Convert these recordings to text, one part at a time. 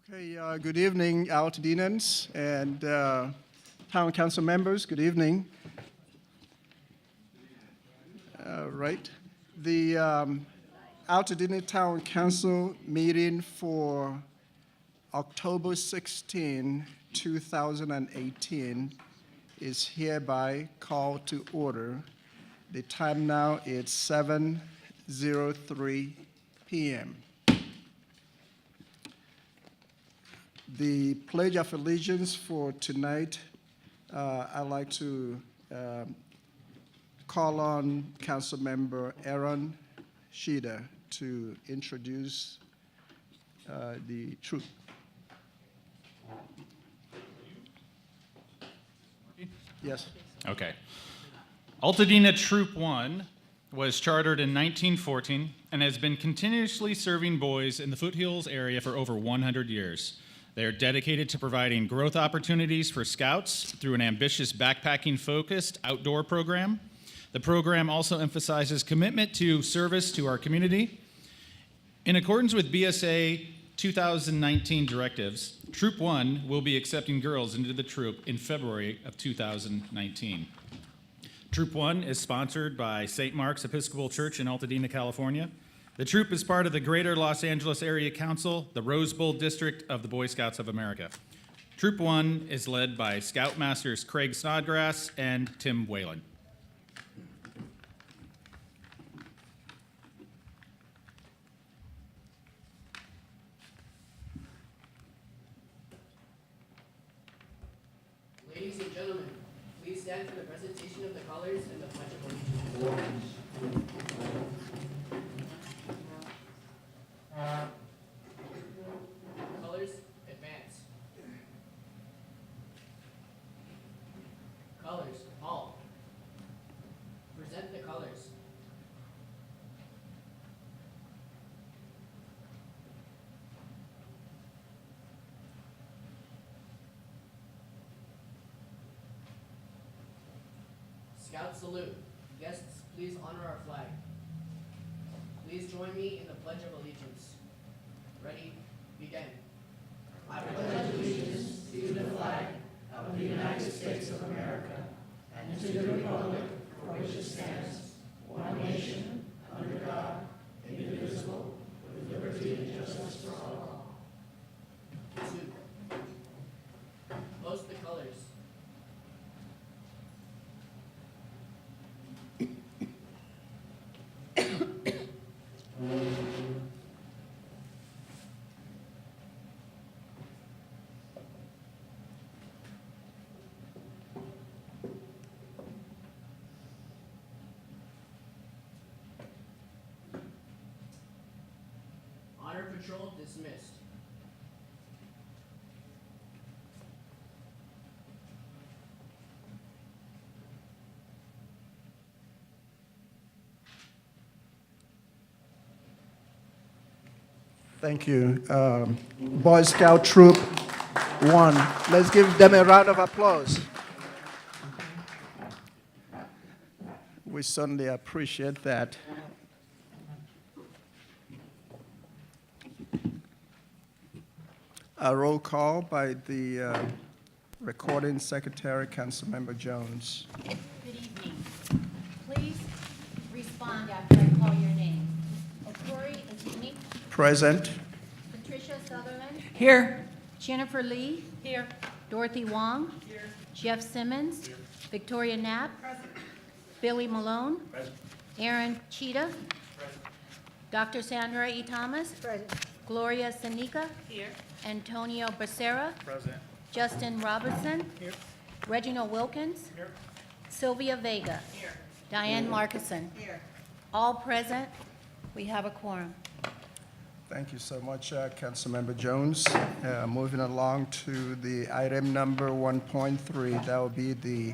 Okay, good evening, Altadenans and Town Council members. Good evening. Right. The Altadena Town Council meeting for October 16, 2018 is hereby called to order. The time now is 7:03 p.m. The Pledge of Allegiance for tonight, I'd like to call on Councilmember Arron Tschida to introduce the troop. Yes. Okay. Altadena Troop 1 was chartered in 1914 and has been continuously serving boys in the foothills area for over 100 years. They are dedicated to providing growth opportunities for scouts through an ambitious backpacking-focused outdoor program. The program also emphasizes commitment to service to our community. In accordance with BSA 2019 directives, Troop 1 will be accepting girls into the troop in February of 2019. Troop 1 is sponsored by St. Mark's Episcopal Church in Altadena, California. The troop is part of the Greater Los Angeles Area Council, the Rose Bowl District of the Boy Scouts of America. Troop 1 is led by Scoutmasters Craig Snodgrass and Tim Whalen. Ladies and gentlemen, please stand for the presentation of the colors and the Pledge of Allegiance. Colors, advance. Colors, all. Present the colors. Scout salute. Guests, please honor our flag. Please join me in the Pledge of Allegiance. Ready? Begin. I pledge allegiance to the flag of the United States of America and to the republic for which it stands, one nation, under God, indivisible, with liberty and justice for all. 2. Post the colors. Honor Patrol dismissed. Thank you. Boy Scout Troop 1. Let's give them a round of applause. We certainly appreciate that. A roll call by the recording secretary, Councilmember Jones. Good evening. Please respond after I call your name. Okorie, Ezieme. Present. Patricia Sutherlen. Here. Jennifer Lee. Here. Dorothy Wong. Here. Jeff Simmons. Here. Victoria Knapp. Present. Billy Malone. Present. Aaron Tschida. Present. Dr. Sandra E. Thomas. Present. Gloria Sanika. Here. Antonio Becerra. Present. Justin Robertson. Here. Reginald Wilkins. Here. Sylvia Vega. Here. Diane Markison. Here. All present. We have a quorum. Thank you so much, Councilmember Jones. Moving along to the item number 1.3, that will be the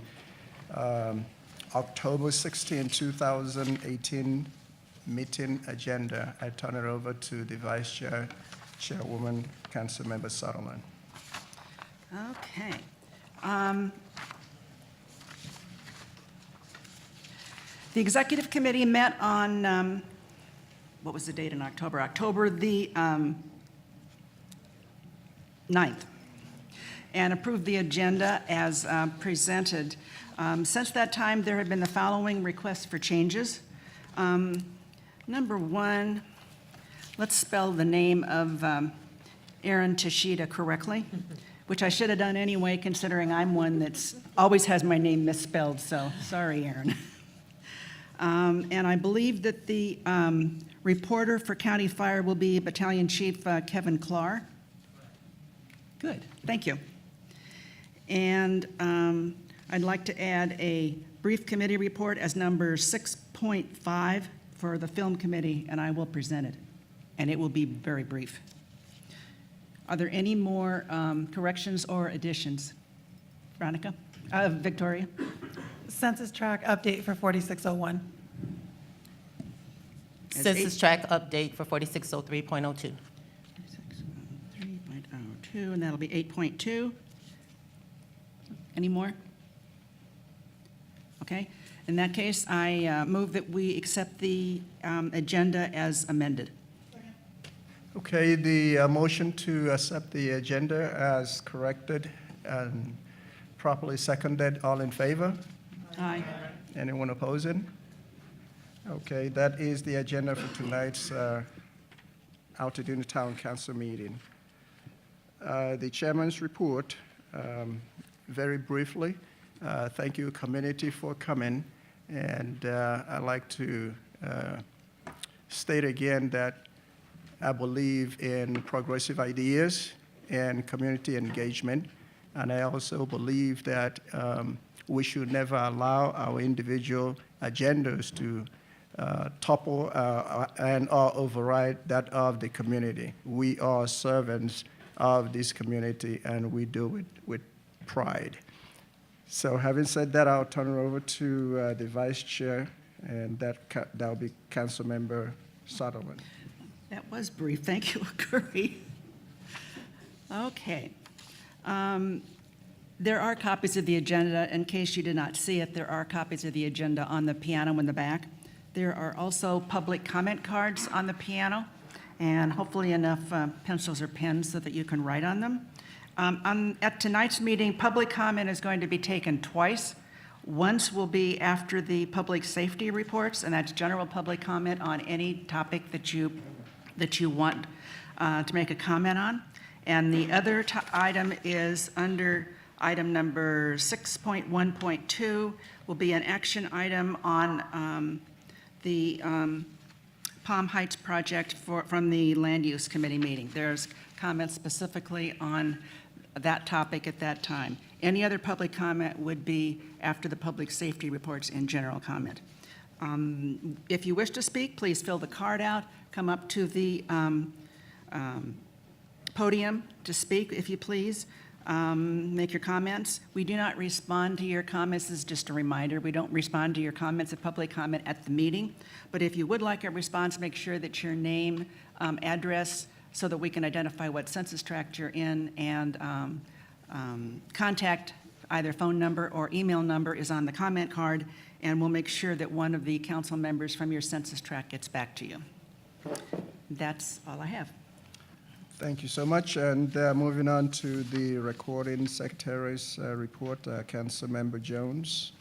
October 16, 2018 meeting agenda. I turn it over to the Vice Chair, Chairwoman, Councilmember Sutherlen. Okay. The Executive Committee met on, what was the date in October? October the 9th, and approve the agenda as presented. Since that time, there have been the following requests for changes. Number 1, let's spell the name of Arron Tschida correctly, which I should have done anyway, considering I'm one that's always has my name misspelled, so sorry, Arron. And I believe that the reporter for County Fire will be Battalion Chief Kevin Clark. Good, thank you. And I'd like to add a brief committee report as number 6.5 for the Film Committee, and I will present it, and it will be very brief. Are there any more corrections or additions? Veronica? Victoria? Census tract update for 4601. As Census tract update for 4603.02. 3.02, and that'll be 8.2. Any more? Okay. In that case, I move that we accept the agenda as amended. Okay, the motion to accept the agenda as corrected and properly seconded. All in favor? Aye. Anyone opposing? Okay, that is the agenda for tonight's Altadena Town Council meeting. The chairman's report, very briefly. Thank you, community, for coming. And I'd like to state again that I believe in progressive ideas and community engagement. And I also believe that we should never allow our individual agendas to topple and/or override that of the community. We are servants of this community, and we do it with pride. So having said that, I'll turn it over to the vice chair, and that'll be Councilmember Sutherlen. That was brief. Thank you, Okorie. Okay. There are copies of the agenda. In case you did not see it, there are copies of the agenda on the piano in the back. There are also public comment cards on the piano, and hopefully enough pencils or pens so that you can write on them. At tonight's meeting, public comment is going to be taken twice. Once will be after the public safety reports, and that's general public comment on any topic that you want to make a comment on. And the other item is under item number 6.1.2 will be an action item on the Palm Heights project from the Land Use Committee meeting. There's comments specifically on that topic at that time. Any other public comment would be after the public safety reports in general comment. If you wish to speak, please fill the card out, come up to the podium to speak, if you please. Make your comments. We do not respond to your comments. This is just a reminder. We don't respond to your comments of public comment at the meeting. But if you would like a response, make sure that your name, address, so that we can identify what census tract you're in, and contact, either phone number or email number is on the comment card, and we'll make sure that one of the council members from your census tract gets back to you. That's all I have. Thank you so much. And moving on to the recording secretary's report, Councilmember Jones.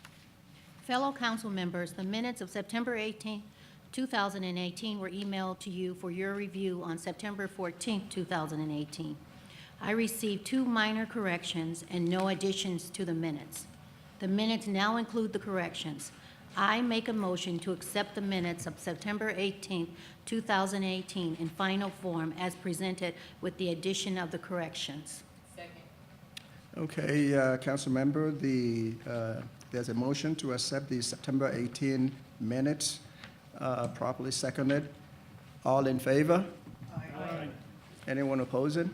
Fellow council members, the minutes of September 18, 2018 were emailed to you for your review on September 14, 2018. I received 2 minor corrections and no additions to the minutes. The minutes now include the corrections. I make a motion to accept the minutes of September 18, 2018 in final form as presented with the addition of the corrections. Second. Okay, Councilmember, there's a motion to accept the September 18 minutes, properly seconded. All in favor? Aye. Anyone opposing?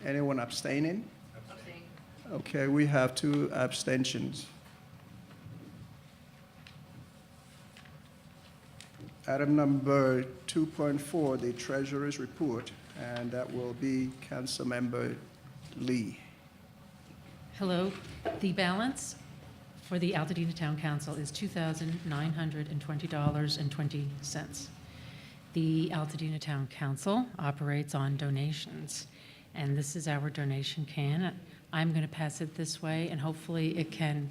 Anyone abstaining? Abstain. Okay, we have 2 abstentions. Item number 2.4, the Treasurer's Report, and that will be Councilmember Lee. Hello. The balance for the Altadena Town Council is $2,920.20. The Altadena Town Council operates on donations, and this is our donation can. I'm going to pass it this way, and hopefully it can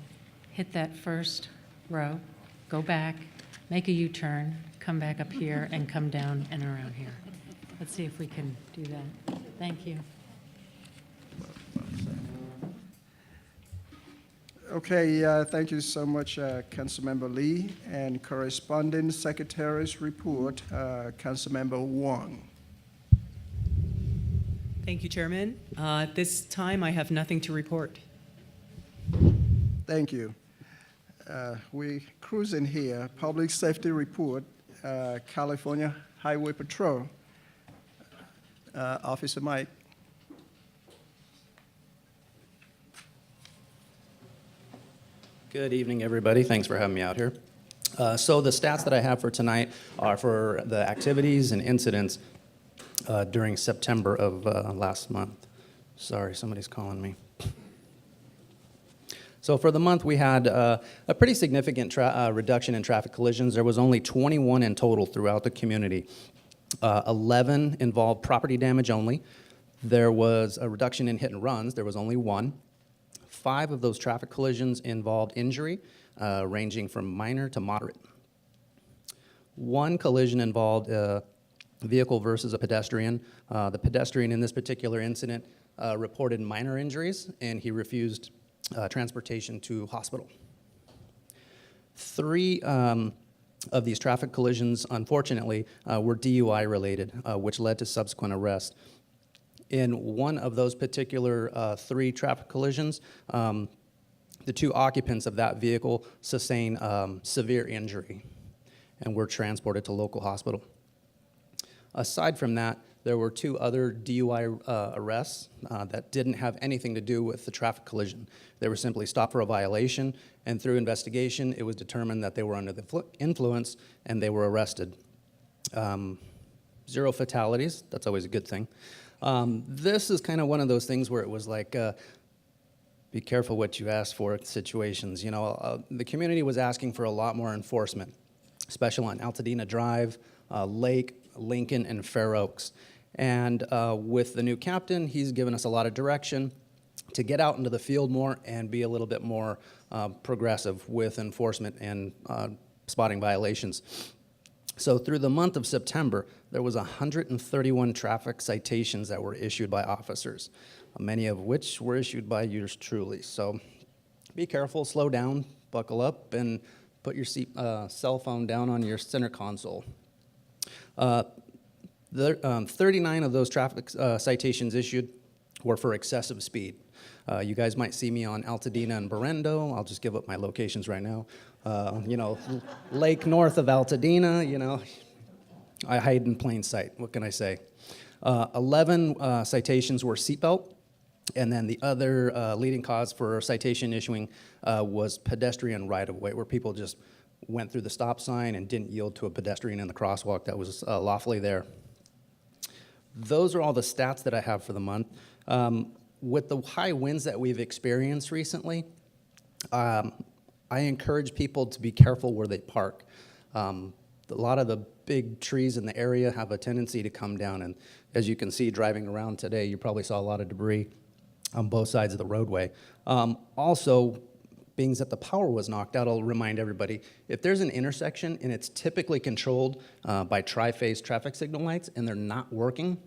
hit that first row, go back, make a U-turn, come back up here, and come down and around here. Let's see if we can do that. Thank you. Okay, thank you so much, Councilmember Lee. And corresponding secretary's report, Councilmember Wong. Thank you, Chairman. At this time, I have nothing to report. Thank you. We cruising here. Public safety report, California Highway Patrol. Officer Mike. Good evening, everybody. Thanks for having me out here. So the stats that I have for tonight are for the activities and incidents during September of last month. Sorry, somebody's calling me. So for the month, we had a pretty significant reduction in traffic collisions. There was only 21 in total throughout the community. 11 involved property damage only. There was a reduction in hit and runs. There was only 1. 5 of those traffic collisions involved injury, ranging from minor to moderate. 1 collision involved a vehicle versus a pedestrian. The pedestrian in this particular incident reported minor injuries, and he refused transportation to hospital. 3 of these traffic collisions, unfortunately, were DUI related, which led to subsequent arrest. In one of those particular 3 traffic collisions, the 2 occupants of that vehicle sustained severe injury and were transported to local hospital. Aside from that, there were 2 other DUI arrests that didn't have anything to do with the traffic collision. They were simply stopped for a violation, and through investigation, it was determined that they were under the influence, and they were arrested. 0 fatalities, that's always a good thing. This is kind of one of those things where it was like, be careful what you ask for situations. You know, the community was asking for a lot more enforcement, especially on Altadena Drive, Lake, Lincoln, and Fair Oaks. And with the new captain, he's given us a lot of direction to get out into the field more and be a little bit more progressive with enforcement and spotting violations. So through the month of September, there was 131 traffic citations that were issued by officers, many of which were issued by yours truly. So be careful, slow down, buckle up, and put your cell phone down on your center console. 39 of those traffic citations issued were for excessive speed. You guys might see me on Altadena and Berendo. I'll just give up my locations right now. You know, lake north of Altadena, you know, I hide in plain sight. What can I say? 11 citations were seatbelt, and then the other leading cause for citation issuing was pedestrian right-of-way, where people just went through the stop sign and didn't yield to a pedestrian in the crosswalk that was lawfully there. Those are all the stats that I have for the month. With the high winds that we've experienced recently, I encourage people to be careful where they park. A lot of the big trees in the area have a tendency to come down, and as you can see driving around today, you probably saw a lot of debris on both sides of the roadway. Also, being that the power was knocked out, I'll remind everybody, if there's an intersection and it's typically controlled by tri-phase traffic signal lights and they're not working,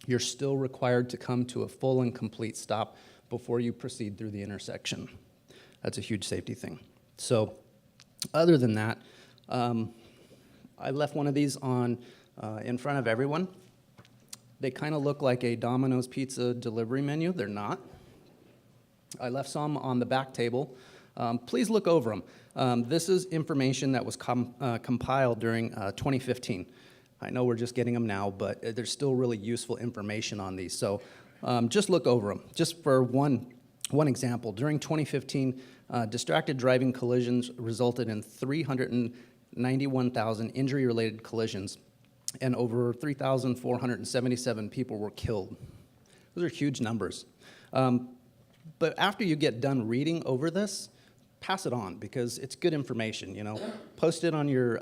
you're still required to come to a full and complete stop before you proceed through the intersection. That's a huge safety thing. So other than that, I left one of these on in front of everyone. They kind of look like a Domino's pizza delivery menu. They're not. I left some on the back table. Please look over them. This is information that was compiled during 2015. I know we're just getting them now, but there's still really useful information on these. So just look over them. Just for one example, during 2015, distracted driving collisions resulted in 391,000 injury-related collisions, and over 3,477 people were killed. Those are huge numbers. But after you get done reading over this, pass it on, because it's good information, you know. Post it on your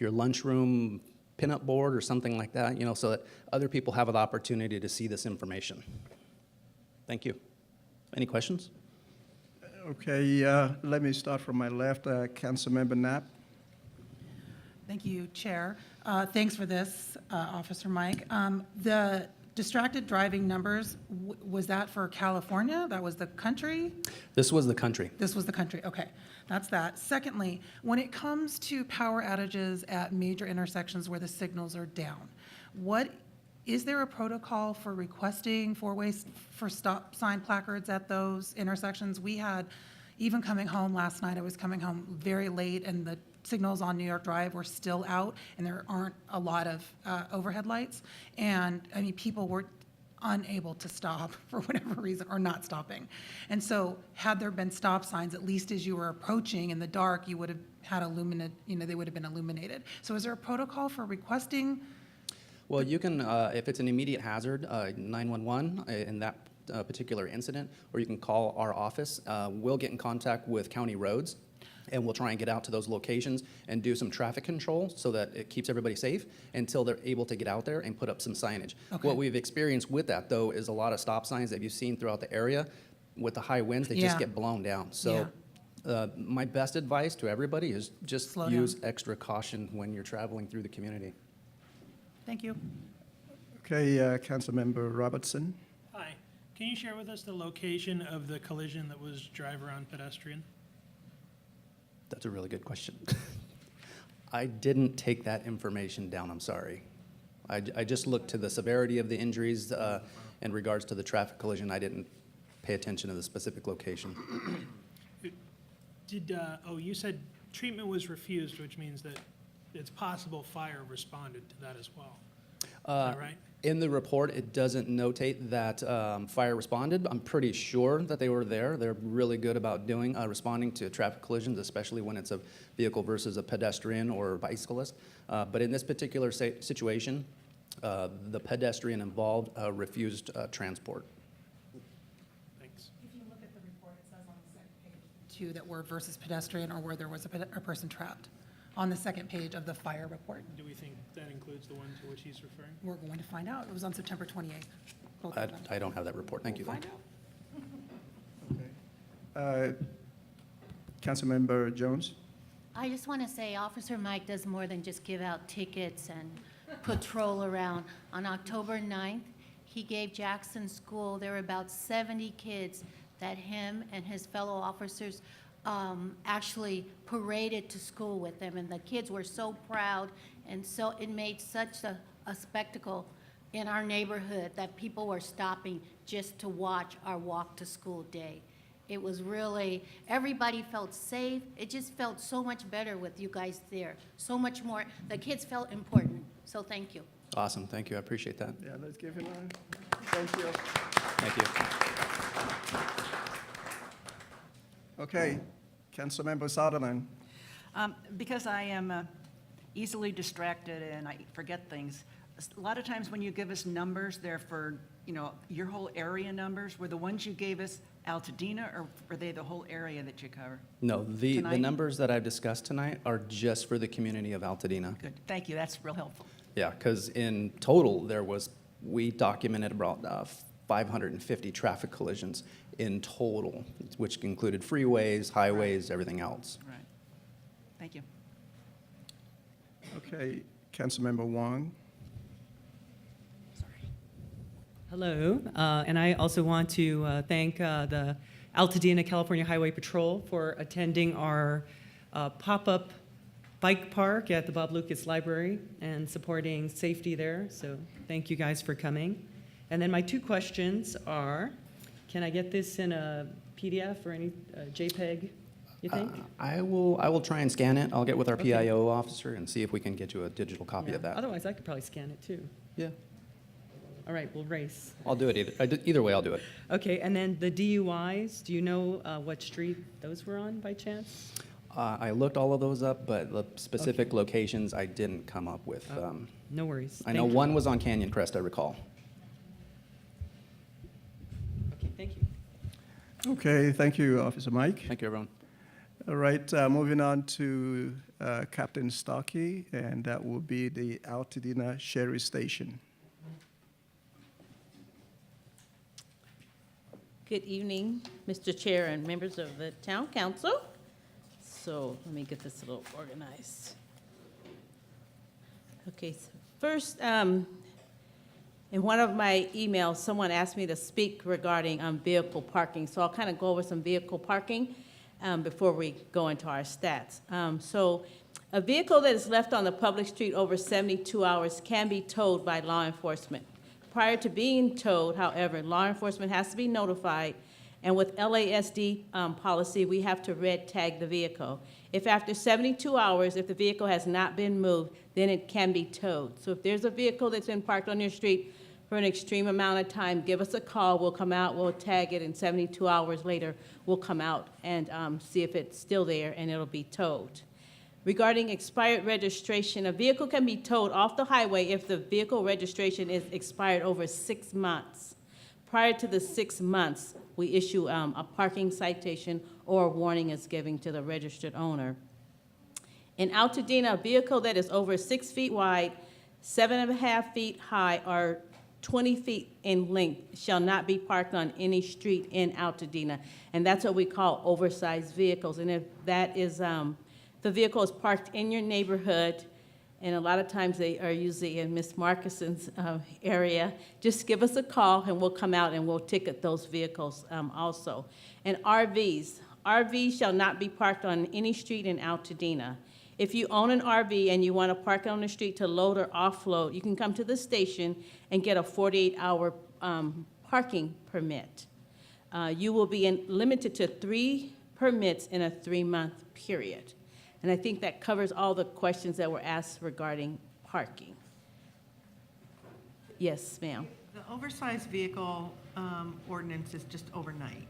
lunchroom pinup board or something like that, so that other people have the opportunity to see this information. Thank you. Any questions? Okay, let me start from my left. Councilmember Knapp. Thank you, Chair. Thanks for this, Officer Mike. The distracted driving numbers, was that for California? That was the country? This was the country. This was the country, okay. That's that. Secondly, when it comes to power outages at major intersections where the signals are down, is there a protocol for requesting for stop sign placards at those intersections? We had, even coming home last night, I was coming home very late and the signals on New York Drive were still out and there aren't a lot of overhead lights. And I mean, people were unable to stop for whatever reason or not stopping. And so had there been stop signs, at least as you were approaching in the dark, you would have had they would have been illuminated. So is there a protocol for requesting? Well, you can, if it's an immediate hazard, 911 in that particular incident, or you can call our office. We'll get in contact with county roads, and we'll try and get out to those locations and do some traffic control so that it keeps everybody safe until they're able to get out there and put up some signage. Okay. What we've experienced with that, though, is a lot of stop signs that you've seen throughout the area. With the high winds, they just Yeah. get blown down. So my best advice to everybody is just Slow use down. extra caution when you're traveling through the community. Thank you. Okay, Councilmember Robertson. Hi. Can you share with us the location of the collision that was driver on pedestrian? That's a really good question. I didn't take that information down, I'm sorry. I just looked to the severity of the injuries in regards to the traffic collision. I didn't pay attention to the specific location. You said treatment was refused, which means that it's possible fire responded to that as well. Is that right? In the report, it doesn't notate that fire responded. I'm pretty sure that they were there. They're really good about responding to traffic collisions, especially when it's a vehicle versus a pedestrian or a bicyclist. But in this particular situation, the pedestrian involved refused transport. Thanks. If you look at the report, it says on the second page, two that were versus pedestrian or where there was a person trapped. On the second page of the fire report. Do we think that includes the one to which he's referring? We're going to find out. It was on September 28th. Both of them. I don't have that report. Thank you, though. Find out. Councilmember Jones. I just want to say Officer Mike does more than just give out tickets and patrol around. On October 9th, he gave Jackson School, there were about 70 kids that him and his fellow officers actually paraded to school with them, and the kids were so proud, and so it made such a spectacle in our neighborhood that people were stopping just to watch our walk to school day. It was really, everybody felt safe. It just felt so much better with you guys there, so much more. The kids felt important, so thank you. Awesome. Thank you. I appreciate that. Yeah, let's give him a thank you. Thank you. Okay, Councilmember Sutherlen. Because I am easily distracted and I forget things, a lot of times when you give us numbers, they're for, your whole area numbers. Were the ones you gave us Altadena, or were they the whole area that you cover? No, the Tonight? numbers that I've discussed tonight are just for the community of Altadena. Good, thank you, that's real helpful. Yeah, because in total, we documented about 550 traffic collisions in total, which included freeways, highways, everything else. Right, thank you. Okay, Councilmember Wong. Hello, and I also want to thank the Altadena California Highway Patrol for attending our pop-up bike park at the Bob Lucas Library and supporting safety there. So thank you guys for coming. And then my two questions are, can I get this in a PDF or any JPEG, you think? I will try and scan it. I'll get with our Okay. PIO officer and see if we can get you a digital copy of Yeah. that. Otherwise, I could probably scan it too. Yeah, All right, we'll race. I'll do it either way. I'll do it. Okay, and then the DUIs, do you know what street those were on by chance? I looked all of those up, but the specific locations I didn't come up with. No worries. I know Thank you. one was on Canyon Crest, I recall. Okay, thank you. Okay, thank you, Officer Mike. Thank you, everyone. All right, moving on to Captain Stuckey, and that will be the Altadena Sheriff Station. Good evening, Mr. Chair and members of the Town Council. So let me get this a little organized. Okay, so first, in one of my emails, someone asked me to speak regarding vehicle parking. So I'll kind of go over some vehicle parking before we go into our stats. So a vehicle that is left on the public street over 72 hours can be towed by law enforcement. Prior to being towed, however, law enforcement has to be notified, and with LASD policy, we have to red tag the vehicle. If after 72 hours, if the vehicle has not been moved, then it can be towed. So if there's a vehicle that's been parked on your street for an extreme amount of time, give us a call, we'll come out, we'll tag it, and 72 hours later, we'll come out and see if it's still there, and it'll be towed. Regarding expired registration, a vehicle can be towed off the highway if the vehicle registration is expired over 6 months. Prior to the 6 months, we issue a parking citation or a warning is given to the registered owner. In Altadena, a vehicle that is over 6 feet wide, 7.5 feet high, or 20 feet in length shall not be parked on any street in Altadena. And that's what we call oversized vehicles. And if that is, the vehicle is parked in your neighborhood, and a lot of times they are usually in Ms. Marcuson's area, just give us a call and we'll come out and we'll ticket those vehicles also. And RVs shall not be parked on any street in Altadena. If you own an RV and you want to park it on the street to load or offload, you can come to the station and get a 48-hour parking permit. You will be limited to 3 permits in a 3-month period. And I think that covers all the questions that were asked regarding parking. Yes, ma'am. The oversized vehicle ordinance is just overnight.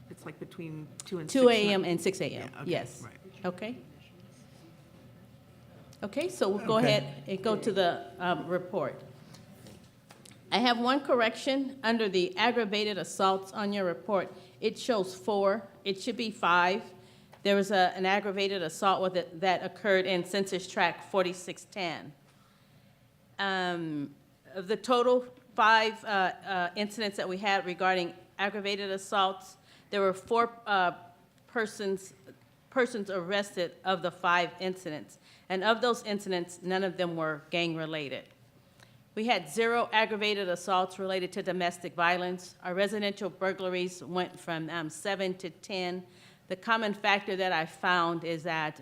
It's like between 2 and 6. 2 a.m. and 6 a.m., Yeah, okay, yes. right. Okay. Okay, so we'll go Okay. ahead and go to the report. I have one correction under the aggravated assaults on your report. It shows 4. It should be 5. There was an aggravated assault that occurred in Census Tract 4610. Of the total 5 incidents that we had regarding aggravated assaults, there were 4 persons arrested of the 5 incidents. And of those incidents, none of them were gang-related. We had 0 aggravated assaults related to domestic violence. Our residential burglaries went from 7 to 10. The common factor that I found is that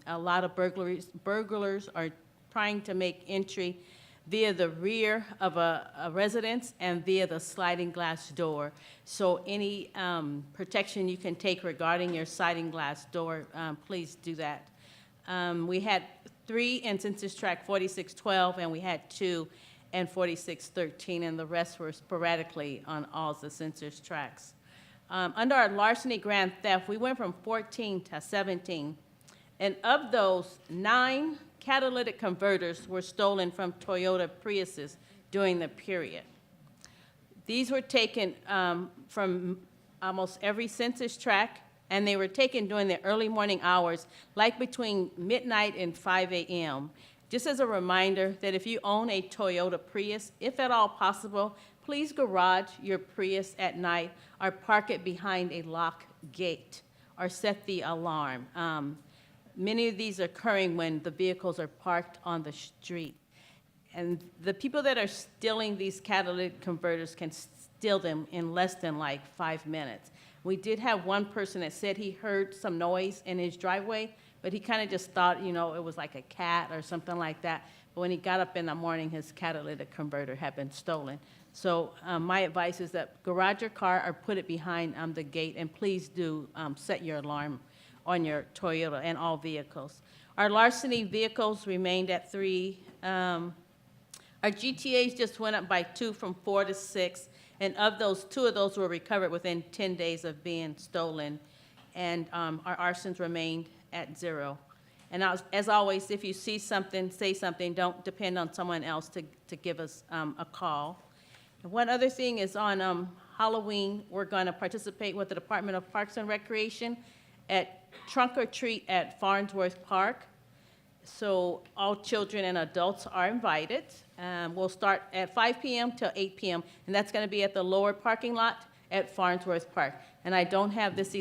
a lot of burglars are trying to make entry via the rear of a residence and via the sliding glass door. So any protection you can take regarding your sliding glass door, please do that. We had 3 in Census Tract 4612, and we had 2 in 4613, and the rest were sporadically on all the census tracts. Under our larceny grand theft, we went from 14 to 17, and of those, 9 catalytic converters were stolen from Toyota Priuses during the period. These were taken from almost every census tract, and they were taken during the early morning hours, like between midnight and 5 a.m. Just as a reminder that if you own a Toyota Prius, if at all possible, please garage your Prius at night or park it behind a locked gate or set the alarm. Many of these are occurring when the vehicles are parked on the street. And the people that are stealing these catalytic converters can steal them in less than like 5 minutes. We did have one person that said he heard some noise in his driveway, but he kind of just thought, you know, it was like a cat or something like that. But when he got up in the morning, his catalytic converter had been stolen. So my advice is that garage your car or put it behind the gate, and please do set your alarm on your Toyota and all vehicles. Our larceny vehicles remained at 3. Our GTAs just went up by 2 from 4 to 6. And of those, 2 of those were recovered within 10 days of being stolen. And our arsons remained at 0. And as always, if you see something, say something. Don't depend on someone else to give us a call. And one other thing is on Halloween, we're going to participate with the Department of Parks and Recreation at trunk or treat at Farnsworth Park. So all children and adults are invited. We'll start at 5 p.m. till 8 p.m., and that's going to be at the lower parking lot at Farnsworth Park. And I don't have this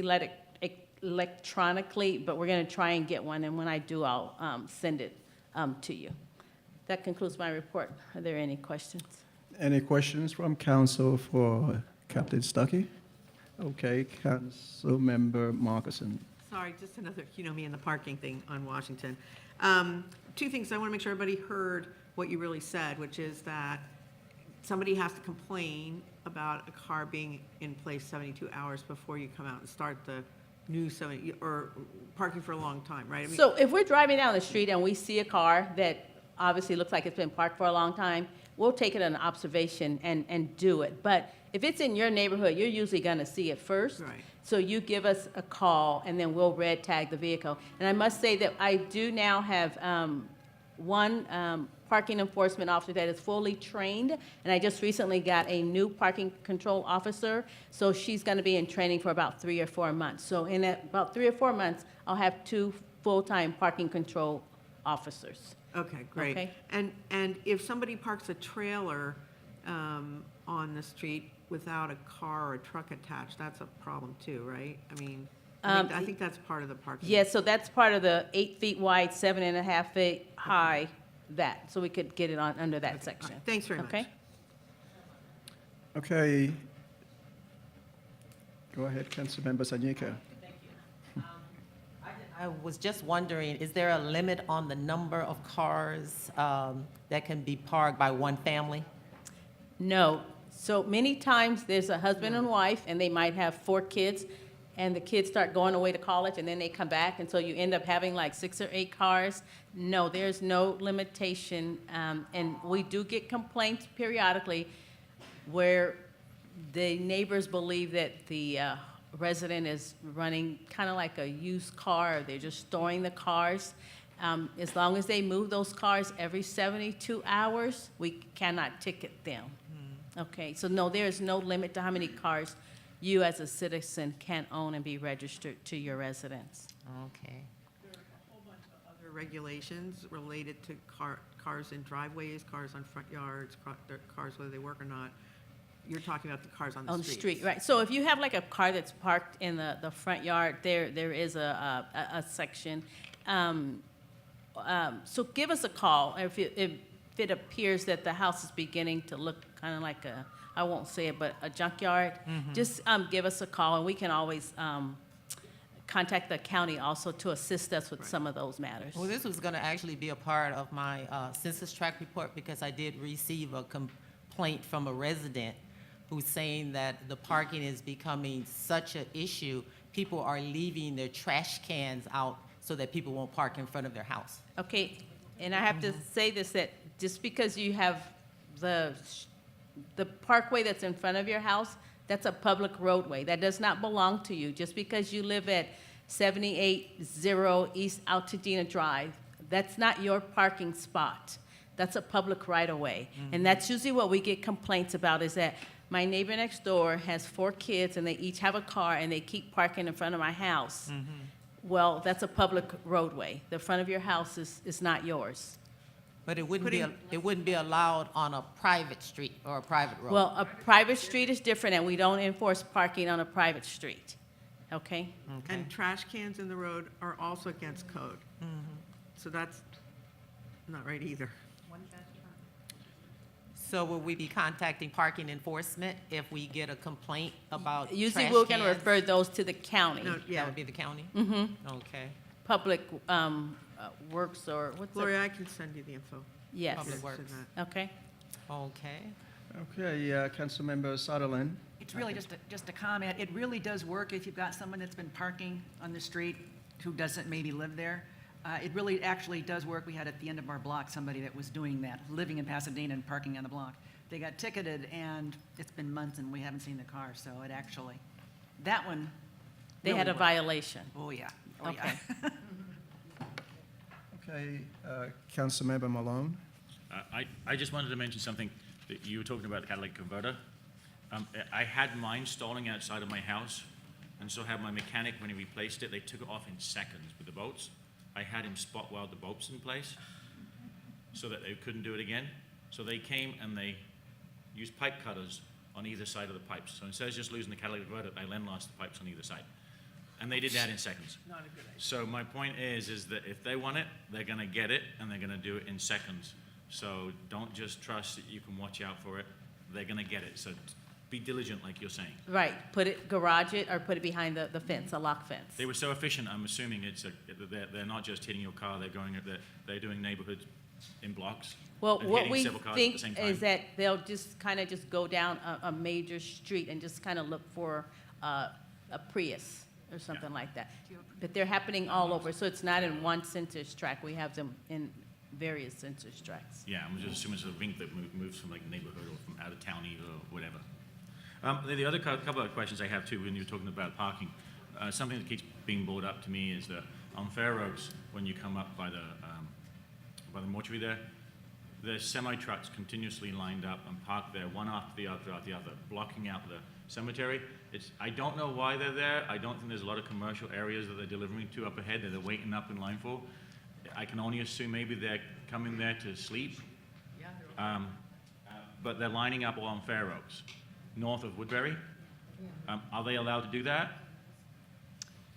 electronically, but we're going to try and get one, and when I do, I'll send it to you. That concludes my report. Are there any questions? Any questions from council for Captain Stuckey? Okay, Council Member Markison. Sorry, just another, you know me and the parking thing on Washington. Two things, I want to make sure everybody heard what you really said, which is that somebody has to complain about a car being in place 72 hours before you come out and start the new 70, or parking for a long time, right? I mean, So if we're driving down the street and we see a car that obviously looks like it's been parked for a long time, we'll take it an observation and do it. But if it's in your neighborhood, you're usually going to see it first. Right. So you give us a call, and then we'll red tag the vehicle. And I must say that I do now have one parking enforcement officer that is fully trained, and I just recently got a new parking control officer, so she's going to be in training for about 3 or 4 months. So in about 3 or 4 months, I'll have 2 full-time parking control officers. Okay, great. Okay. And if somebody parks a trailer on the street without a car or a truck attached, that's a problem too, right? I mean, I think that's part of the parking. Yeah, so that's part of the 8 feet wide, 7.5 feet high, that, so we could get it on, under that section. Thanks very much. Okay? Okay. Go ahead, Councilmember Sanyika. I was just wondering, is there a limit on the number of cars that can be parked by one family? No. So many times, there's a husband and wife, and they might have 4 kids, and the kids start going away to college, and then they come back, and so you end up having like 6 or 8 cars. No, there's no limitation, and we do get complaints periodically where the neighbors believe that the resident is running kind of like a used car, or they're just storing the cars. As long as they move those cars every 72 hours, we cannot ticket them. Okay, so no, there is no limit to how many cars you as a citizen can own and be registered to your residence. Okay. There are a whole bunch of other regulations related to cars in driveways, cars on front yards, cars whether they work or not. You're talking about the cars on the streets. On the street, right. So if you have like a car that's parked in the front yard, there is a section. So give us a call if it appears that the house is beginning to look kind of like I won't say it, but a junkyard. Just give us a call, and we can always contact the county also to assist us with some of those matters. Well, this was going to actually be a part of my census tract report, because I did receive a complaint from a resident who's saying that the parking is becoming such an issue. People are leaving their trash cans out so that people won't park in front of their house. Okay, and I have to say this, that just because you have the parkway that's in front of your house, that's a public roadway. That does not belong to you. Just because you live at 780 East Altadena Drive, that's not your parking spot. That's a public right-of-way. And that's usually what we get complaints about, is that my neighbor next door has 4 kids, and they each have a car, and they keep parking in front of my house. Well, that's a public roadway. The front of your house is not yours. But it wouldn't be allowed on a private street or a private road. Well, a private street is different, and we don't enforce parking on a private street, okay? And trash cans in the road are also against code. So that's not right either. So will we be contacting parking enforcement if we get a complaint about trash Usually, we're going to cans? refer those to the county. No, That yeah. would be the county? Okay. Public Works, or what's the? Gloria, I can send you the info. Yes, Public Works. okay. Okay. Okay, Councilmember Sutherlen. It's really just a comment. It really does work if you've got someone that's been parking on the street who doesn't maybe live there. It really actually does work. We had at the end of our block somebody that was doing that, living in Pasadena and parking on the block. They got ticketed, and it's been months, and we haven't seen the car, so it actually, that one. They really had a worked. violation. Oh, yeah. Oh, Okay. yeah. Okay, Councilmember Malone. I just wanted to mention something that you were talking about, the catalytic converter. I had mine stalling outside of my house And so had my mechanic, when he replaced it, they took it off in seconds with the bolts. I had him spot weld the bolts in place so that they couldn't do it again. So they came and they used pipe cutters on either side of the pipes. So instead of just losing the catalytic converter, I then lost the pipes on either side. And they did that in seconds. Not a good idea. So my point is that if they want it, they're gonna get it, and they're gonna do it in seconds. So don't just trust that you can watch out for it. They're gonna get it. So be diligent, like you're saying. Right, garage it, or put it behind the fence, a lock fence. They were so efficient. I'm assuming they're not just hitting your car. They're doing neighborhoods in blocks. Well, and what hitting we several cars at the think same time. is that they'll just kind of just go down a major street and just kind of look for a Prius or something like that. But they're happening all over, so it's not in one census tract. We have them in various census tracts. Yeah, I'm just assuming it's a ring that moves from like neighborhood or from out of town or whatever. The other couple of questions I have too, when you're talking about parking, something that keeps being brought up to me is that on Fair Oaks, when you come up by the mortuary there, there's semi-trucks continuously lined up and parked there, one after the other, blocking out the cemetery. I don't know why they're there. I don't think there's a lot of commercial areas that they're delivering to up ahead that they're waiting up in line for. I can only assume maybe they're coming there to sleep. But they're lining up along Fair Oaks, north of Woodbury. Are they allowed to do that?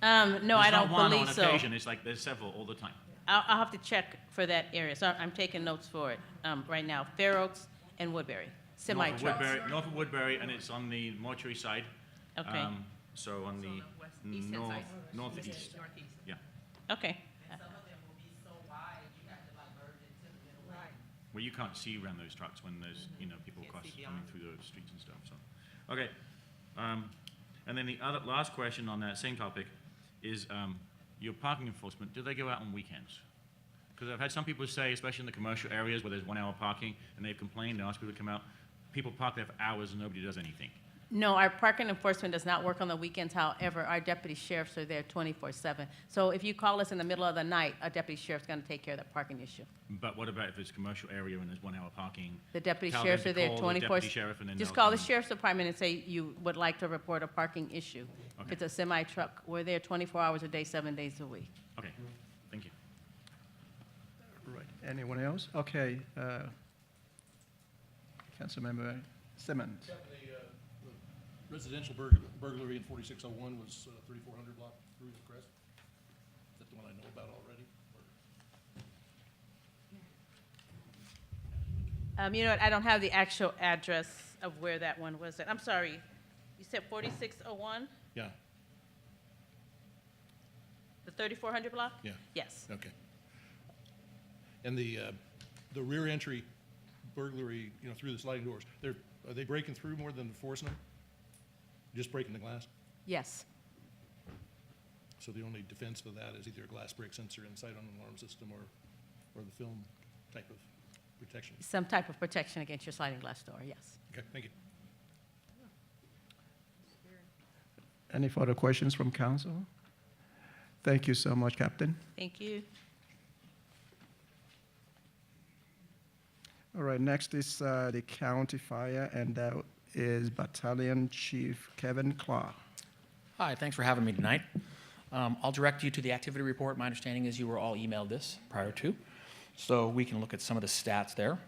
No, I don't There's not one believe on so. occasion. It's like there's several all the time. I'll have to check for that area, so I'm taking notes for it right now. Fair Oaks and Woodbury, semi-trucks. North of Woodbury, and it's on the mortuary side. Okay. So on the northeast. Yeah. Okay. Well, you can't see around those trucks when there's, people coming through the streets and stuff, so. Okay. And then the last question on that same topic is, your parking enforcement, do they go out on weekends? Because I've had some people say, especially in the commercial areas where there's 1 hour parking, and they've complained and asked people to come out, people park there for hours and nobody does anything. No, our parking enforcement does not work on the weekends. However, our deputy sheriffs are there 24/7. So if you call us in the middle of the night, a deputy sheriff's going to take care of that parking issue. But what about if it's a commercial area and there's 1 hour parking? The deputy Tell them sheriffs to are there call the 24. deputy sheriff and then Just they'll call the come. sheriff's department and say you would like to report a parking issue. If Okay. it's a semi-truck, we're there 24 hours a day, 7 days a week. Okay, thank you. Right. Anyone else? Okay. Councilmember Simmons. The residential burglary in 4601 was 3400 block through the crest. Is that the one I know about already? You know what, I don't have the actual address of where that one was at. I'm sorry, you said 4601, Yeah, the 3400 block? yeah. Yes. Okay. And the rear entry burglary, through the sliding doors, are they breaking through more than forcing them? Just breaking the glass? Yes. So the only defense for that is either a glass break sensor inside on an alarm system or the film type of protection? Some type of protection against your sliding glass door, yes. Okay, thank you. Any further questions from council? Thank you so much, Captain. Thank you. All right, next is the county fire, and that is Battalion Chief Kevin Clark. Hi, thanks for having me tonight. I'll direct you to the activity report. My understanding is you were all emailed this prior to, so we can look at some of the stats there.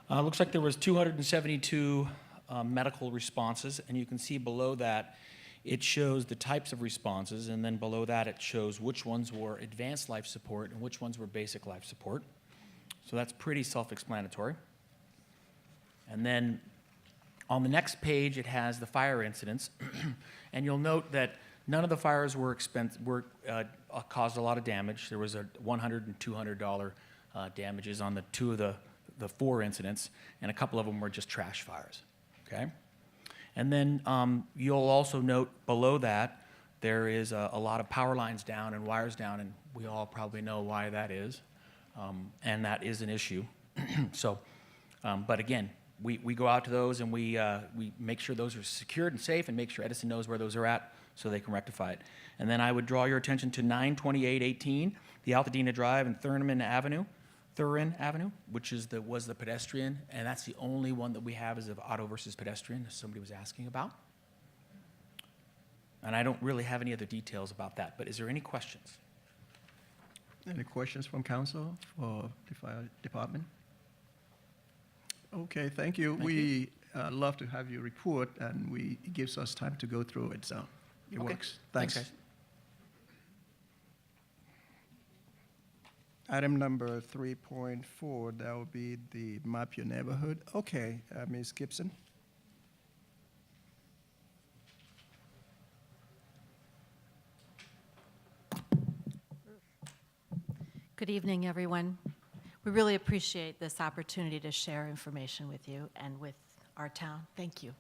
Looks like there was 272 medical responses, and you can see below that it shows the types of responses, and then below that it shows which ones were advanced life support and which ones were basic life support. So that's pretty self-explanatory. And then on the next page, it has the fire incidents. And you'll note that none of the fires caused a lot of damage. There was a $100 and $200 damages on the two of the four incidents, and a couple of them were just trash fires, okay? And then you'll also note below that there is a lot of power lines down and wires down, and we all probably know why that is. And that is an issue. So, but again, we go out to those and we make sure those are secured and safe and make sure Edison knows where those are at so they can rectify it. And then I would draw your attention to 92818, the Altadena Drive and Thurin Avenue, which was the pedestrian, and that's the only one that we have is of auto versus pedestrian, as somebody was asking about. And I don't really have any other details about that, but is there any questions? Any questions from council for the fire department? Okay, thank you. We love to have you report, and it gives us time to go through it, so it Okay. works. Thanks, Thanks. guys. Item number 3.4, that will be the map your neighborhood. Okay, Ms. Gibson. Good evening, everyone. We really appreciate this opportunity to share information with you and with our town. Thank you.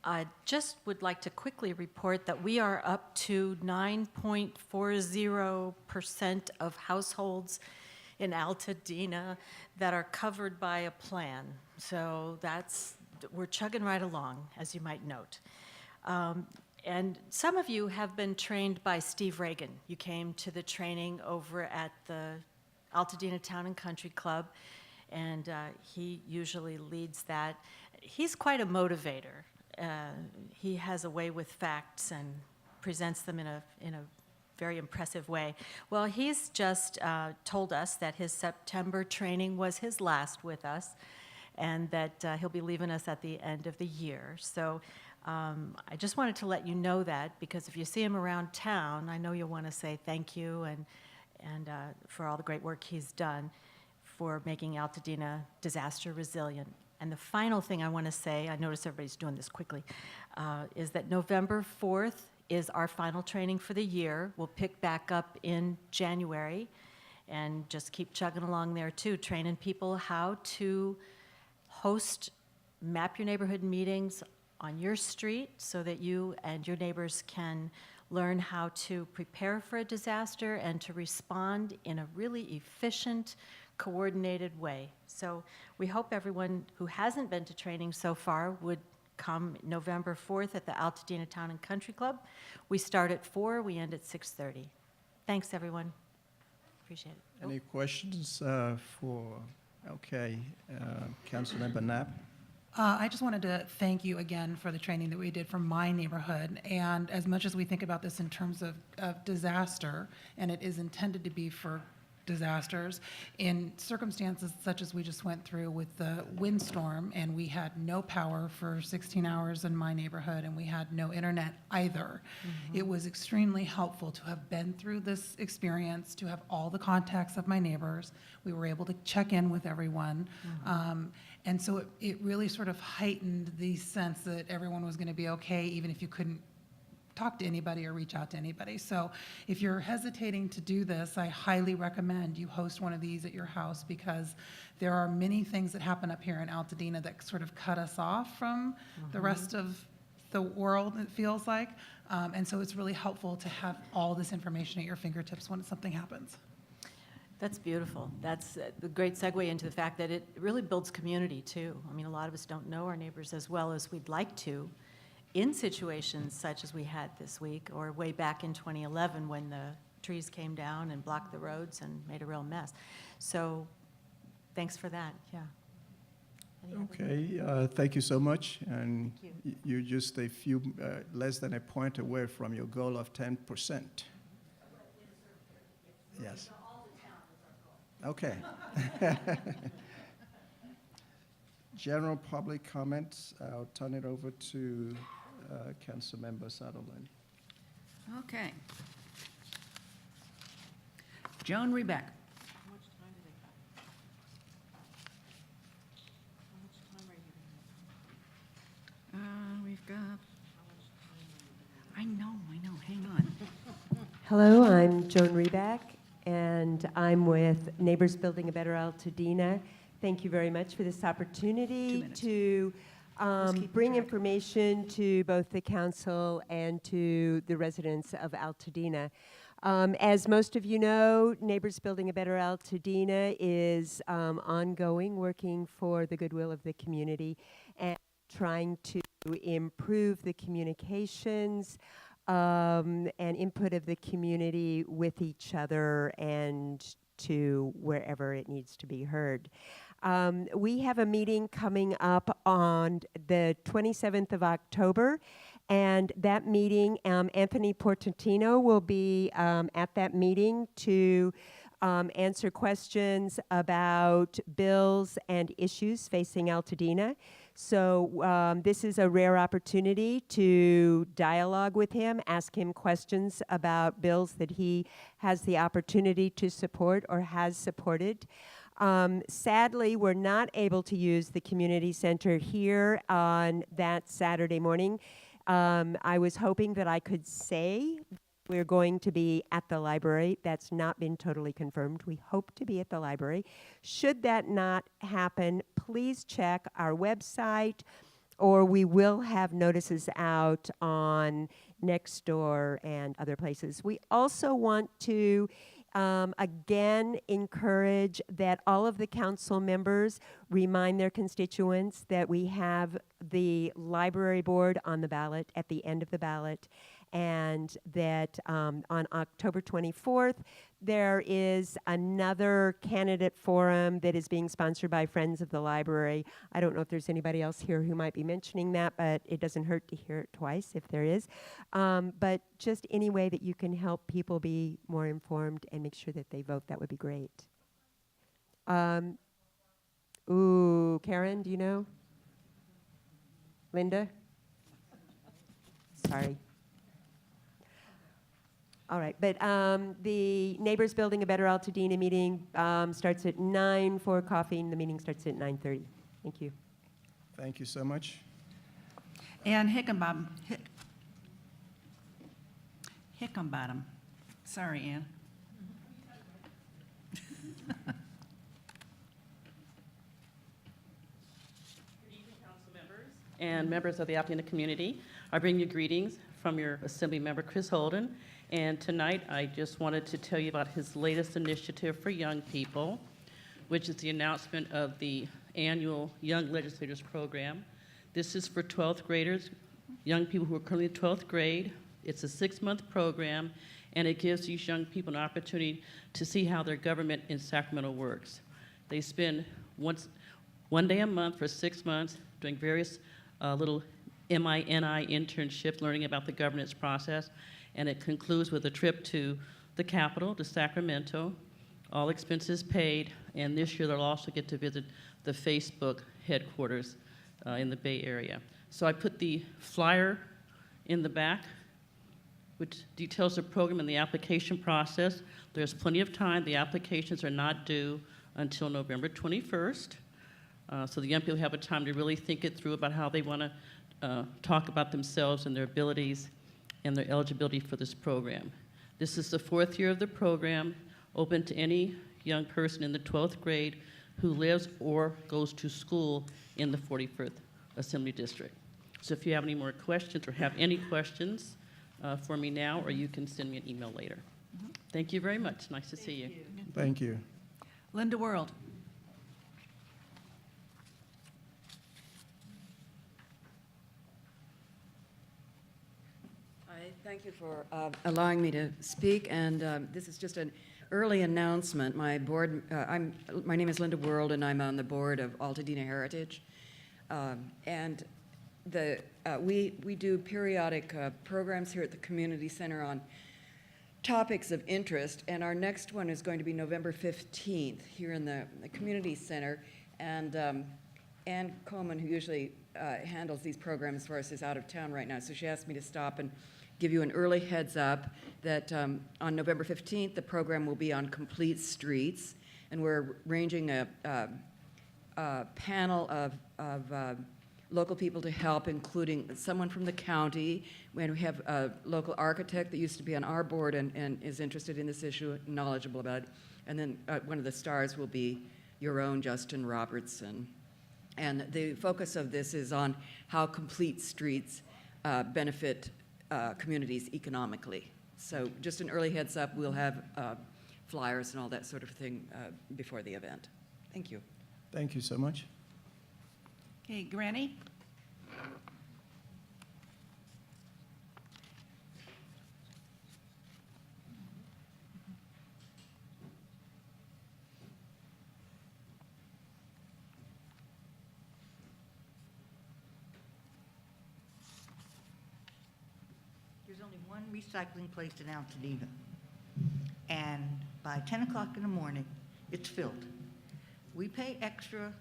I just would like to quickly report that we are up to 9.40% of households in Altadena that are covered by a plan. So we're chugging right along, as you might note. And some of you have been trained by Steve Reagan. You came to the training over at the Altadena Town and Country Club, and he usually leads that. He's quite a motivator. He has a way with facts and presents them in a very impressive way. Well, he's just told us that his September training was his last with us, and that he'll be leaving us at the end of the year. So I just wanted to let you know that, because if you see him around town, I know you'll want to say thank you and for all the great work he's done for making Altadena disaster resilient. And the final thing I want to say, I notice everybody's doing this quickly, is that November 4th is our final training for the year. We'll pick back up in January and just keep chugging along there too, training people how to host Map Your Neighborhood meetings on your street so that you and your neighbors can learn how to prepare for a disaster and to respond in a really efficient, coordinated way. So we hope everyone who hasn't been to training so far would come November 4th at the Altadena Town and Country Club. We start at 4, we end at 6:30. Thanks, everyone. Appreciate it. Any questions Councilmember Knapp? I just wanted to thank you again for the training that we did for my neighborhood. And as much as we think about this in terms of disaster, and it is intended to be for disasters, in circumstances such as we just went through with the windstorm, and we had no power for 16 hours in my neighborhood, and we had no internet either. It was extremely helpful to have been through this experience, to have all the contacts of my neighbors. We were able to check in with everyone. And so it really sort of heightened the sense that everyone was going to be okay, even if you couldn't talk to anybody or reach out to anybody. So if you're hesitating to do this, I highly recommend you host one of these at your house, because there are many things that happen up here in Altadena that sort of cut us off from the rest of the world, it feels like. And so it's really helpful to have all this information at your fingertips when something happens. That's beautiful. That's a great segue into the fact that it really builds community too. I mean, a lot of us don't know our neighbors as well as we'd like to in situations such as we had this week, or way back in 2011 when the trees came down and blocked the roads and made a real mess. So thanks for that, yeah. Okay, thank you so much. And you're just a few, less than a point away from your goal of 10%. Yes. Okay. General public comments. I'll turn it over to Councilmember Sutherlen. Okay. Joan Rebeck. We've got, I know, hang on. Hello, I'm Joan Reback, and I'm with Neighbors Building a Better Altadena. Thank you very much for this opportunity to bring information to both the council and to the residents of Altadena. As most of you know, Neighbors Building a Better Altadena is ongoing, working for the goodwill of the community and trying to improve the communications and input of the community with each other and to wherever it needs to be heard. We have a meeting coming up on the 27th of October, And that meeting, Anthony Portantino will be at that meeting to answer questions about bills and issues facing Altadena. So this is a rare opportunity to dialogue with him, ask him questions about bills that he has the opportunity to support or has supported. Sadly, we're not able to use the community center here on that Saturday morning. I was hoping that I could say we're going to be at the library. That's not been totally confirmed. We hope to be at the library. Should that not happen, please check our website, or we will have notices out on Nextdoor and other places. We also want to again encourage that all of the council members remind their constituents that we have the library board on the ballot at the end of the ballot, and that on October 24th, there is another candidate forum that is being sponsored by Friends of the Library. I don't know if there's anybody else here who might be mentioning that, but it doesn't hurt to hear it twice if there is. But just any way that you can help people be more informed and make sure that they vote, that would be great. Ooh, Karen, do you know? Linda? Sorry. All right, but the Neighbors Building a Better Altadena meeting starts at 9 for coffee, and the meeting starts at 9:30. Thank you. Thank you so much. And Hickenbottom. Sorry, Ann. And members of the Altadena community, I bring you greetings from your Assembly Member Chris Holden. And tonight, I just wanted to tell you about his latest initiative for young people, which is the announcement of the annual Young Legislators Program. This is for 12th graders, young people who are currently in 12th grade. It's a 6-month program, and it gives these young people an opportunity to see how their government in Sacramento works. They spend one day a month for 6 months doing various little MINI internships, learning about the governance process, and it concludes with a trip to the Capitol, to Sacramento, all expenses paid, and this year they'll also get to visit the Facebook headquarters in the Bay Area. So I put the flyer in the back, which details the program and the application process. There's plenty of time. The applications are not due until November 21st. So the young people have a time to really think it through about how they want to talk about themselves and their abilities and their eligibility for this program. This is the 4th year of the program, open to any young person in the 12th grade who lives or goes to school in the 41st Assembly District. So if you have any more questions or have any questions for me now, or you can send me an email later. Thank you very much. Nice to see you. Thank you. Linda World. Thank you for allowing me to speak, and this is just an early announcement. My name is Linda World, and I'm on the board of Altadena Heritage, and we do periodic programs here at the community center on topics of interest, and our next one is going to be November 15th here in the community center, and Ann Coleman, who usually handles these programs for us, is out of town right now, so she asked me to stop and give you an early heads up that on November 15th, the program will be on complete streets, and we're arranging a panel of local people to help, including someone from the county. And we have a local architect that used to be on our board and is interested in this issue, knowledgeable about it. And then one of the stars will be your own Justin Robertson. And the focus of this is on how complete streets benefit communities economically. So just an early heads up, we'll have flyers and all that sort of thing before the event. Thank you. Thank you so much. Okay, Granny? There's only one recycling place in Altadena. And by 10 o'clock in the morning, it's filled. We pay extra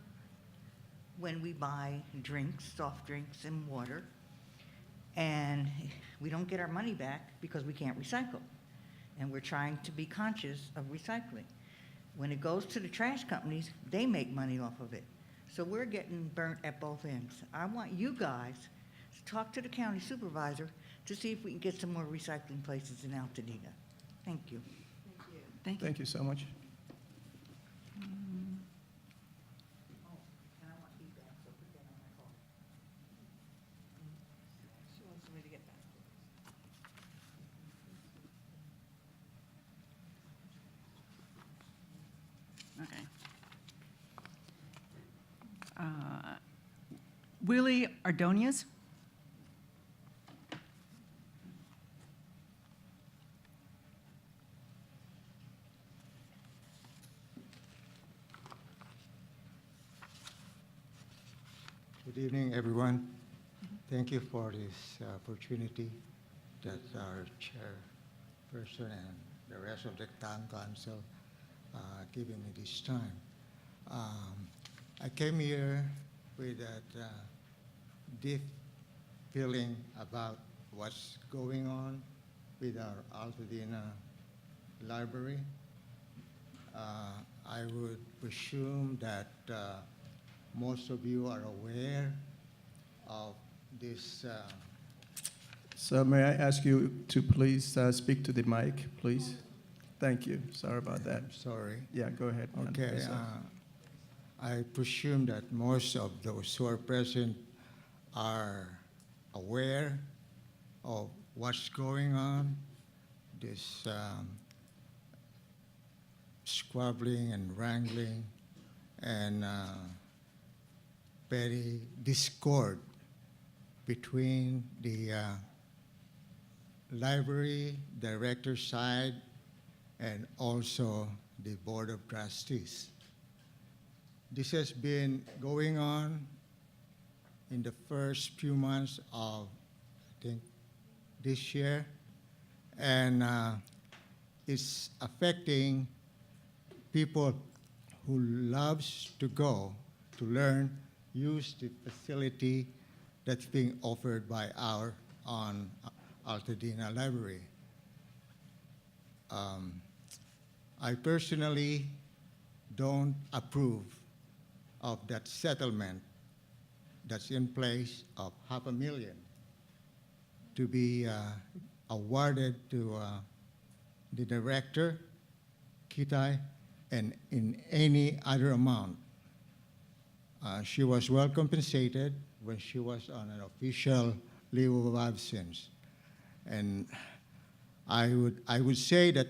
when we buy drinks, soft drinks, and water. And we don't get our money back because we can't recycle. And we're trying to be conscious of recycling. When it goes to the trash companies, they make money off of it. So we're getting burnt at both ends. I want you guys to talk to the county supervisor to see if we can get some more recycling places in Altadena. Thank you. Thank you. Thank you so much. She wants me to get back. Okay. Willie Ardonias. Good evening, everyone. Thank you for this opportunity that our chairperson and the rest of the town council giving me this time. I came here with that deep feeling about what's going on with our Altadena library. I would presume that most of you are aware of this. So may I ask you to please speak to the mic, please? Thank you. Sorry about that. Sorry. Yeah, go ahead. Okay. I presume that most of those who are present are aware of what's going on, this squabbling and wrangling and petty discord between the library director side and also the Board of Trustees. This has been going on in the first few months of, I think, this year, and it's affecting people who loves to go to learn, use the facility that's being offered by our Altadena Library. I personally don't approve of that settlement that's in place of $500,000 to be awarded to the director, Kitai, and in any other amount. She was well compensated when she was on an official leave of absence. And I would say that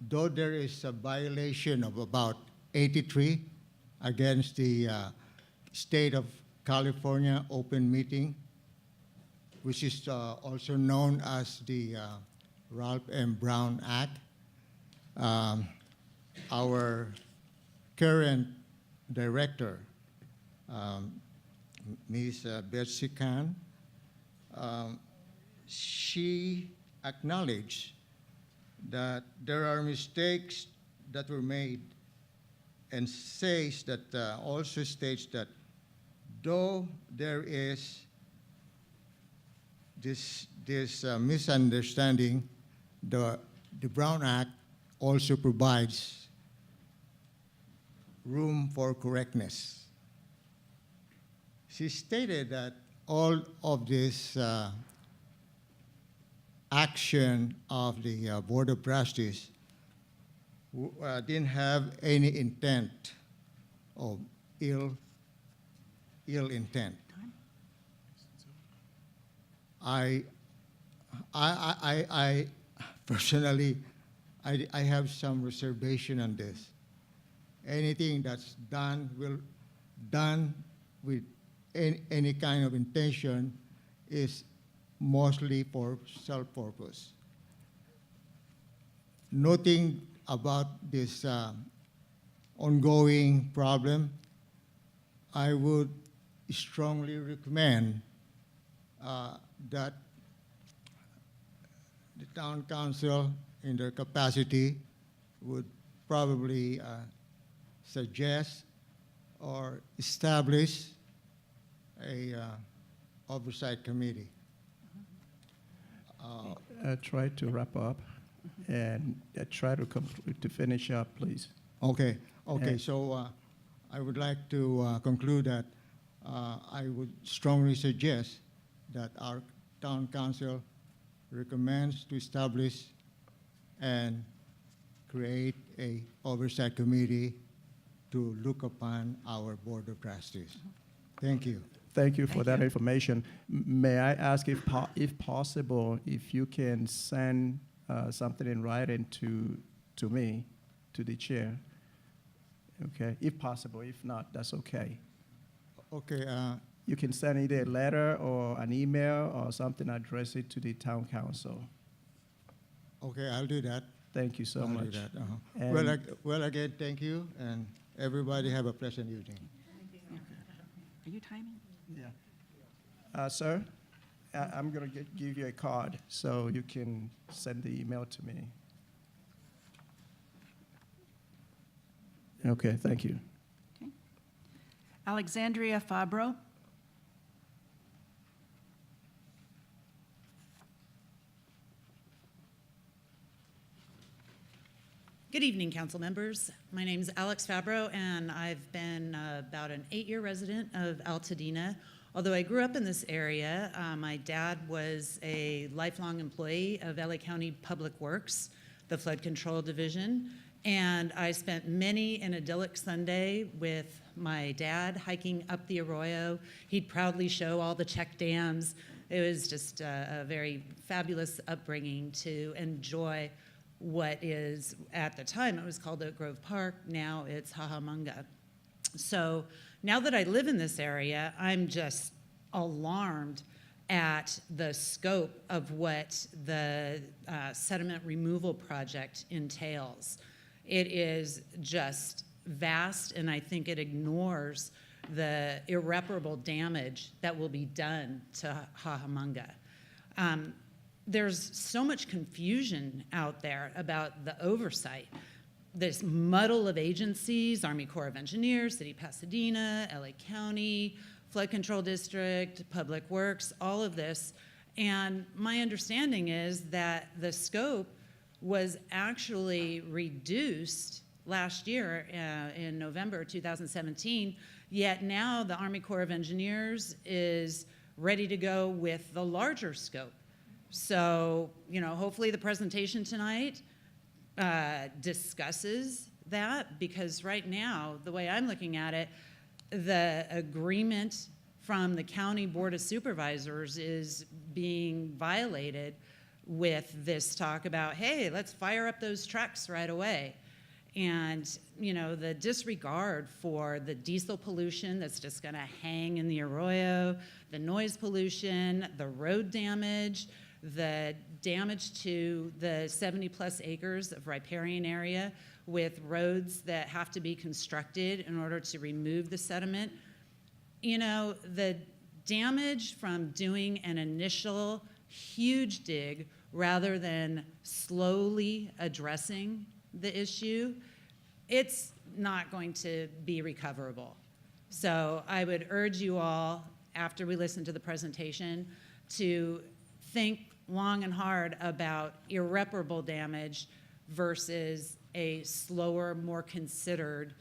though there is a violation of about 83 against the State of California open meeting, which is also known as the Ralph M. Brown Act, our current director, Ms. Betsy Khan, she acknowledged that there are mistakes that were made and says that also states that though there is this misunderstanding, the Brown Act also provides room for correctness. She stated that all of this action of the Board of Trustees didn't have any intent of ill intent. I personally, I have some reservation on this. Anything that's done with any kind of intention is mostly for self-purpose. Noting about this ongoing problem, I would strongly recommend that the town council, in their capacity, would probably suggest or establish a oversight committee. Try to wrap up and try to finish up, please. Okay, okay, And- so I would like to conclude that I would strongly suggest that our town council recommends to establish and create a oversight committee to look upon our board of trustees. Thank you. Thank you for that information. May I ask if possible, if you can send something in writing to me, to the chair? Okay, if possible. If not, that's okay. Okay, You can send either a letter or an email or something, address it to the town council. okay, I'll do that. Thank you so I'll much. do that. And- Well, again, thank you, and everybody have a pleasant evening. Are you timing? Yeah. Sir, I'm going to give you a card so you can send the email to me. Okay, thank you. Alexandria Fabro. Good evening, council members. My name's Alex Fabro, and I've been about an 8-year resident of Altadena. Although I grew up in this area, my dad was a lifelong employee of LA County Public Works, the Flood Control Division, and I spent many an idyllic Sunday with my dad hiking up the Arroyo. He'd proudly show all the check dams. It was just a very fabulous upbringing to enjoy what is, at the time, it was called Oak Grove Park. Now it's Hahamunga. So now that I live in this area, I'm just alarmed at the scope of what the sediment removal project entails. It is just vast, and I think it ignores the irreparable damage that will be done to Hahamunga. There's so much confusion out there about the oversight. This muddle of agencies, Army Corps of Engineers, City of Pasadena, LA County, Flood Control District, Public Works, all of this. And my understanding is that the scope was actually reduced last year in November 2017, yet now the Army Corps of Engineers is ready to go with the larger scope. So, you know, hopefully the presentation tonight discusses that, because right now, the way I'm looking at it, the agreement from the County Board of Supervisors is being violated with this talk about, hey, let's fire up those trucks right away. And, you know, the disregard for the diesel pollution that's just gonna hang in the Arroyo, the noise pollution, the road damage, the damage to the 70-plus acres of riparian area with roads that have to be constructed in order to remove the sediment. You know, the damage from doing an initial huge dig rather than slowly addressing the issue, it's not going to be recoverable. So I would urge you all, after we listen to the presentation, to think long and hard about irreparable damage versus a slower, more considered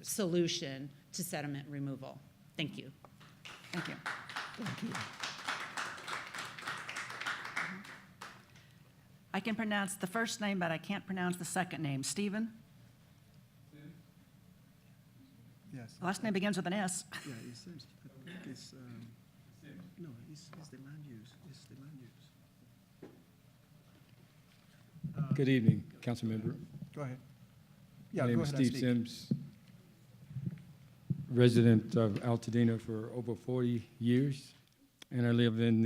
solution to sediment removal. Thank you. Thank you. Thank you. I can pronounce the first name, but I can't pronounce the second name. Stephen? Yes. Last name begins with an S. Yeah, it seems, I think it's, no, it's the land use, it's the land use. Good evening, council member. Go ahead. Yeah, My name go is ahead and Steve speak. Sims, resident of Altadena for over 40 years, and I live in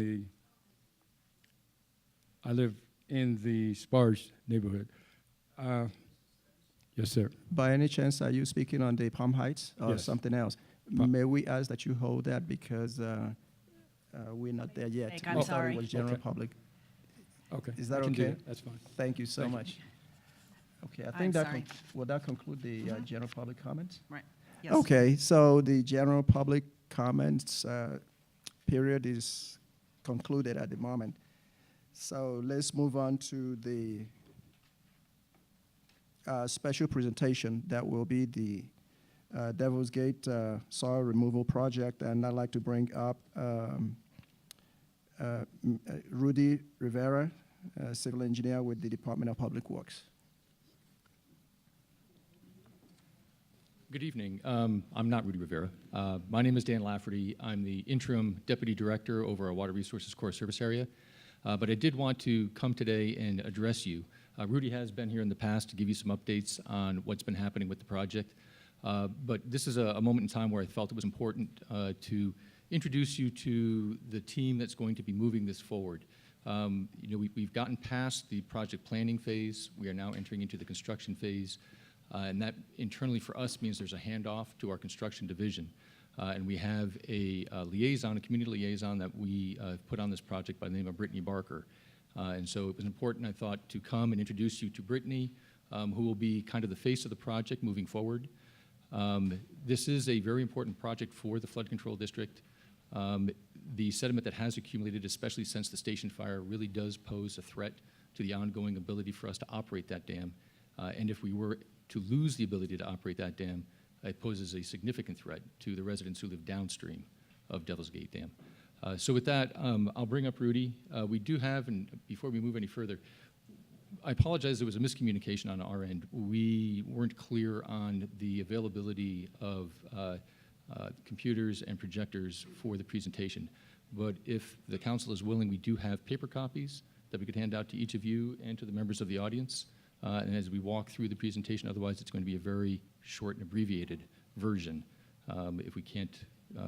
the sparse neighborhood. Yes, sir. By any chance, are you speaking on the Palm Heights or Yes. something else? May we ask that you hold that because we're not there yet. I'm We thought sorry. it was general Okay. public. Okay. Is that I can do okay? that. That's fine. Thank you so Thank you. much. Okay, I I'm think that, sorry. will that conclude the general public comments? Right. Yes. Okay, so the general public comments period is concluded at the moment. So let's move on to the special presentation that will be the Devil's Gate soil removal project, and I'd like to bring up Rudy Rivera, civil engineer with the Department of Public Works. Good evening. I'm not Rudy Rivera. My name is Dan Lafferty. I'm the interim deputy director over our Water Resources Core Service Area. But I did want to come today and address you. Rudy has been here in the past to give you some updates on what's been happening with the project. But this is a moment in time where I felt it was important to introduce you to the team that's going to be moving this forward. We've gotten past the project planning phase. We are now entering into the construction phase. And that internally for us means there's a handoff to our construction division. And we have a liaison, a community liaison that we put on this project by the name of Brittany Barker. And so it was important, I thought, to come and introduce you to Brittany, who will be kind of the face of the project moving forward. This is a very important project for the flood control district. The sediment that has accumulated, especially since the station fire, really does pose a threat to the ongoing ability for us to operate that dam. And if we were to lose the ability to operate that dam, it poses a significant threat to the residents who live downstream of Devil's Gate Dam. So with that, I'll bring up Rudy. We do have, and before we move any further, I apologize, there was a miscommunication on our end. We weren't clear on the availability of computers and projectors for the presentation. But if the council is willing, we do have paper copies that we could hand out to each of you and to the members of the audience. And as we walk through the presentation, otherwise it's going to be a very short and abbreviated version. If we can't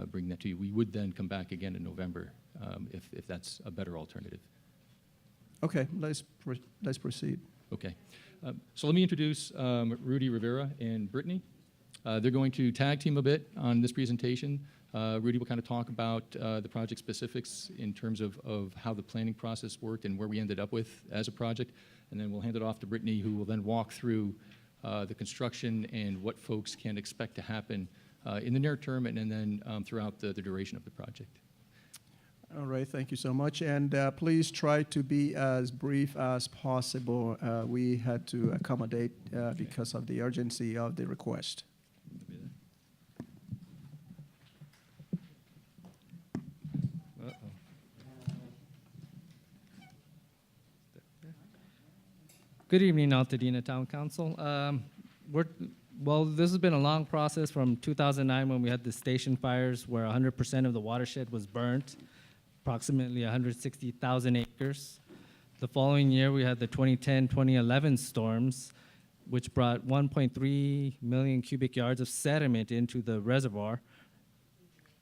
bring that to you, we would then come back again in November if that's a better alternative. Okay, let's proceed. Okay. So let me introduce Rudy Rivera and Brittany. They're going to tag team a bit on this presentation. Rudy will kind of talk about the project specifics in terms of how the planning process worked and where we ended up with as a project. And then we'll hand it off to Brittany, who will then walk through the construction and what folks can expect to happen in the near term and then throughout the duration of the project. All right, thank you so much. And please try to be as brief as possible. We had to accommodate because of the urgency of the request. Good evening, Altadena Town Council. Well, this has been a long process from 2009 when we had the station fires where 100% of the watershed was burnt, approximately 160,000 acres. The following year, we had the 2010-2011 storms, which brought 1.3 million cubic yards of sediment into the reservoir,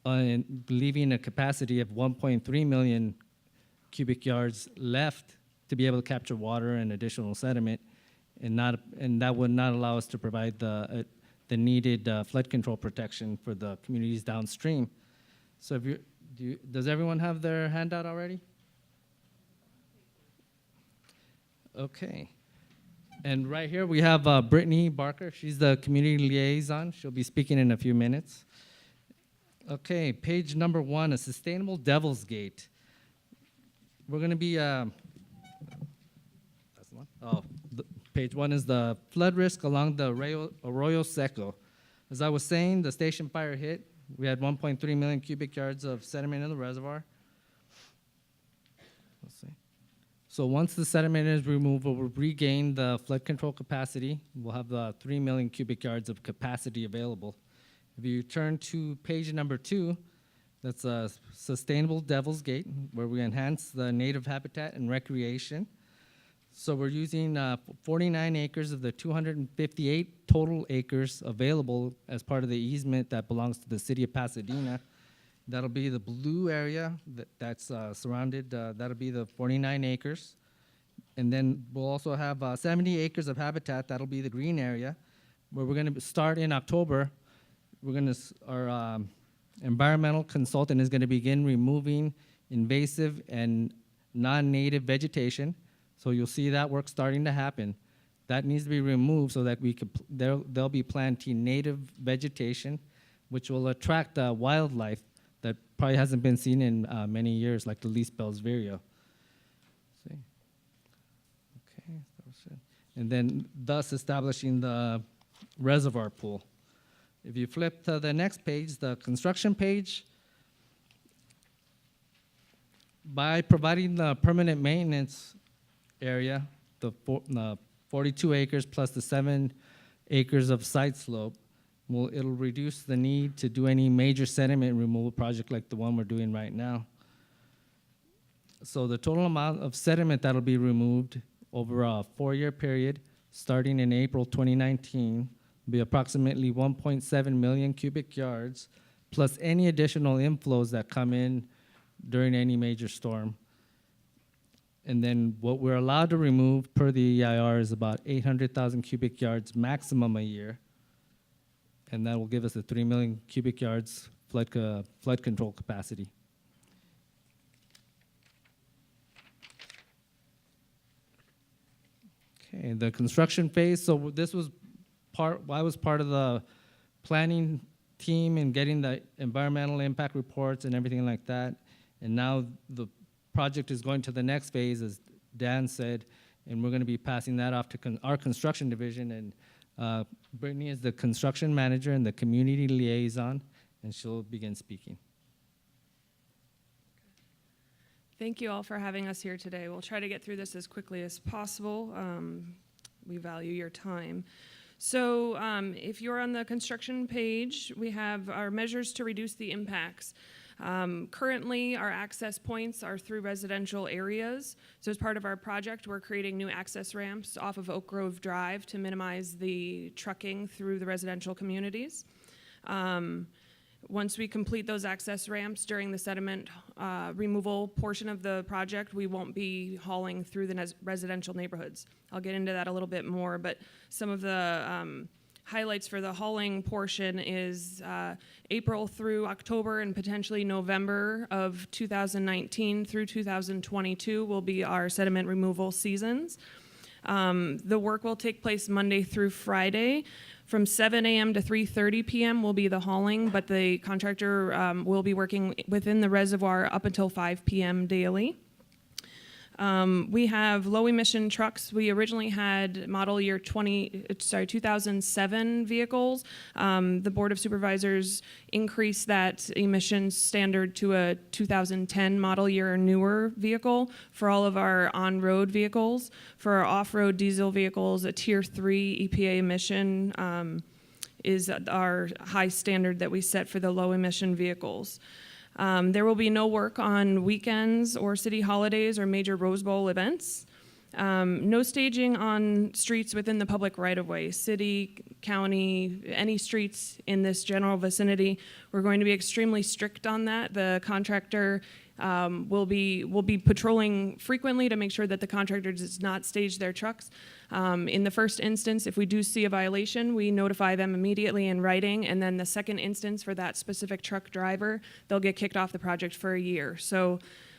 leaving a capacity of 1.3 million cubic yards left to be able to capture water and additional sediment, and that would not allow us to provide the needed flood control protection for the communities downstream. So does everyone have their handout already? Okay. And right here we have Brittany Barker. She's the community liaison. She'll be speaking in a few minutes. Okay, page number 1, a sustainable Devil's Gate. We're going to be page 1 is the flood risk along the Arroyo Seco. As I was saying, the station fire hit. We had 1.3 million cubic yards of sediment in the reservoir. Let's see. So once the sediment is removed, we'll regain the flood control capacity. We'll have the 3 million cubic yards of capacity available. If you turn to page number 2, that's a sustainable Devil's Gate, where we enhance the native habitat and recreation. So we're using 49 acres of the 258 total acres available as part of the easement that belongs to the city of Pasadena. That'll be the blue area that's surrounded. That'll be the 49 acres. And then we'll also have 70 acres of habitat. That'll be the green area, where we're going to start in October. Our environmental consultant is going to begin removing invasive and non-native vegetation. So you'll see that work starting to happen. That needs to be removed so that we could, they'll be planting native vegetation, which will attract wildlife that probably hasn't been seen in many years, like the least Bell's vireo. See? Okay, and then thus establishing the reservoir pool. If you flip to the next page, the construction page, by providing the permanent maintenance area, the 42 acres plus the 7 acres of side slope, it'll reduce the need to do any major sediment removal project like the one we're doing right now. So the total amount of sediment that'll be removed over a 4-year period, starting in April 2019, will be approximately 1.7 million cubic yards, plus any additional inflows that come in during any major storm. And then what we're allowed to remove per the EIR is about 800,000 cubic yards maximum a year. And that will give us a 3 million cubic yards flood control capacity. Okay, the construction phase. So this was I was part of the planning team and getting the environmental impact reports and everything like that. And now the project is going to the next phase, as Dan said, and we're going to be passing that off to our construction division. And Brittany is the construction manager and the community liaison, and she'll begin speaking. Thank you all for having us here today. We'll try to get through this as quickly as possible. We value your time. So if you're on the construction page, we have our measures to reduce the impacts. Currently, our access points are through residential areas. So as part of our project, we're creating new access ramps off of Oak Grove Drive to minimize the trucking through the residential communities. Once we complete those access ramps during the sediment removal portion of the project, we won't be hauling through the residential neighborhoods. I'll get into that a little bit more, but some of the highlights for the hauling portion is April through October and potentially November of 2019 through 2022 will be our sediment removal seasons. The work will take place Monday through Friday. From 7 a.m. to 3:30 p.m. will be the hauling, but the contractor will be working within the reservoir up until 5 p.m. daily. We have low emission trucks. We originally had model year 2007 vehicles. The Board of Supervisors increased that emissions standard to a 2010 model year or newer vehicle for all of our on-road vehicles. For our off-road diesel vehicles, a tier 3 EPA emission is our high standard that we set for the low emission vehicles. There will be no work on weekends or city holidays or major Rose Bowl events. No staging on streets within the public right-of-way, city, county, any streets in this general vicinity. We're going to be extremely strict on that. The contractor will be patrolling frequently to make sure that the contractor does not stage their trucks. In the first instance, if we do see a violation, we notify them immediately in writing, and then the second instance for that specific truck driver, they'll get kicked off the project for a year. So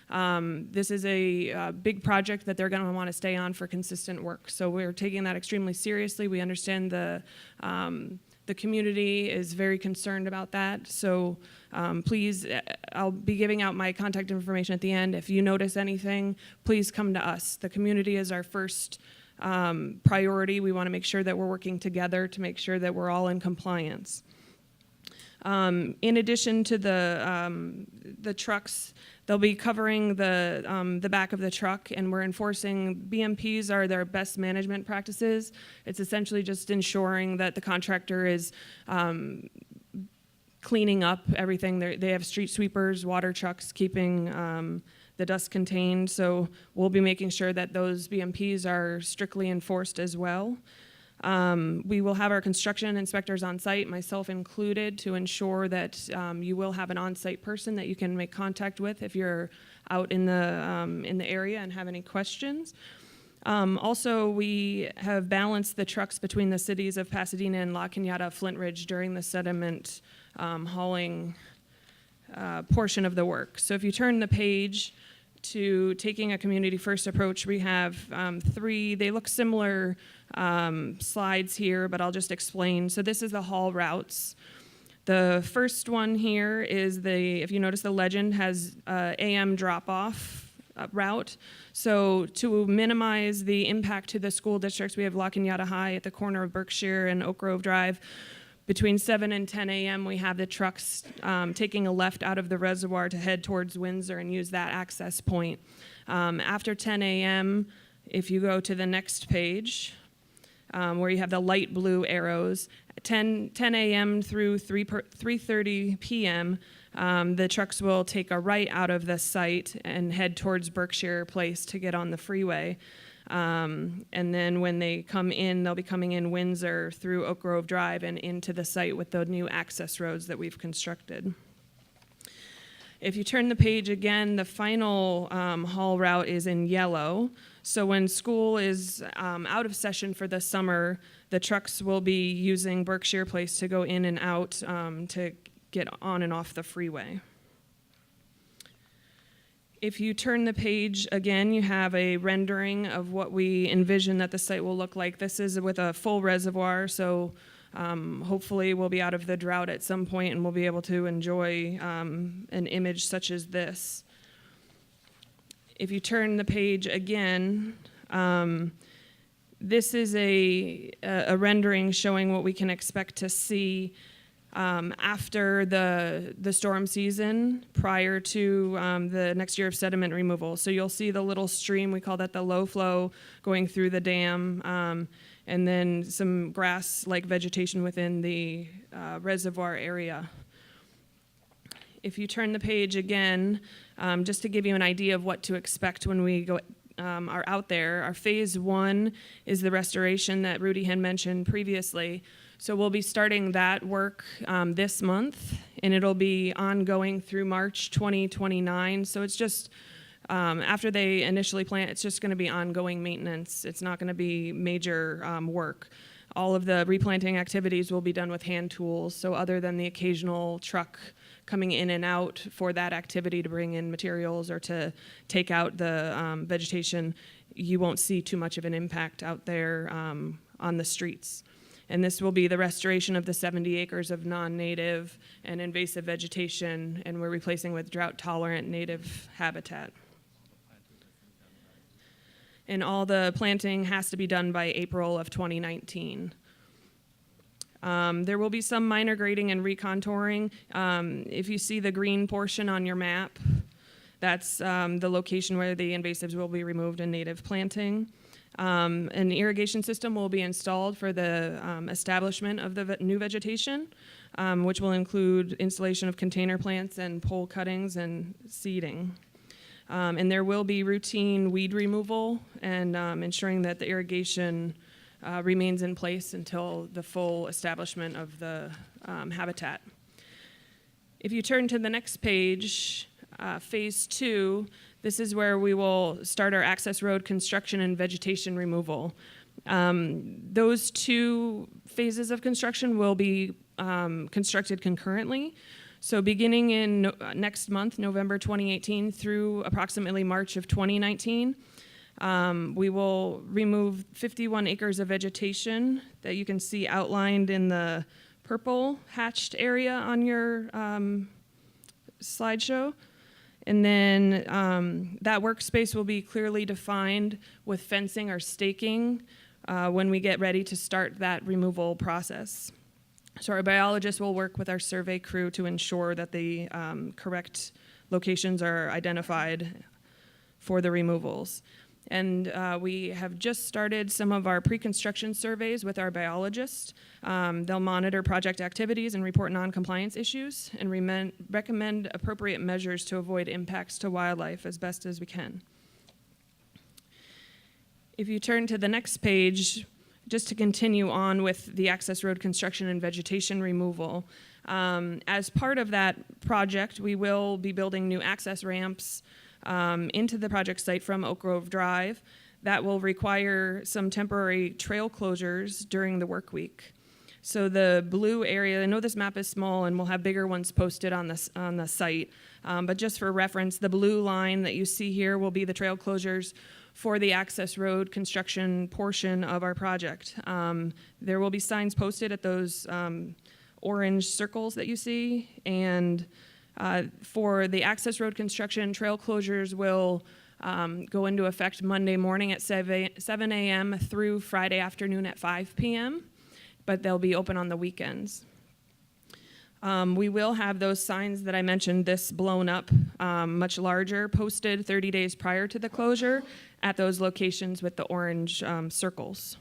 this is a big project that they're going to want to stay on for consistent work. So we're taking that extremely seriously. We understand the community is very concerned about that. So please, I'll be giving out my contact information at the end. If you notice anything, please come to us. The community is our first priority. We want to make sure that we're working together to make sure that we're all in compliance. In addition to the trucks, they'll be covering the back of the truck, and we're enforcing BMPs are their best management practices. It's essentially just ensuring that the contractor is cleaning up everything. They have street sweepers, water trucks, keeping the dust contained. So we'll be making sure that those BMPs are strictly enforced as well. We will have our construction inspectors on site, myself included, to ensure that you will have an on-site person that you can make contact with if you're out in the area and have any questions. Also, we have balanced the trucks between the cities of Pasadena and La Cañada, Flint Ridge during the sediment hauling portion of the work. So if you turn the page to taking a community first approach, we have three, they look similar slides here, but I'll just explain. So this is the haul routes. The first one here is if you notice the legend has AM drop-off route. So to minimize the impact to the school districts, we have La Cañada High at the corner of Berkshire and Oak Grove Drive. Between 7 and 10 a.m., we have the trucks taking a left out of the reservoir to head towards Windsor and use that access point. After 10 a.m., if you go to the next page, where you have the light blue arrows, 10 a.m. through 3:30 p.m., the trucks will take a right out of the site and head towards Berkshire Place to get on the freeway. And then when they come in, they'll be coming in Windsor through Oak Grove Drive and into the site with the new access roads that we've constructed. If you turn the page again, the final haul route is in yellow. So when school is out of session for the summer, the trucks will be using Berkshire Place to go in and out to get on and off the freeway. If you turn the page again, you have a rendering of what we envision that the site will look like. This is with a full reservoir, so hopefully we'll be out of the drought at some point and we'll be able to enjoy an image such as this. If you turn the page again, this is a rendering showing what we can expect to see after the storm season, prior to the next year of sediment removal. So you'll see the little stream, we call that the low flow, going through the dam, and then some grass-like vegetation within the reservoir area. If you turn the page again, just to give you an idea of what to expect when we are out there, our phase 1 is the restoration that Rudy had mentioned previously. So we'll be starting that work this month, and it'll be ongoing through March 2029. So it's just, after they initially plant, it's just gonna be ongoing maintenance. It's not gonna be major work. All of the replanting activities will be done with hand tools. So other than the occasional truck coming in and out for that activity to bring in materials or to take out the vegetation, you won't see too much of an impact out there on the streets. And this will be the restoration of the 70 acres of non-native and invasive vegetation, and we're replacing with drought-tolerant native habitat. And all the planting has to be done by April of 2019. There will be some minor grading and recontouring. If you see the green portion on your map, that's the location where the invasives will be removed and native planting. An irrigation system will be installed for the establishment of the new vegetation, which will include installation of container plants and pole cuttings and seeding. And there will be routine weed removal and ensuring that the irrigation remains in place until the full establishment of the habitat. If you turn to the next page, phase 2, this is where we will start our access road construction and vegetation removal. Those two phases of construction will be constructed concurrently. So beginning in next month, November 2018, through approximately March of 2019, we will remove 51 acres of vegetation that you can see outlined in the purple hatched area on your slideshow. And then that workspace will be clearly defined with fencing or staking when we get ready to start that removal process. So our biologists will work with our survey crew to ensure that the correct locations are identified for the removals. And we have just started some of our pre-construction surveys with our biologists. They'll monitor project activities and report non-compliance issues and recommend appropriate measures to avoid impacts to wildlife as best as we can. If you turn to the next page, just to continue on with the access road construction and vegetation removal, as part of that project, we will be building new access ramps into the project site from Oak Grove Drive. That will require some temporary trail closures during the work week. So the blue area, I know this map is small and we'll have bigger ones posted on the site, but just for reference, the blue line that you see here will be the trail closures for the access road construction portion of our project. There will be signs posted at those orange circles that you see, and for the access road construction, trail closures will go into effect Monday morning at 7 a.m. through Friday afternoon at 5 p.m., but they'll be open on the weekends. We will have those signs that I mentioned, this blown up, much larger, posted 30 days prior to the closure at those locations with the orange circles.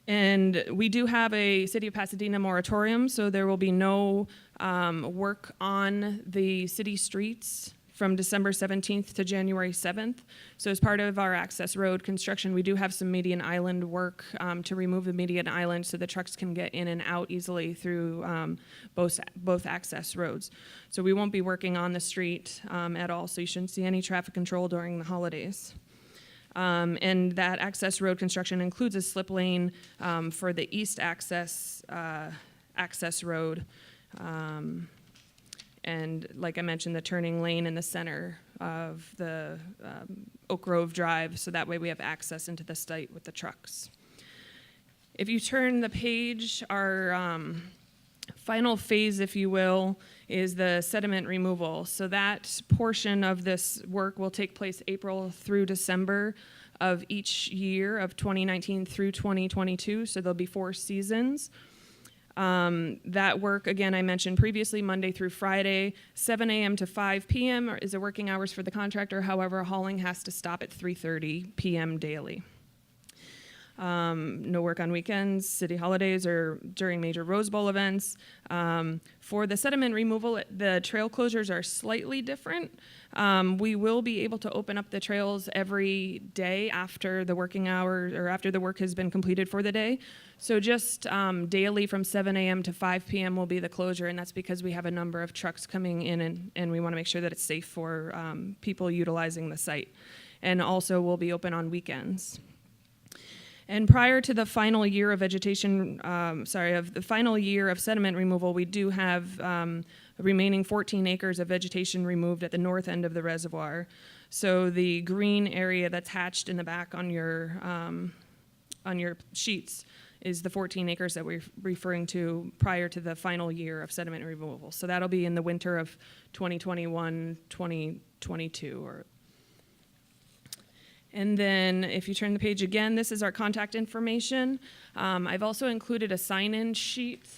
And we do have a City of Pasadena moratorium, so there will be no work on the city streets from December 17th to January 7th. So as part of our access road construction, we do have some median island work to remove the median island so the trucks can get in and out easily through both access roads. So we won't be working on the street at all, so you shouldn't see any traffic control during the holidays. And that access road construction includes a slip lane for the east access road. And like I mentioned, the turning lane in the center of the Oak Grove Drive, so that way we have access into the site with the trucks. If you turn the page, our final phase, if you will, is the sediment removal. So that portion of this work will take place April through December of each year of 2019 through 2022, so there'll be 4 seasons. That work, again, I mentioned previously, Monday through Friday, 7 a.m. to 5 p.m. is the working hours for the contractor. However, hauling has to stop at 3:30 p.m. daily. No work on weekends, city holidays, or during major Rose Bowl events. For the sediment removal, the trail closures are slightly different. We will be able to open up the trails every day after the working hours or after the work has been completed for the day. So just daily from 7 a.m. to 5 p.m. will be the closure, and that's because we have a number of trucks coming in, and we want to make sure that it's safe for people utilizing the site. And also we'll be open on weekends. And prior to the final year of the final year of sediment removal, we do have remaining 14 acres of vegetation removed at the north end of the reservoir. So the green area that's hatched in the back on your sheets is the 14 acres that we're referring to prior to the final year of sediment removal. So that'll be in the winter of 2021, 2022, and then if you turn the page again, this is our contact information. I've also included a sign-in sheet.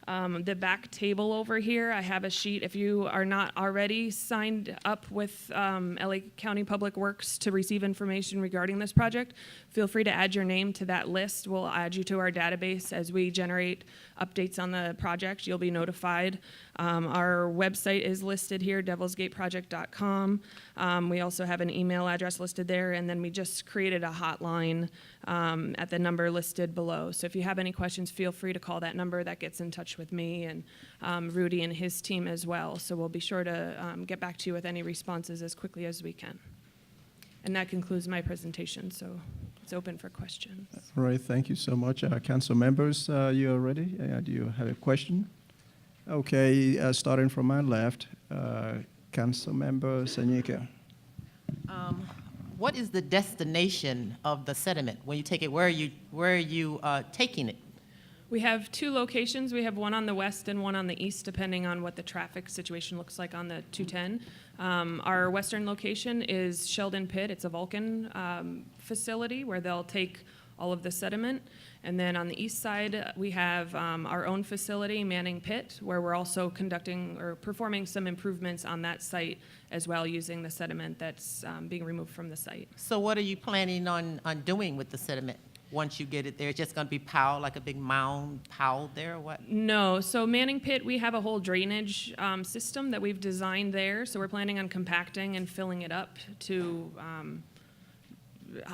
The back table over here, I have a sheet. If you are not already signed up with LA County Public Works to receive information regarding this project, feel free to add your name to that list. We'll add you to our database as we generate updates on the project. You'll be notified. Our website is listed here, devilsgateproject.com. We also have an email address listed there, and then we just created a hotline at the number listed below. So if you have any questions, feel free to call that number. That gets in touch with me and Rudy and his team as well. So we'll be sure to get back to you with any responses as quickly as we can. And that concludes my presentation, so it's open for questions. All right, thank you so much. Council members, you are ready? Do you have a question? Okay, starting from my left, Council Member Sanyika. What is the destination of the sediment when you take it? Where are you taking it? We have 2 locations. We have one on the west and one on the east, depending on what the traffic situation looks like on the 210. Our western location is Sheldon Pit. It's a Vulcan facility where they'll take all of the sediment. And then on the east side, we have our own facility, Manning Pit, where we're also conducting or performing some improvements on that site as well, using the sediment that's being removed from the site. So what are you planning on doing with the sediment once you get it there? It's just going to be piled, like a big mound piled there, or what? No. So Manning Pit, we have a whole drainage system that we've designed there. So we're planning on compacting and filling it up to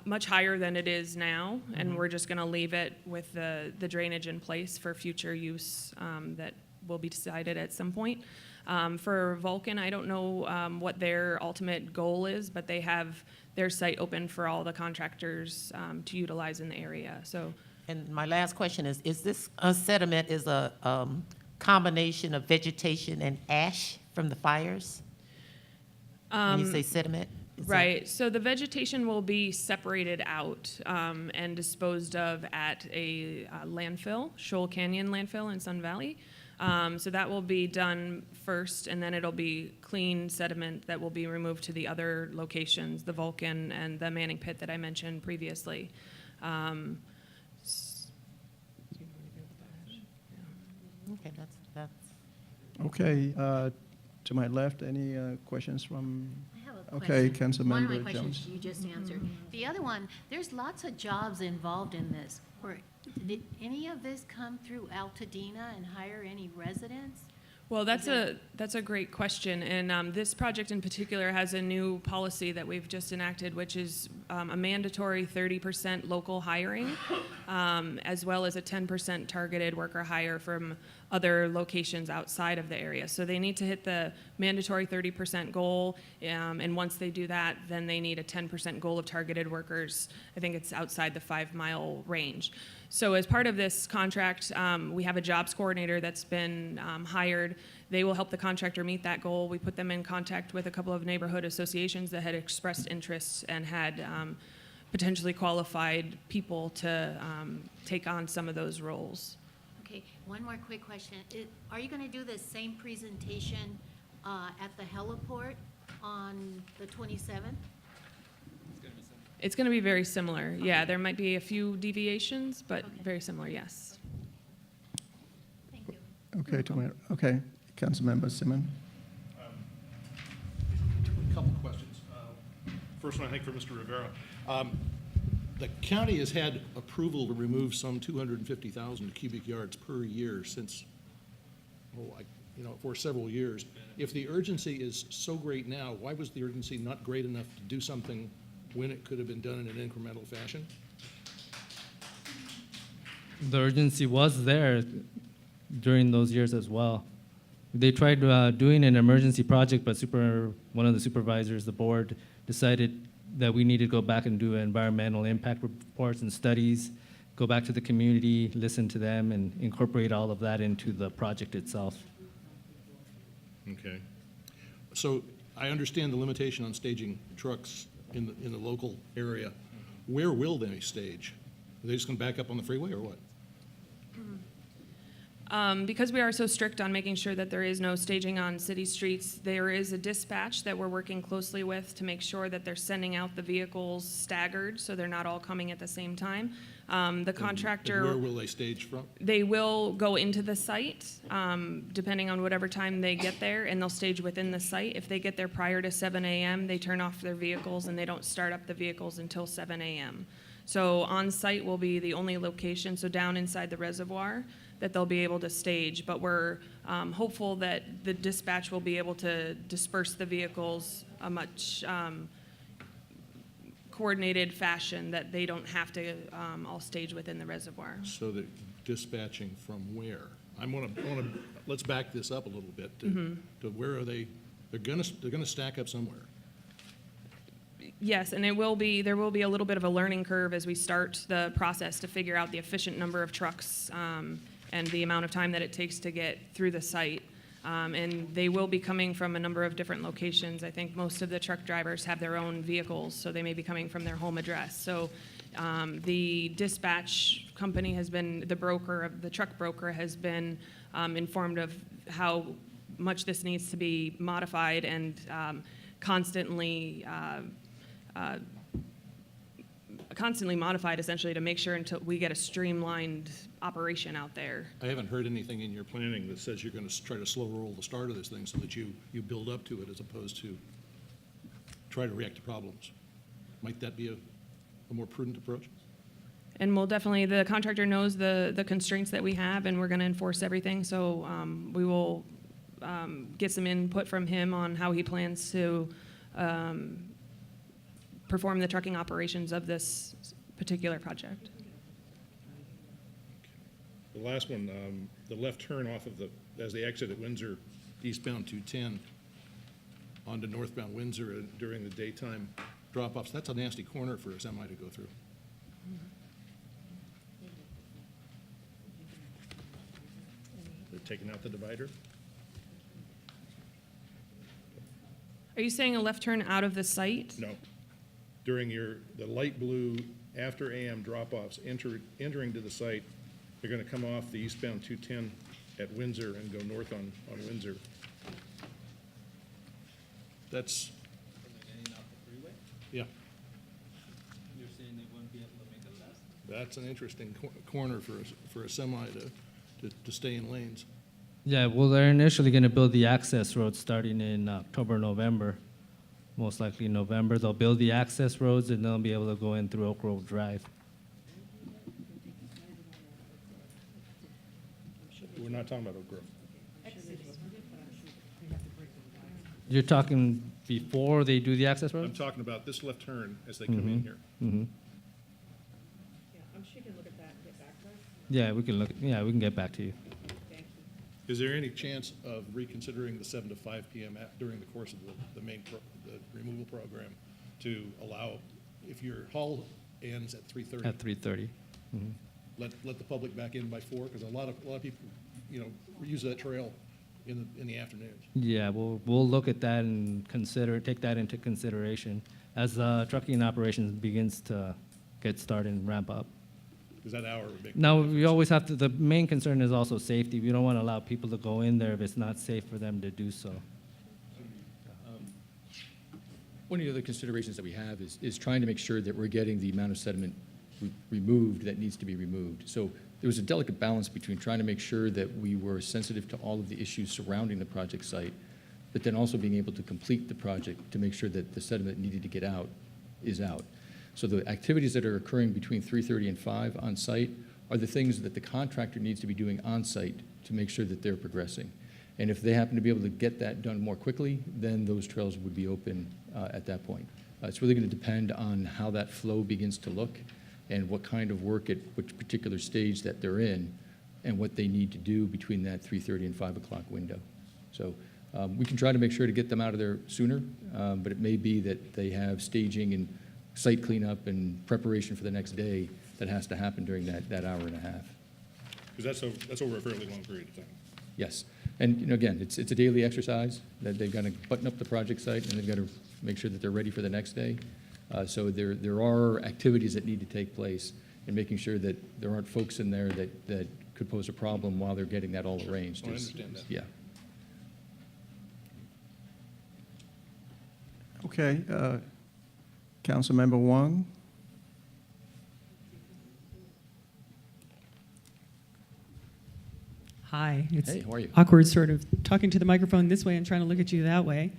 much higher than it is now, and we're just going to leave it with the drainage in place for future use that will be decided at some point. For Vulcan, I don't know what their ultimate goal is, but they have their site open for all the contractors to utilize in the area. So And my last question is this sediment is a combination of vegetation and ash from the fires? When you say sediment? is that- Right, so the vegetation will be separated out and disposed of at a landfill, Shoal Canyon landfill in Sun Valley. So that will be done first, and then it'll be clean sediment that will be removed to the other locations, the Vulcan and the Manning Pit that I mentioned previously. Okay, that's. Okay, to my left, any questions from? I have a Okay, question. One of my Councilmember questions Jones. you just answered. The other one, there's lots of jobs involved in this. Did any of this come through Altadena and hire any residents? Well, that's a great question, and this project in particular has a new policy that we've just enacted, which is a mandatory 30% local hiring, as well as a 10% targeted worker hire from other locations outside of the area. So they need to hit the mandatory 30% goal, and once they do that, then they need a 10% goal of targeted workers. I think it's outside the 5-mile range. So as part of this contract, we have a jobs coordinator that's been hired. They will help the contractor meet that goal. We put them in contact with a couple of neighborhood associations that had expressed interest and had potentially qualified people to take on some of those roles. Okay, one more quick question. Are you going to do the same presentation at the heliport on the 27th? It's going to be very similar. Yeah, there might be a few deviations, but very similar, yes. Thank you. Okay, Councilmember Simon. A couple of questions. First one, I think, for Mr. Rivera. The county has had approval to remove some 250,000 cubic yards per year since, for several years. If the urgency is so great now, why was the urgency not great enough to do something when it could have been done in an incremental fashion? The urgency was there during those years as well. They tried doing an emergency project, but one of the supervisors, the board, decided that we needed to go back and do environmental impact reports and studies, go back to the community, listen to them, and incorporate all of that into the project itself. Okay. So I understand the limitation on staging trucks in the local area. Where will they stage? Are they just going to back up on the freeway or what? Because we are so strict on making sure that there is no staging on city streets, there is a dispatch that we're working closely with to make sure that they're sending out the vehicles staggered, so they're not all coming at the same time. The contractor... Where will they stage from? They will go into the site, depending on whatever time they get there, and they'll stage within the site. If they get there prior to 7 a.m., they turn off their vehicles, and they don't start up the vehicles until 7 a.m. So on-site will be the only location, so down inside the reservoir, that they'll be able to stage. But we're hopeful that the dispatch will be able to disperse the vehicles a much coordinated fashion, that they don't have to all stage within the reservoir. So they're dispatching from where? Let's back this up a little bit to where are they? They're gonna stack up somewhere. Yes, and there will be a little bit of a learning curve as we start the process to figure out the efficient number of trucks and the amount of time that it takes to get through the site. And they will be coming from a number of different locations. I think most of the truck drivers have their own vehicles, so they may be coming from their home address. So the dispatch company has been, the truck broker has been informed of how much this needs to be modified and constantly modified, essentially, to make sure until we get a streamlined operation out there. I haven't heard anything in your planning that says you're going to try to slow roll the start of this thing so that you build up to it as opposed to try to react to problems. Might that be a more prudent approach? And we'll definitely, the contractor knows the constraints that we have, and we're going to enforce everything. So we will get some input from him on how he plans to perform the trucking operations of this particular project. The last one, the left turn off of as they exit at Windsor, eastbound 210 onto northbound Windsor during the daytime drop-offs, that's a nasty corner for a semi to go through. have taken out the divider? Are you saying a left turn out of the site? No. During the light blue after AM drop-offs entering to the site, they're going to come off the eastbound 210 at Windsor and go north on Windsor. That's, yeah. You're saying they won't be able to make a left? That's an interesting corner for a semi to stay in lanes. Yeah, well, they're initially going to build the access road starting in October, November. Most likely in November. They'll build the access roads and they'll be able to go in through Oak Grove Drive. We're not talking about Oak Grove. You're talking before they do the access road? I'm talking about this left turn as they come in here. Mm-hmm. She can look at that and get back to us. Yeah, we can look. Yeah, we can get back to you. Is there any chance of reconsidering the 7 to 5 p.m. During the course of the the removal program to allow, if your haul ends at 3:30? At 3:30. Mm-hmm. Let the public back in by 4, because a lot of people, use that trail in the afternoons. Yeah, we'll look at that and take that into consideration as trucking operations begins to get started and ramp up. Is that hour a big? Now, we always have to, the main concern is also safety. We don't want to allow people to go in there if it's not safe for them to do so. One of the other considerations that we have is trying to make sure that we're getting the amount of sediment removed that needs to be removed. So there was a delicate balance between trying to make sure that we were sensitive to all of the issues surrounding the project site, but then also being able to complete the project to make sure that the sediment needed to get out is out. So the activities that are occurring between 3:30 and 5 on site are the things that the contractor needs to be doing on site to make sure that they're progressing. And if they happen to be able to get that done more quickly, then those trails would be open at that point. It's really going to depend on how that flow begins to look and what kind of work at which particular stage that they're in and what they need to do between that 3:30 and 5 o'clock window. So we can try to make sure to get them out of there sooner, but it may be that they have staging and site cleanup and preparation for the next day that has to happen during that hour and a half. Because that's over a fairly long period of time. Yes, and again, it's a daily exercise that they've got to button up the project site and they've got to make sure that they're ready for the next day. So there are activities that need to take place in making sure that there aren't folks in there that could pose a problem while they're getting that all arranged. I understand that. Yeah. Okay, Councilmember Wong. Hi. It's Hey, how are you? awkward sort of talking to the microphone this way and trying to look at you that way.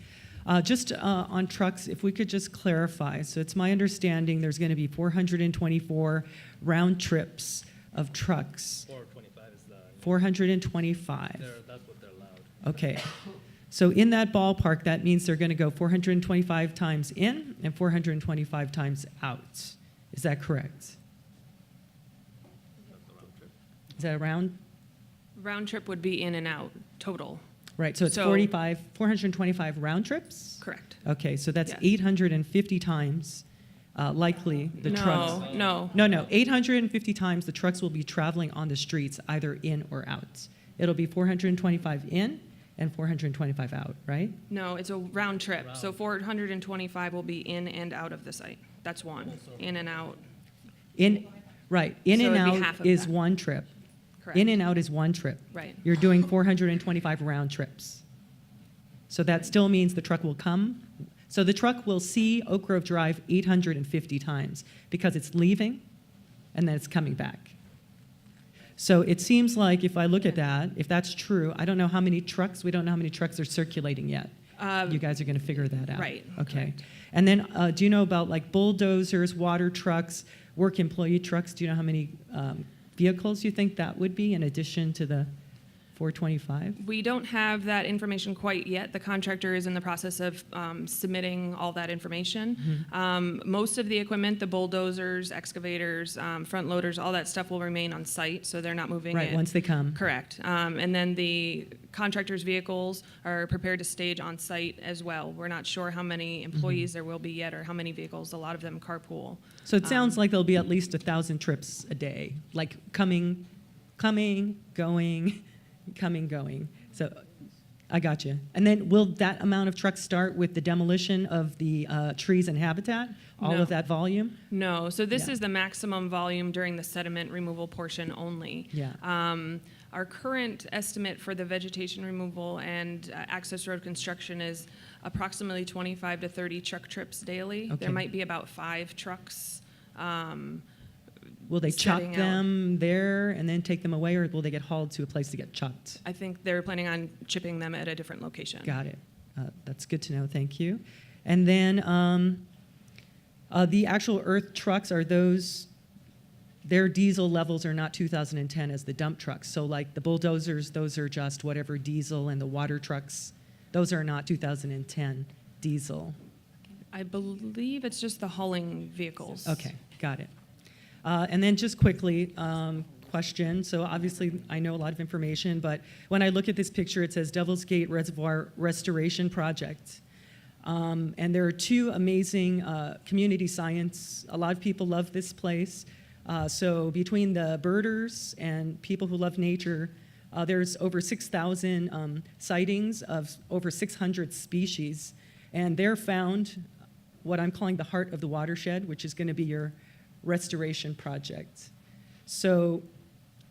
Just on trucks, if we could just clarify. So it's my understanding there's going to be 424 round trips of trucks. 425 is the... 425. That's what they're allowed. Okay. So in that ballpark, that means they're going to go 425 times in and 425 times out. Is that correct? Is that a round? Round trip would be in and out total. Right, so it's 425 round trips? Correct. Okay, so that's Yes. 850 times likely the trucks. No. 850 times the trucks will be traveling on the streets, either in or out. It'll be 425 in and 425 out, right? No, it's a round trip. So 425 will be in and out of the site. That's one. In and out. Right, in So and it'd be out half of is that. one trip. Correct. In and out is one trip. Right. You're doing 425 round trips. So that still means the truck will come. So the truck will see Oak Grove Drive 850 times because it's leaving and then it's coming back. So it seems like if I look at that, if that's true, I don't know how many trucks, we don't know how many trucks are circulating yet. You guys are going to figure that out. Right. Okay. And then do you know about like bulldozers, water trucks, work employee trucks? Do you know how many vehicles you think that would be in addition to the 425? We don't have that information quite yet. The contractor is in the process of submitting all that information. Most of the equipment, the bulldozers, excavators, front loaders, all that stuff will remain on site, so they're not moving Right, it. once they come. Correct. And then the contractor's vehicles are prepared to stage on site as well. We're not sure how many employees there will be yet or how many vehicles. A lot of them carpool. So it sounds like there'll be at least 1,000 trips a day, like coming, going, coming, going. So I got you. And then will that amount of trucks start with the demolition of the trees and habitat? All No. of that volume? No, so this Yeah. is the maximum volume during the sediment removal portion only. Yeah. Our current estimate for the vegetation removal and access road construction is approximately 25 to 30 truck trips daily. Okay. There might be about 5 trucks. Will they chop setting out. them there and then take them away, or will they get hauled to a place to get chopped? I think they're planning on chipping them at a different location. Got it. That's good to know. Thank you. And then the actual earth trucks, are those, their diesel levels are not 2010 as the dump trucks. So like the bulldozers, those are just whatever diesel, and the water trucks, those are not 2010 diesel. I believe it's just the hauling vehicles. Okay, got it. And then just quickly, question. So obviously I know a lot of information, but when I look at this picture, it says Devil's Gate Reservoir Restoration Project. And there are 2 amazing community science. A lot of people love this place. So between the birders and people who love nature, there's over 6,000 sightings of over 600 species. And they're found what I'm calling the heart of the watershed, which is going to be your restoration project. So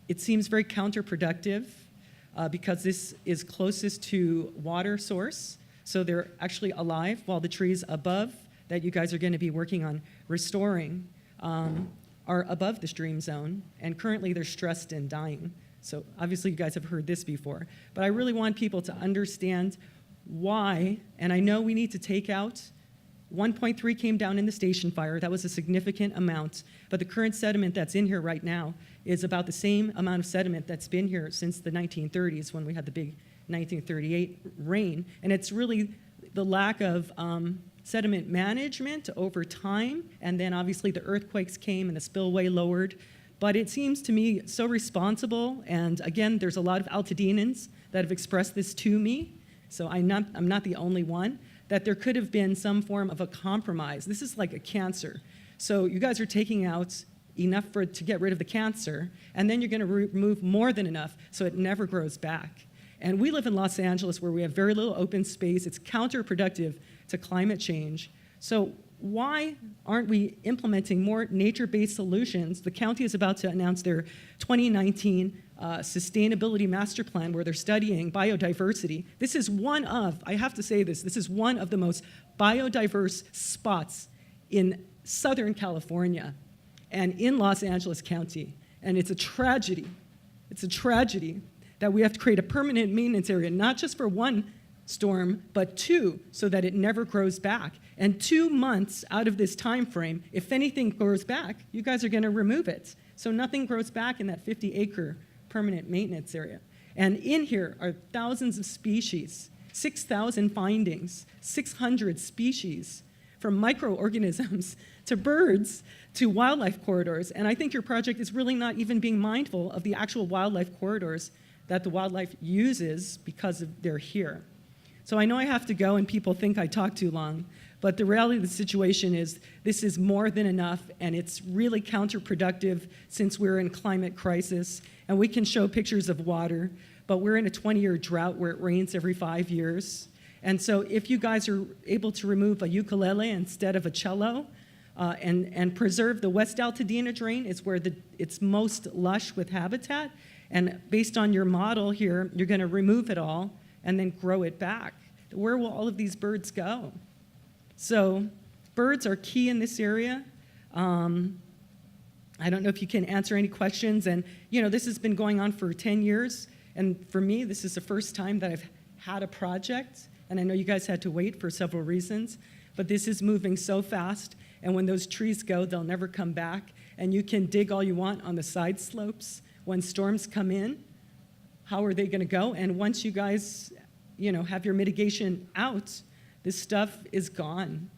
it seems very counterproductive because this is closest to water source. So they're actually alive, while the trees above that you guys are going to be working on restoring are above the stream zone, and currently they're stressed and dying. So obviously you guys have heard this before, but I really want people to understand why, and I know we need to take out 1.3 came down in the station fire. That was a significant amount. But the current sediment that's in here right now is about the same amount of sediment that's been here since the 1930s, when we had the big 1938 rain. And it's really the lack of sediment management over time. And then obviously the earthquakes came and the spillway lowered. But it seems to me so responsible. And again, there's a lot of Altadenans that have expressed this to me. So I'm not the only one, that there could have been some form of a compromise. This is like a cancer. So you guys are taking out enough to get rid of the cancer, and then you're going to remove more than enough so it never grows back. And we live in Los Angeles where we have very little open space. It's counterproductive to climate change. So why aren't we implementing more nature-based solutions? The county is about to announce their 2019 sustainability master plan, where they're studying biodiversity. This is one of, I have to say this is one of the most biodiverse spots in Southern California and in Los Angeles County. And it's a tragedy. It's a tragedy that we have to create a permanent maintenance area, not just for one storm, but 2, so that it never grows back. And 2 months out of this time frame, if anything grows back, you guys are going to remove it. So nothing grows back in that 50-acre permanent maintenance area. And in here are thousands of species, 6,000 findings, 600 species, from microorganisms to birds to wildlife corridors. And I think your project is really not even being mindful of the actual wildlife corridors that the wildlife uses because they're here. So I know I have to go and people think I talk too long, but the reality of the situation is this is more than enough, and it's really counterproductive since we're in climate crisis. And we can show pictures of water, but we're in a 20-year drought where it rains every 5 years. And so if you guys are able to remove a ukulele instead of a cello and preserve the West Altadena drain, is where it's most lush with habitat. And based on your model here, you're going to remove it all and then grow it back. Where will all of these birds go? So birds are key in this area. I don't know if you can answer any questions. And, you know, this has been going on for 10 years. And for me, this is the first time that I've had a project. And I know you guys had to wait for several reasons. But this is moving so fast. And when those trees go, they'll never come back. And you can dig all you want on the side slopes. When storms come in, how are they going to go? And once you guys, you know, have your mitigation out, this stuff is gone.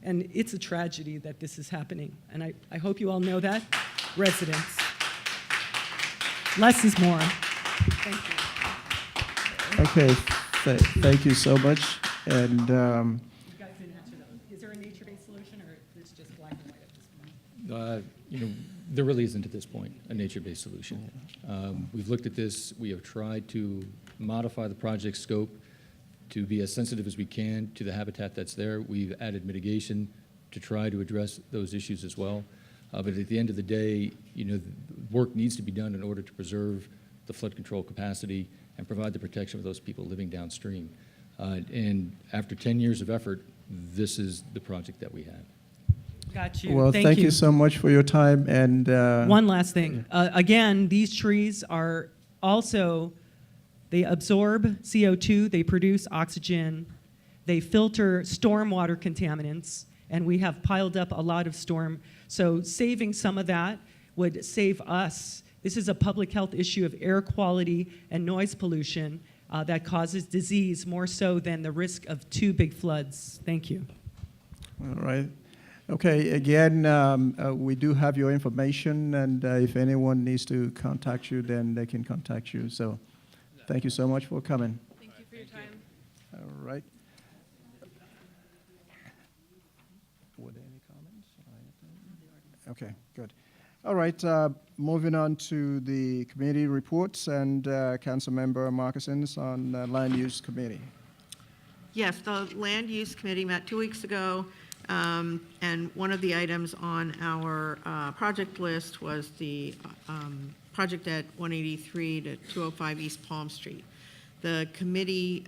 And it's a tragedy that this is happening. And I hope you all know that, residents. Less is more. Thank you. Okay, thank you so much. And You guys didn't answer that. Is there a nature-based solution, or it's just black and white at this point? You know, There really isn't at this point a nature-based solution. We've looked at this. We have tried to modify the project scope to be as sensitive as we can to the habitat that's there. We've added mitigation to try to address those issues as well. But at the end of the day, work needs to be done in order to preserve the flood control capacity and provide the protection of those people living downstream. And after 10 years of effort, this is the project that we have. Got you. Well, thank you so much for your time. And one last thing. Again, these trees are also, they absorb CO2, they produce oxygen, they filter stormwater contaminants, and we have piled up a lot of storm. So saving some of that would save us. This is a public health issue of air quality and noise pollution that causes disease more so than the risk of 2 big floods. Thank you. all right. Okay, again, we do have your information, and if anyone needs to contact you, then they can contact you. So thank you so much for coming. Thank you for your time. All right. Were there any comments? Okay, good. All right, moving on to the committee reports, and Councilmember Markison's on Land Use Committee. Yes, the Land Use Committee met 2 weeks ago, and one of the items on our project list was the project at 183 to 205 East Palm Street. The committee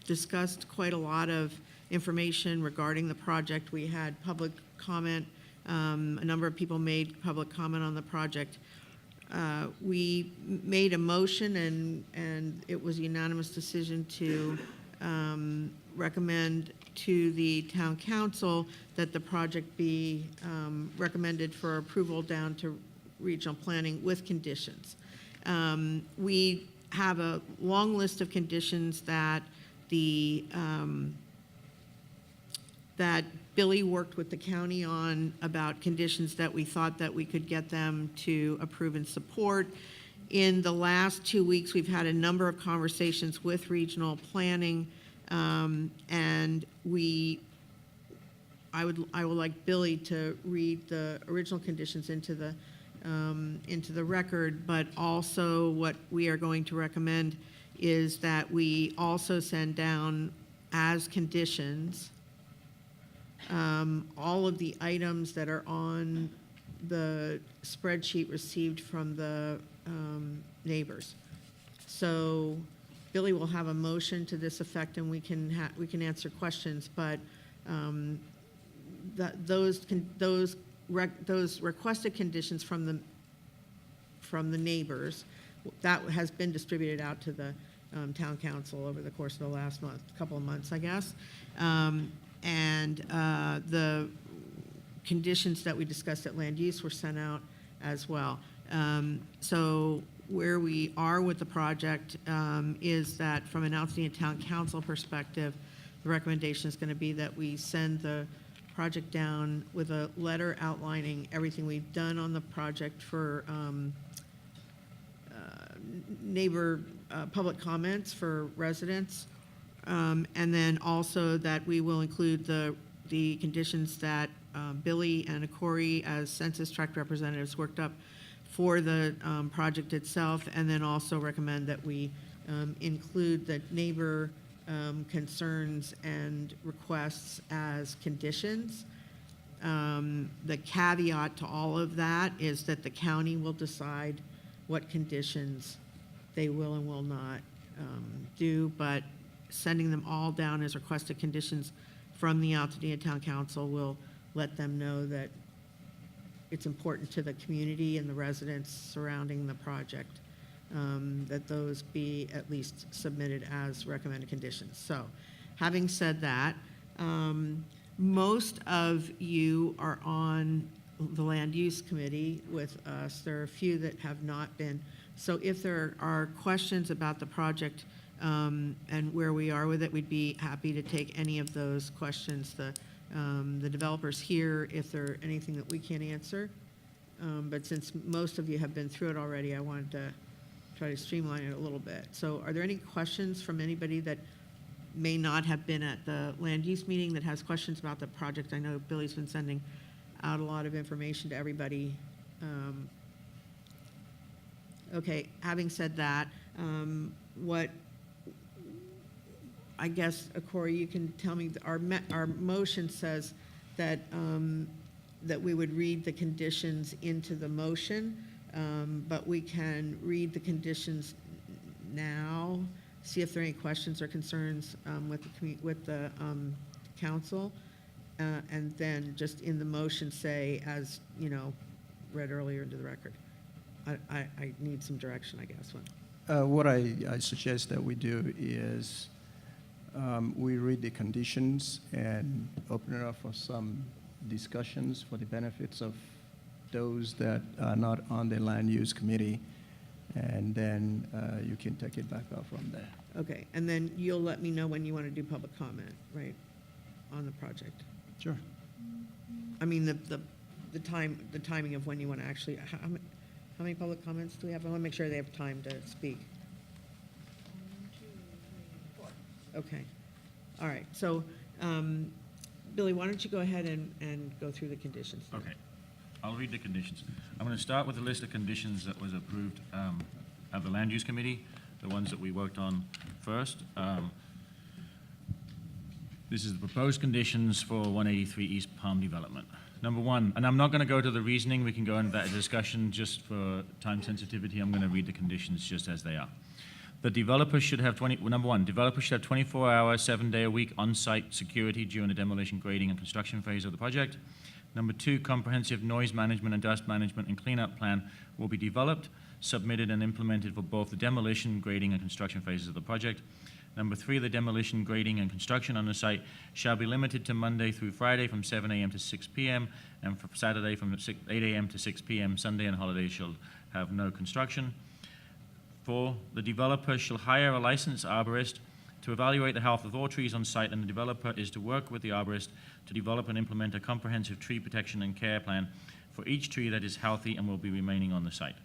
discussed quite a lot of information regarding the project. We had public comment. A number of people made public comment on the project. We made a motion, and it was a unanimous decision to recommend to the town council that the project be recommended for approval down to regional planning with conditions. We have a long list of conditions that that Billy worked with the county on, about conditions that we thought that we could get them to approve and support. In the last 2 weeks, we've had a number of conversations with regional planning, and I would like Billy to read the original conditions into the record, but also what we are going to recommend is that we also send down as conditions all of the items that are on the spreadsheet received from the neighbors. So Billy will have a motion to this effect, and we can answer questions, but those requested conditions from the neighbors, that has been distributed out to the town council over the course of the last couple of months, I guess. And the conditions that we discussed at land use were sent out as well. So where we are with the project is that from an Altadena Town Council perspective, the recommendation is going to be that we send the project down with a letter outlining everything we've done on the project for neighbor public comments for residents. And then also that we will include the conditions that Billy and Okorie as census tract representatives worked up for the project itself, and then also recommend that we include the neighbor concerns and requests as conditions. The caveat to all of that is that the county will decide what conditions they will and will not do, but sending them all down as requested conditions from the Altadena Town Council will let them know that it's important to the community and the residents surrounding the project that those be at least submitted as recommended conditions. So, having said that, most of you are on the Land Use Committee with us. There are a few that have not been. So if there are questions about the project and where we are with it, we'd be happy to take any of those questions. The developers here, if there's anything that we can't answer. But since most of you have been through it already, I wanted to try to streamline it a little bit. So are there any questions from anybody that may not have been at the land use meeting that has questions about the project? I know Billy's been sending out a lot of information to everybody Okay, having said that, what, I guess, Okorie, you can tell me, our motion says that, that we would read the conditions into the motion, but we can read the conditions now, see if there are any questions or concerns with the council, and then just in the motion say, as, you know, read earlier into the record. I need some direction, I guess. What I suggest that we do is we read the conditions and open it up for some discussions for the benefits of those that are not on the land use committee, and then you can take it back up from there. Okay, and then you'll let me know when you want to do public comment, right, on the project? Sure. I mean, the timing of when you want to actually, how many public comments do we have? I want to make sure they have time to speak. 1, 2, 3, 4. Okay, all right, so, Billy, why don't you go ahead and go through the conditions? Okay, I'll read the conditions. I'm going to start with the list of conditions that was approved at the Land Use Committee, the ones that we worked on first. This is the proposed conditions for 183 East Palm Development. Number 1, and I'm not going to go to the reasoning, we can go into that discussion just for time sensitivity. I'm going to read the conditions just as they are. The developer should have number 1, developer should have 24-hour, 7-day-a-week on-site security during the demolition, grading, and construction phase of the project. Number 2, comprehensive noise management and dust management and cleanup plan will be developed, submitted, and implemented for both the demolition, grading, and construction phases of the project. Number 3, the demolition, grading, and construction on the site shall be limited to Monday through Friday from 7 a.m. to 6 p.m. and from Saturday from 8 a.m. to 6 p.m. Sunday and holidays shall have no construction. 4, the developer shall hire a licensed arborist to evaluate the health of all trees on site, and the developer is to work with the arborist to develop and implement a comprehensive tree protection and care plan for each tree that is healthy and will be remaining on the site.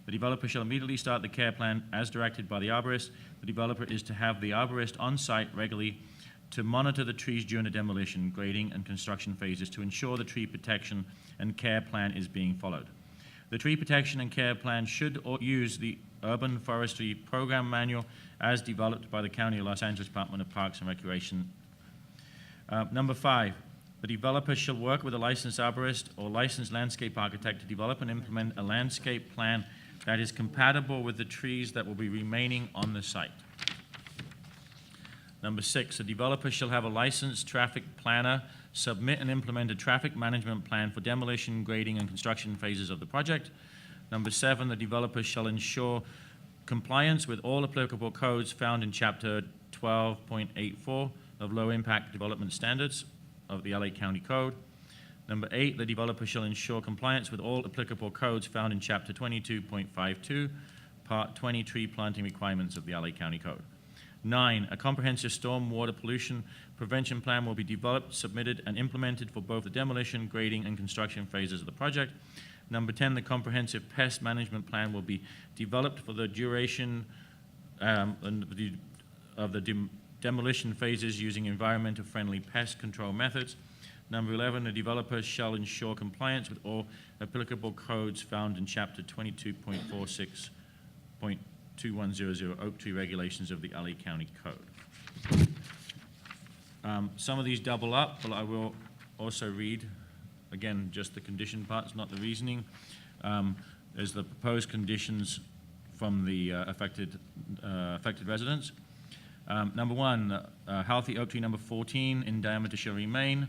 The developer shall immediately start the care plan as directed by the arborist. The developer is to have the arborist on site regularly to monitor the trees during the demolition, grading, and construction phases to ensure the tree protection and care plan is being followed. The tree protection and care plan should use the Urban Forestry Program Manual as developed by the County of Los Angeles Department of Parks and Recreation. Number 5, the developer shall work with a licensed arborist or licensed landscape architect to develop and implement a landscape plan that is compatible with the trees that will be remaining on the site. Number 6, the developer shall have a licensed traffic planner submit and implement a traffic management plan for demolition, grading, and construction phases of the project. Number 7, the developer shall ensure compliance with all applicable codes found in Chapter 12.84 of Low Impact Development Standards of the LA County Code. Number 8, the developer shall ensure compliance with all applicable codes found in Chapter 22.52, Part 20 Tree Planting Requirements of the LA County Code. 9, a comprehensive stormwater pollution prevention plan will be developed, submitted, and implemented for both the demolition, grading, and construction phases of the project. Number 10, the comprehensive pest management plan will be developed for the duration of the demolition phases using environmental-friendly pest control methods. Number 11, the developer shall ensure compliance with all applicable codes found in Chapter 22.46.2100 Oak Tree Regulations of the LA County Code. Some of these double up, but I will also read, again, just the condition parts, not the reasoning. There's the proposed conditions from the affected residents. Number 1, healthy oak tree number 14 in diameter shall remain.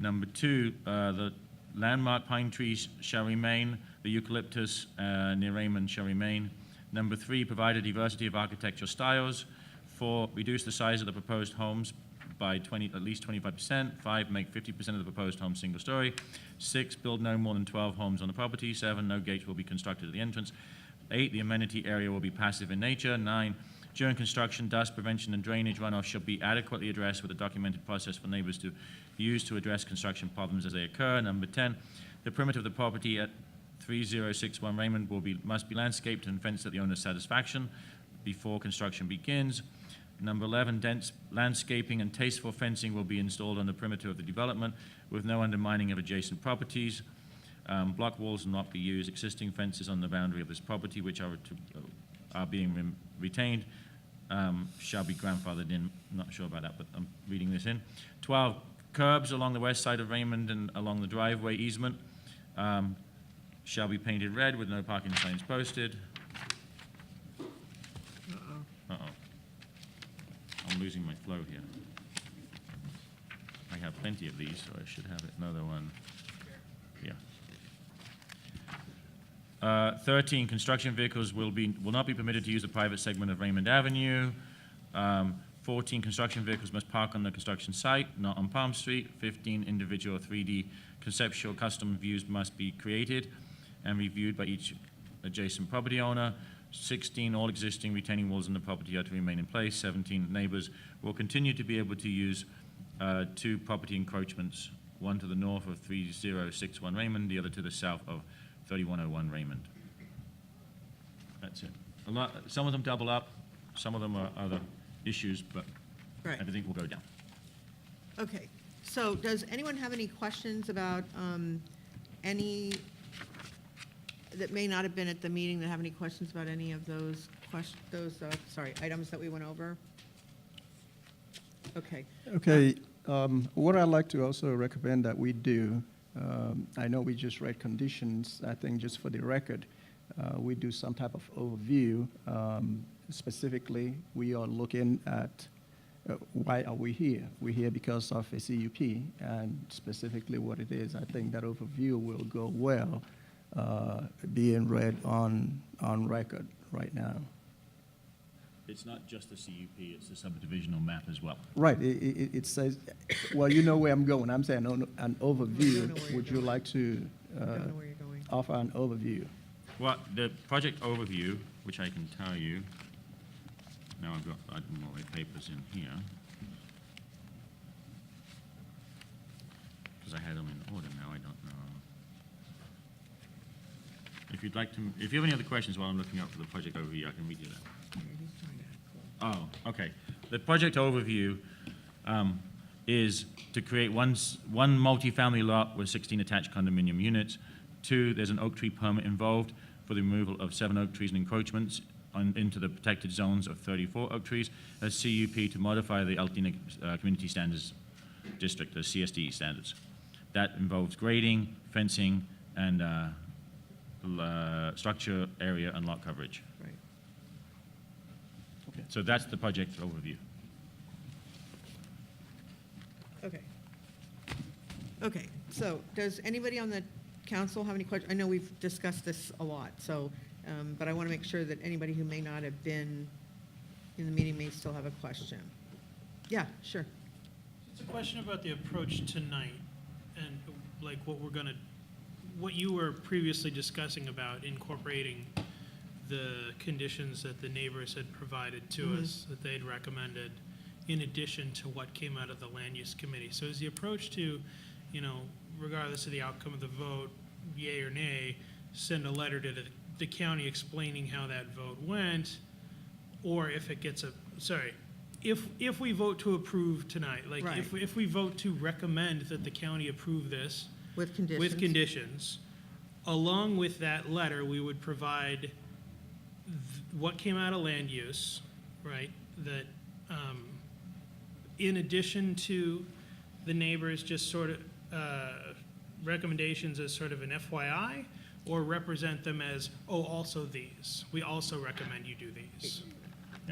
Number 2, the landmark pine trees shall remain. The eucalyptus near Raymond shall remain. Number 3, provide a diversity of architectural styles. 4, reduce the size of the proposed homes by at least 25%. 5, make 50% of the proposed homes single story. 6, build no more than 12 homes on the property. 7, no gates will be constructed at the entrance. 8, the amenity area will be passive in nature. 9, during construction, dust prevention and drainage runoff shall be adequately addressed with a documented process for neighbors to use to address construction problems as they occur. Number 10, the perimeter of the property at 3061 Raymond must be landscaped and fenced at the owner's satisfaction before construction begins. Number 11, dense landscaping and tasteful fencing will be installed on the perimeter of the development with no undermining of adjacent properties. Block walls will not be used. Existing fences on the boundary of this property, which are being retained, shall be grandfathered in. I'm not sure about that, but I'm reading this in. 12, curbs along the west side of Raymond and along the driveway easement shall be painted red with no parking signs posted. Uh-oh. I'm losing my flow here. I have plenty of these, so I should have another one. Yeah. 13, construction vehicles will not be permitted to use the private segment of Raymond Avenue. 14, construction vehicles must park on the construction site, not on Palm Street. 15, individual 3D conceptual custom views must be created and reviewed by each adjacent property owner. 16, all existing retaining walls in the property are to remain in place. 17, neighbors will continue to be able to use 2 property encroachments, one to the north of 3061 Raymond, the other to the south of 3101 Raymond. That's it. Some of them double up, some of them are other issues, but Right. everything will go down. Okay, so does anyone have any questions about any that may not have been at the meeting, that have any questions about any of those items that we went over? Okay. Okay, what I'd like to also recommend that we do, I know we just read conditions, I think just for the record, we do some type of overview. Specifically, we are looking at why are we here? We're here because of a CUP, and specifically what it is. I think that overview will go well being read on record right now. It's not just the CUP, it's the subdivisional map as well. Right, it says, well, you know where I'm going. I'm saying an overview. Would you like to offer an overview? Well, the project overview, which I can tell you, now I've got more of my papers in here, because I had them in order now, I don't know. If you'd like to, if you have any other questions while I'm looking up for the project overview, I can read you that. Oh, okay. The project overview is to create one multifamily lot with 16 attached condominium units. 2, there's an oak tree permit involved for the removal of 7 oak trees and encroachments into the protected zones of 34 oak trees. A CUP to modify the Altadena Community Standards District, the CSD standards. That involves grading, fencing, and structure area and lot coverage. Right. Okay. So that's the project overview. Okay. Okay, so does anybody on the council have any questions? I know we've discussed this a lot, so, but I want to make sure that anybody who may not have been in the meeting may still have a question. Yeah, sure. It's a question about the approach tonight and like what you were previously discussing about incorporating the conditions that the neighbors had provided to us, that they'd recommended, in addition to what came out of the land use committee. So is the approach to, regardless of the outcome of the vote, yay or nay, send a letter to the county explaining how that vote went, or if it gets if we vote to approve tonight, like Right. if we vote to recommend that the county approve this With conditions. with conditions, along with that letter, we would provide what came out of land use, right? That in addition to the neighbors, just sort of recommendations as sort of an FYI, or represent them as, also these. We also recommend you do these.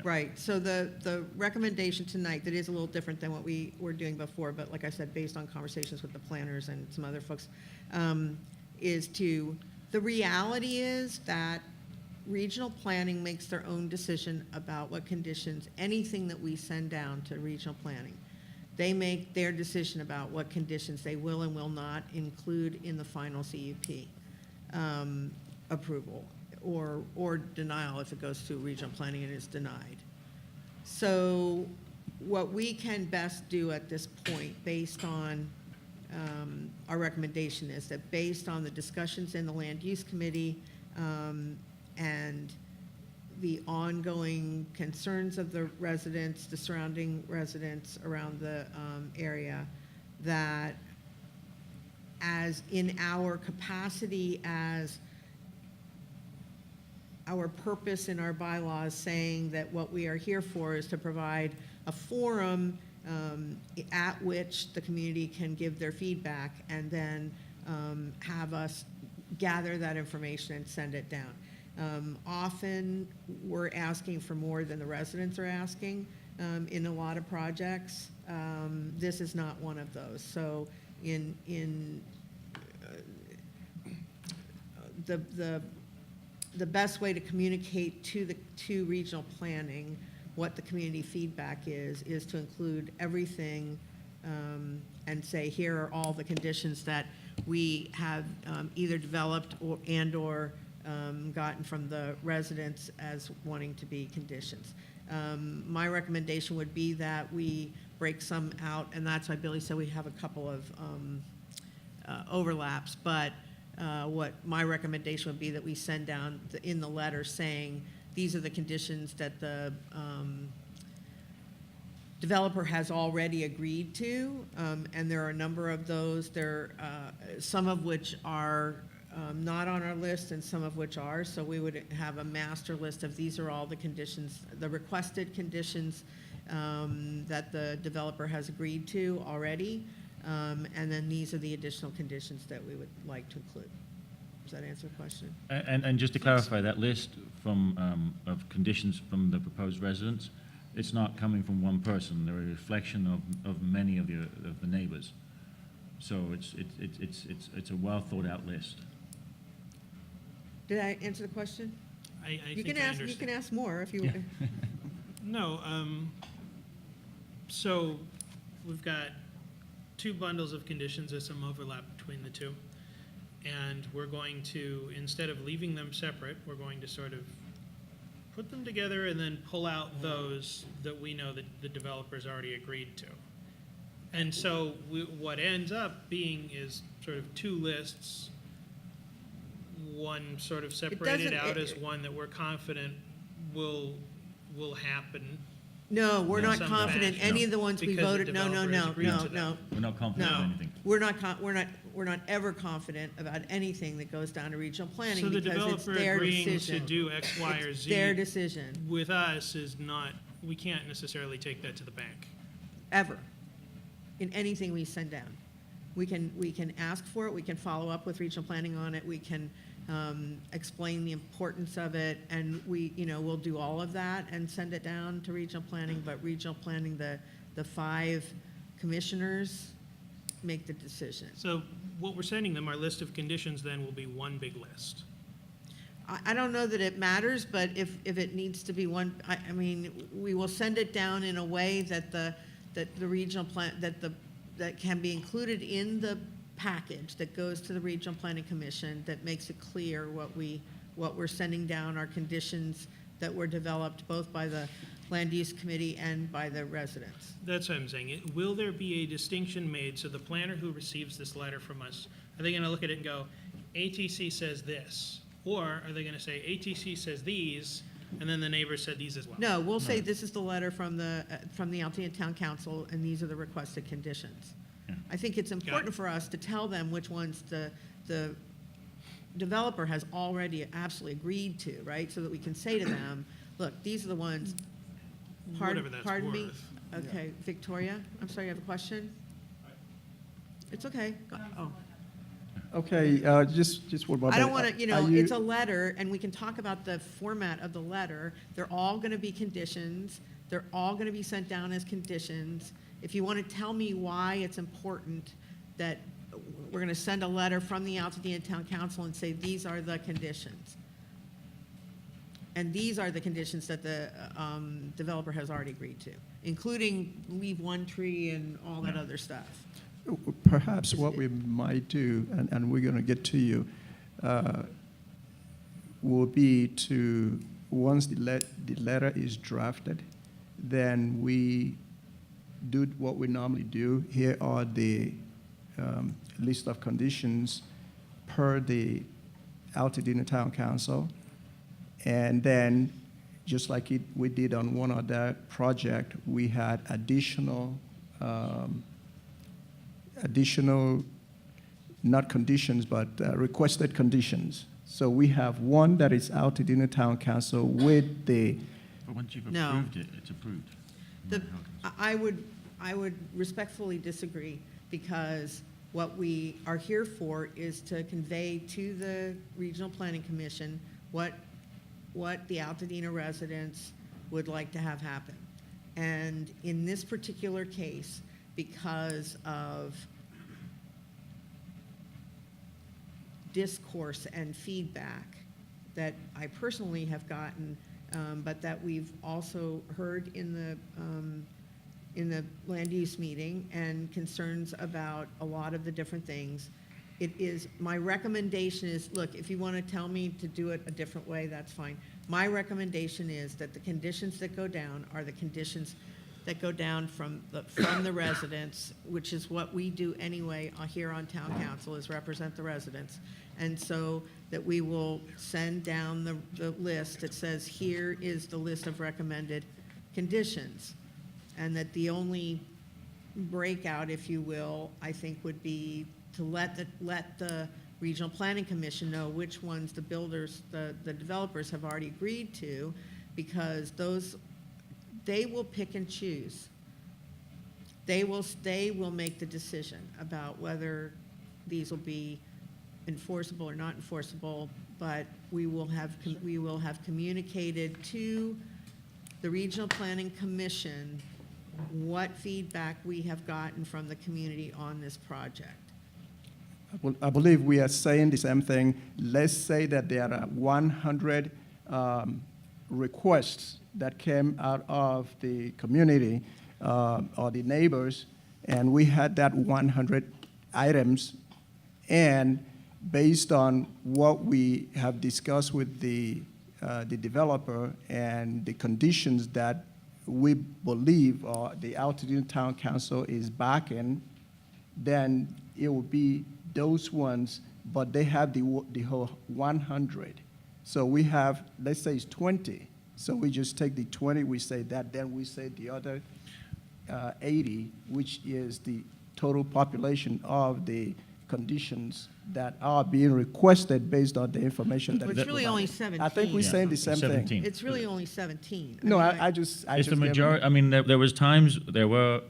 Right, so the recommendation tonight, that is a little different than what we were doing before, but like I said, based on conversations with the planners and some other folks, the reality is that regional planning makes their own decision about what conditions, anything that we send down to regional planning. They make their decision about what conditions they will and will not include in the final CUP approval or denial if it goes through regional planning and is denied. So what we can best do at this point, based on our recommendation, is that based on the discussions in the land use committee and the ongoing concerns of the residents, the surrounding residents around the area, that as in our capacity as our purpose in our bylaws saying that what we are here for is to provide a forum at which the community can give their feedback and then have us gather that information and send it down. Often, we're asking for more than the residents are asking in a lot of projects. This is not one of those. So the best way to communicate to regional planning what the community feedback is to include everything and say, here are all the conditions that we have either developed or gotten from the residents as wanting to be conditions. My recommendation would be that we break some out, and that's why Billy said we have a couple of overlaps, but what my recommendation would be that we send down in the letter saying these are the conditions that the developer has already agreed to, and there are a number of those. Some of which are not on our list and some of which are, so we would have a master list of these are all the conditions, the requested conditions that the developer has agreed to already, and then these are the additional conditions that we would like to include. Does that answer the question? And just to clarify, that list of conditions from the proposed residents, it's not coming from one person. They're a reflection of many of the neighbors. So it's a well thought out list. Did I answer the question? I You think can I ask. You understand. can ask more if you. No, so we've got two bundles of conditions. There's some overlap between the two. And we're going to, instead of leaving them separate, we're going to sort of put them together and then pull out those that we know that the developer's already agreed to. And so what ends up being is sort of two lists, one sort of separated out as one that we're confident will happen. No, we're in not some confident fashion. any of the ones we Because the voted. No. developer has agreed to them. We're not confident of anything. We're not ever confident about anything that goes down to regional planning So the because it's developer their agreeing decision. to do X, Y, or It's Z their decision, with us is not, we can't necessarily take that to the bank. ever, in anything we send down. We can ask for it, we can follow up with regional planning on it, we can explain the importance of it, and we'll do all of that and send it down to regional planning, but regional planning, the 5 commissioners make the decision. So what we're sending them, our list of conditions then will be one big list. I don't know that it matters, but if it needs to be one, I mean, we will send it down in a way that the regional plan, that can be included in the package that goes to the Regional Planning Commission that makes it clear what we're sending down, our conditions that were developed both by the Land Use Committee and by the residents. That's what I'm saying. Will there be a distinction made so the planner who receives this letter from us, are they going to look at it and go, ATC says this? Or are they going to say, ATC says these, and then the neighbor said these as well? No, we'll say this is the letter from the Altadena Town Council, and these are the requested conditions. I think it's important for us to tell them which ones the developer has already absolutely agreed to, right? So that we can say to them, look, these are the ones. Whatever that's Pardon me? worth. Okay, Victoria, I'm sorry, you have a question? It's okay. Oh. Okay, just what about? I don't want to, it's a letter, and we can talk about the format of the letter. They're all going to be conditions. They're all going to be sent down as conditions. If you want to tell me why it's important that we're going to send a letter from the Altadena Town Council and say these are the conditions. And these are the conditions that the developer has already agreed to, including leave one tree and all that other stuff. Perhaps what we might do, and we're going to get to you, will be to, once the letter is drafted, then we do what we normally do. Here are the list of conditions per the Altadena Town Council. And then, just like we did on one other project, we had additional not conditions, but requested conditions. So we have one that is Altadena Town Council with the, But once you've No. approved it, it's approved. I would respectfully disagree, because what we are here for is to convey to the Regional Planning Commission what the Altadena residents would like to have happen. And in this particular case, because of discourse and feedback that I personally have gotten, but that we've also heard in the land use meeting, and concerns about a lot of the different things. It is, my recommendation is, look, if you want to tell me to do it a different way, that's fine. My recommendation is that the conditions that go down are the conditions that go down from the residents, which is what we do anyway here on town council, is represent the residents. And so that we will send down the list that says, here is the list of recommended conditions. And that the only breakout, if you will, I think would be to let the Regional Planning Commission know which ones the builders, the developers have already agreed to, because those, they will pick and choose. They will make the decision about whether these will be enforceable or not enforceable, but we will have communicated to the Regional Planning Commission what feedback we have gotten from the community on this project. well, I believe we are saying the same thing. Let's say that there are 100 requests that came out of the community or the neighbors, and we had that 100 items, and based on what we have discussed with the developer and the conditions that we believe the Altadena Town Council is backing, then it will be those ones, but they have the whole 100. So we have, let's say it's 20. So we just take the 20, we say that, then we say the other 80, which is the total population of the conditions that are being requested based on the information that Well, is it's really only provided. 17. I think we're saying the same 17. thing. It's really only 17. No, mean, I just It's the gave- majority. I mean, there was times there were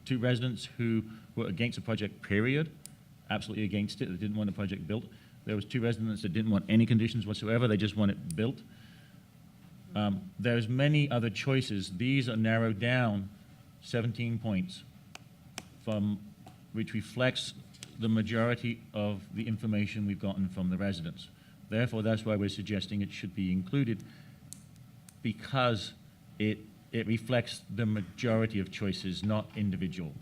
two residents who were against the project, period, absolutely against it. They didn't want the project built. There was two residents that didn't want any conditions whatsoever. They just want it built. There's many other choices. These are narrowed down 17 points, from which reflects the majority of the information we've gotten from the residents. Therefore, that's why we're suggesting it should be included, because it reflects the majority of choices, not individual.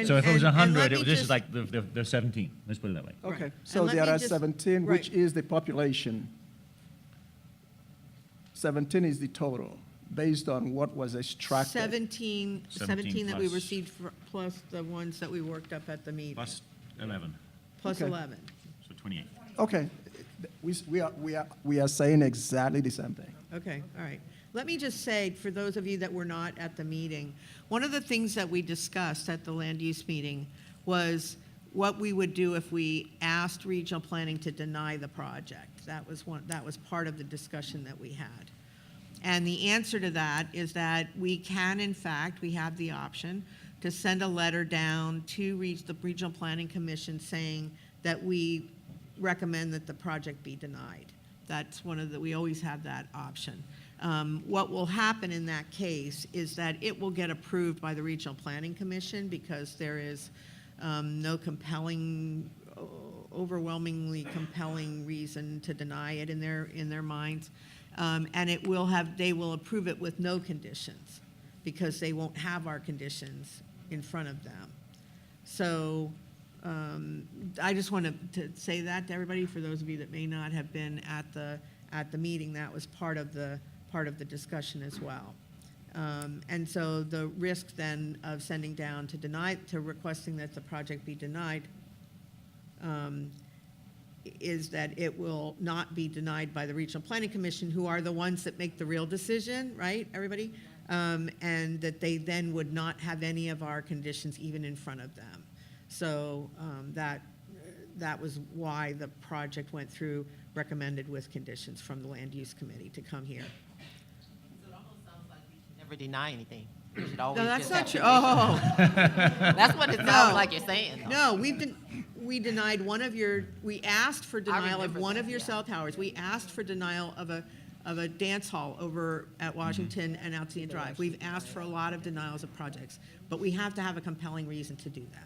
So if it was 100, this is like the 17. Let's put it that way. Okay, Right. so And let there me are just- 17, which right. is the population. 17 is the total, based on what was extracted. 17 that we plus. received, plus the ones that we worked up at the meeting. Plus 11, Plus Okay. 11. so 28. Okay, we are saying exactly the same thing. Okay, all right. Let me just say, for those of you that were not at the meeting, one of the things that we discussed at the land use meeting was what we would do if we asked regional planning to deny the project. That was part of the discussion that we had. And the answer to that is that we can, in fact, we have the option to send a letter down to the Regional Planning Commission saying that we recommend that the project be denied. That's we always have that option. What will happen in that case is that it will get approved by the Regional Planning Commission, because there is no overwhelmingly compelling reason to deny it in their minds. And they will approve it with no conditions, because they won't have our conditions in front of them. So I just wanted to say that to everybody, for those of you that may not have been at the meeting. That was part of the discussion as well. And so the risk then of sending down to requesting that the project be denied is that it will not be denied by the Regional Planning Commission, who are the ones that make the real decision, right, everybody? And that they then would not have any of our conditions even in front of them. So that was why the project went through, recommended with conditions from the Land Use Committee to come here. So it almost sounds like we should never deny anything. We should No, always that's just not have true. conditions. Oh. That's what it sounds like you're saying. though. No, we denied one of your, we asked for denial of remember one that, of your yeah. cell towers. We asked for denial of a dance hall over at Washington and Altadena Drive. We've asked for a lot of denials of projects, but we have to have a compelling reason to do that.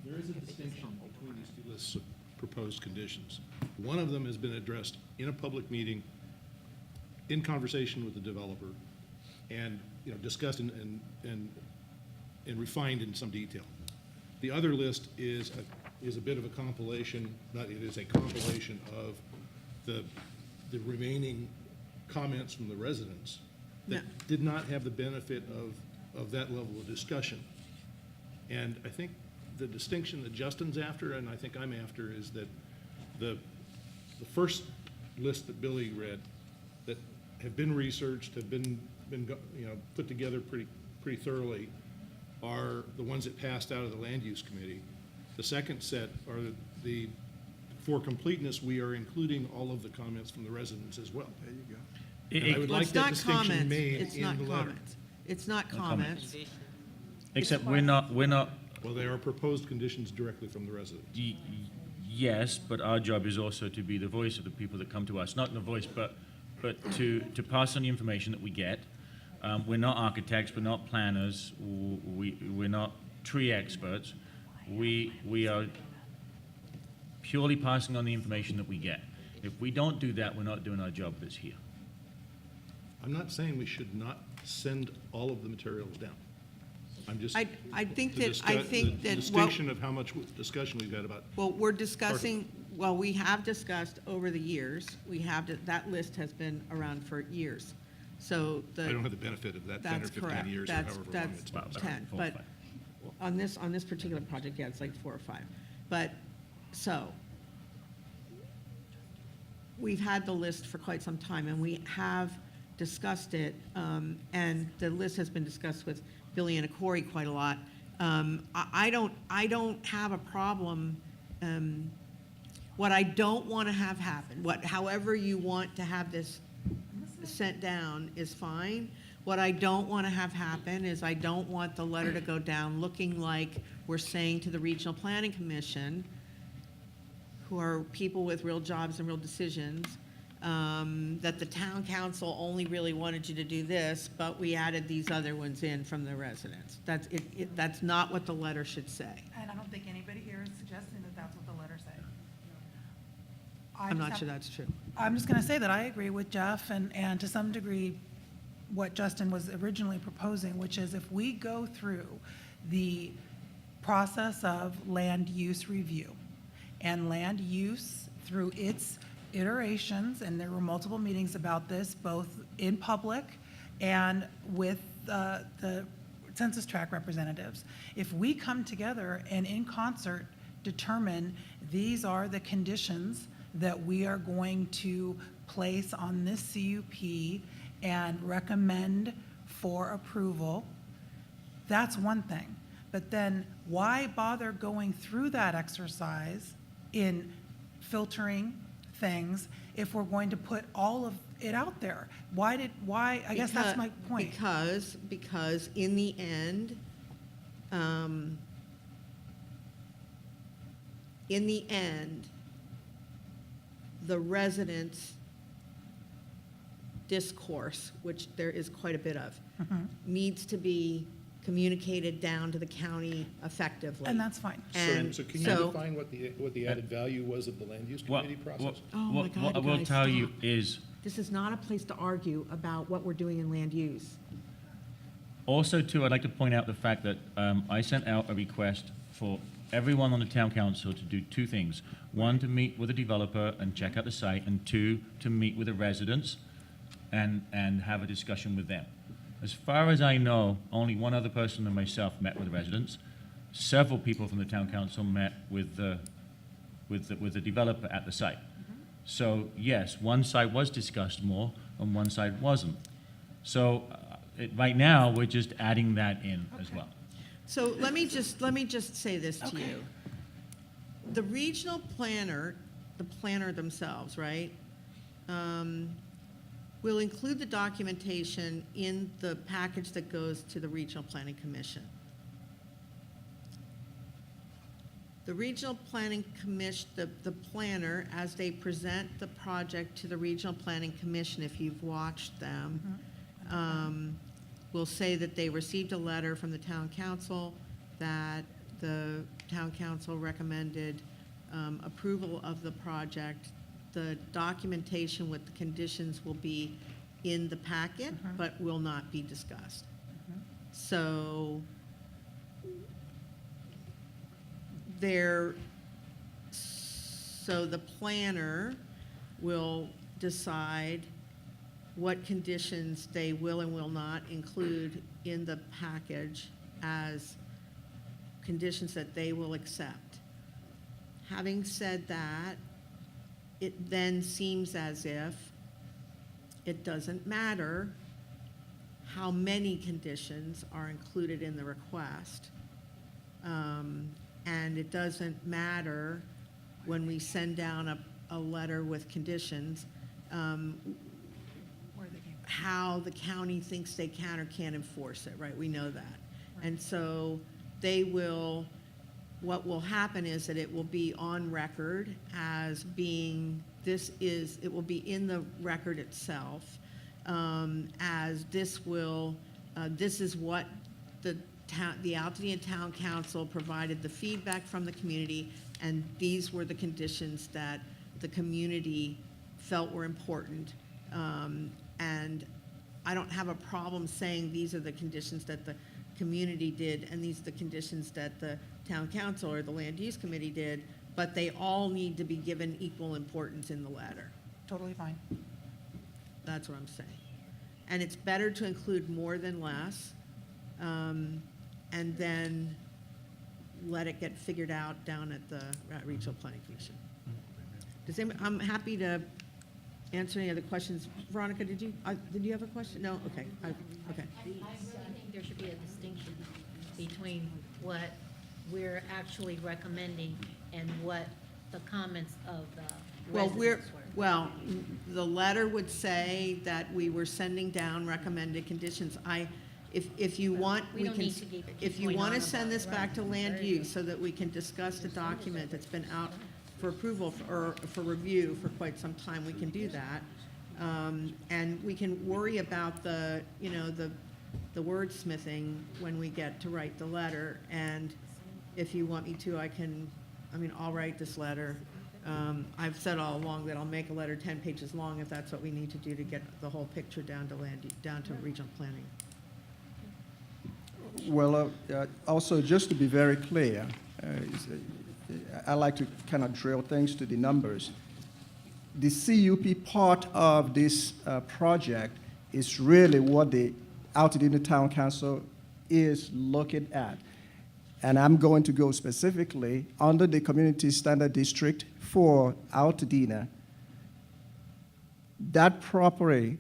There is a distinction between these two lists of proposed conditions. One of them has been addressed in a public meeting, in conversation with the developer, and, you know, discussed and refined in some detail. The other list is a bit of a compilation, it is a compilation of the remaining comments from the residents that did not have the benefit of that level of discussion. And I think the distinction that Justin's after, and I think I'm after, is that the first list that Billy read, that have been researched, have been put together pretty thoroughly, are the ones that passed out of the Land Use Committee. The second set are for completeness, we are including all of the comments from the residents as well. There you go. And I would like that distinction made It's in not the letter. comments. It's not comments. Except we're not, Well, they are proposed conditions directly from the residents. yes, but our job is also to be the voice of the people that come to us. Not the voice, but to pass on the information that we get. We're not architects, we're not planners, we're not tree experts. We are purely passing on the information that we get. If we don't do that, we're not doing our job that's here. I'm not saying we should not send all of the materials down. I'm just. I think the that, the distinction of how much discussion we've had about. Well, we're discussing, well, we have discussed over the years, that list has been around for years. So I don't have the benefit of that 10 or that's 15 correct. years or That's- however long that's it's been. 10, but on this particular project, yeah, it's like 4 or 5. But, so, we've had the list for quite some time, and we have discussed it, and the list has been discussed with Billy and Okorie quite a lot. I don't have a problem, what I don't want to have happen, however you want to have this sent down is fine. What I don't want to have happen is I don't want the letter to go down looking like we're saying to the Regional Planning Commission, who are people with real jobs and real decisions, that the town council only really wanted you to do this, but we added these other ones in from the residents. That's not what the letter should say. And I don't think anybody here is suggesting that that's what the letter said. I'm not sure that's true. I'm just going to say that I agree with Jeff and to some degree what Justin was originally proposing, which is if we go through the process of land use review and land use through its iterations, and there were multiple meetings about this, both in public and with the census tract representatives. If we come together and in concert determine these are the conditions that we are going to place on this CUP and recommend for approval, that's one thing. But then why bother going through that exercise in filtering things if we're going to put all of it out there? Why, I guess that's my point. Because in the end, the residents' discourse, which there is quite a bit of, needs to be communicated down to the county effectively. And that's fine. So can you define what the added value was of the land use committee process? Oh my God, What I will guys, tell stop. you is, This is not a place to argue about what we're doing in land use. also too, I'd like to point out the fact that I sent out a request for everyone on the town council to do 2 things. 1, to meet with a developer and check out the site, and 2, to meet with the residents and have a discussion with them. As far as I know, only one other person and myself met with the residents. Several people from the town council met with the developer at the site. So yes, one side was discussed more and one side wasn't. So right now, we're just adding that in as well. So let me just say this to you. The regional planner, the planner themselves, right, will include the documentation in the package that goes to the Regional Planning Commission. The Regional Planning Commission, the planner, as they present the project to the Regional Planning Commission, if you've watched them, will say that they received a letter from the town council, that the town council recommended approval of the project. The documentation with the conditions will be in the packet, but will not be discussed. So the planner will decide what conditions they will and will not include in the package as conditions that they will accept. Having said that, it then seems as if it doesn't matter how many conditions are included in the request. And it doesn't matter when we send down a letter with conditions, how the county thinks they can or can't enforce it, right? We know that. And so what will happen is that it will be on record as being, it will be in the record itself, as this is what the Altadena Town Council provided the feedback from the community, and these were the conditions that the community felt were important. And I don't have a problem saying these are the conditions that the community did, and these are the conditions that the town council or the land use committee did, but they all need to be given equal importance in the letter. Totally fine. That's what I'm saying. And it's better to include more than less, and then let it get figured out down at the Regional Planning Commission. I'm happy to answer any other questions. Veronica, did you have a question? No? Okay. Okay. I think there should be a distinction between what we're actually recommending and what the comments of the residents were. Well, the letter would say that we were sending down recommended conditions. If you want, We don't need to keep if you going want on to send about this it. back to land Very use so that we can discuss the document that's been out for approval or for review for quite some time, we can do that. And we can worry about the wordsmithing when we get to write the letter. And if you want me to, I'll write this letter. I've said all along that I'll make a letter 10 pages long if that's what we need to do to get the whole picture down to regional planning. Well, also, just to be very clear, I like to kind of drill things to the numbers. The CUP part of this project is really what the Altadena Town Council is looking at. And I'm going to go specifically under the Community Standard District for Altadena. That property,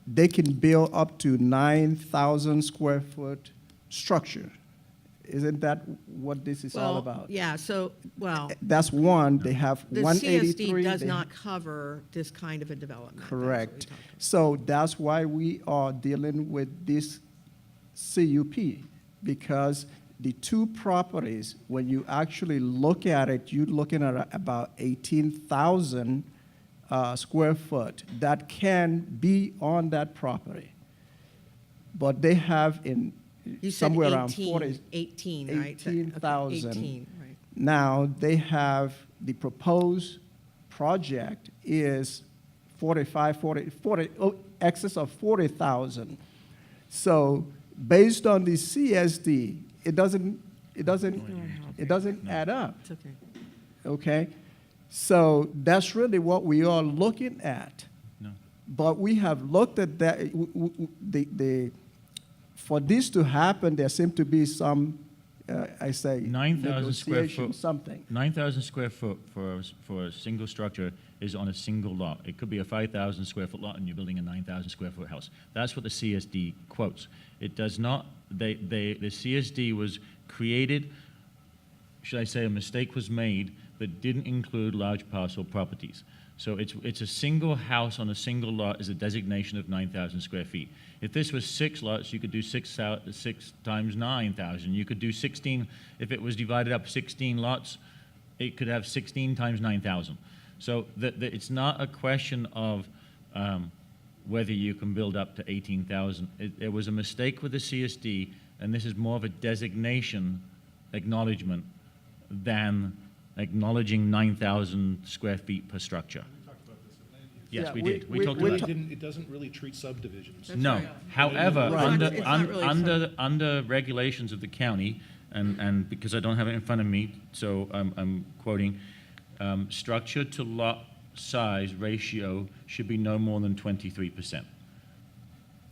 they can build up to 9,000 square foot structure. Isn't that what this is all about? Yeah, That's one. They have the 183. CSD does not cover this kind of a development. Correct. So that's why we are dealing with this CUP, because the two properties, when you actually look at it, you're looking at about 18,000 square foot that can be on that property. But they have You said somewhere 18, around 40, 18, right? 18,000. 18, right. Now, they have, the proposed project is 40, excess of 40,000. So based on the CSD, it doesn't add up. It's okay. Okay? So that's really what we are looking at. No. But we have looked at that, for this to happen, there seemed to be some, 9,000 square foot. Something. 9,000 square foot for a single structure is on a single lot. It could be a 5,000 square foot lot and you're building a 9,000 square foot house. That's what the CSD quotes. It does not, the CSD was created, should I say, a mistake was made, but didn't include large parcel properties. So it's a single house on a single lot is a designation of 9,000 square feet. If this was 6 lots, you could do 6 times 9,000. You could do 16, if it was divided up 16 lots, it could have 16 times 9,000. So it's not a question of whether you can build up to 18,000. There was a mistake with the CSD, and this is more of a designation acknowledgement than acknowledging 9,000 square feet per structure. Yes, Yeah, we we- did. we- We talked we about ta- It doesn't really treat subdivisions. no. However, Right. under, It's not really under regulations of the county, and because I don't have it in front of me, so I'm quoting, structure to lot size ratio should be no more than 23%.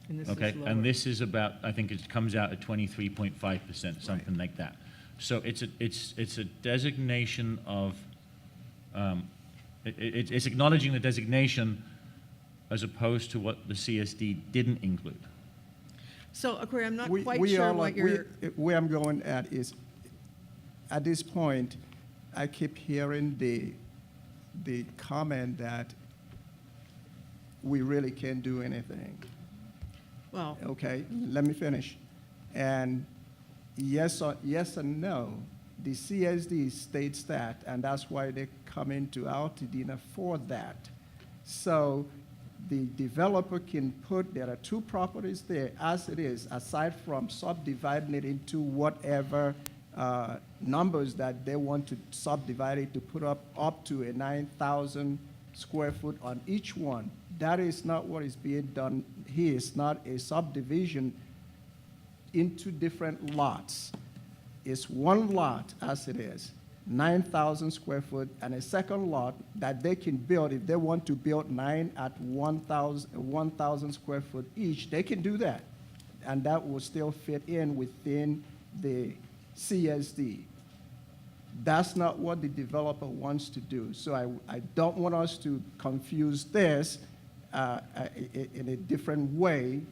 And this Okay, is lower. and this is about, I think it comes out at 23.5%, something like that. So it's a designation of, it's acknowledging the designation as opposed to what the CSD didn't include. So, Okorie, I'm not We- quite we sure are what like- you're, where I'm going at is, at this point, I keep hearing the comment that we really can't do anything. well, Okay, let me finish. And yes and no. The CSD states that, and that's why they come into Altadena for that. So the developer can put, there are 2 properties there as it is, aside from subdividing it into whatever numbers that they want to subdivide it to put up to a 9,000 square foot on each one. That is not what is being done here. It's not a subdivision into different lots. It's one lot as it is, 9,000 square foot, and a second lot that they can build. If they want to build 9 at 1,000 square foot each, they can do that. And that will still fit in within the CSD. That's not what the developer wants to do. So I don't want us to confuse this in a different way.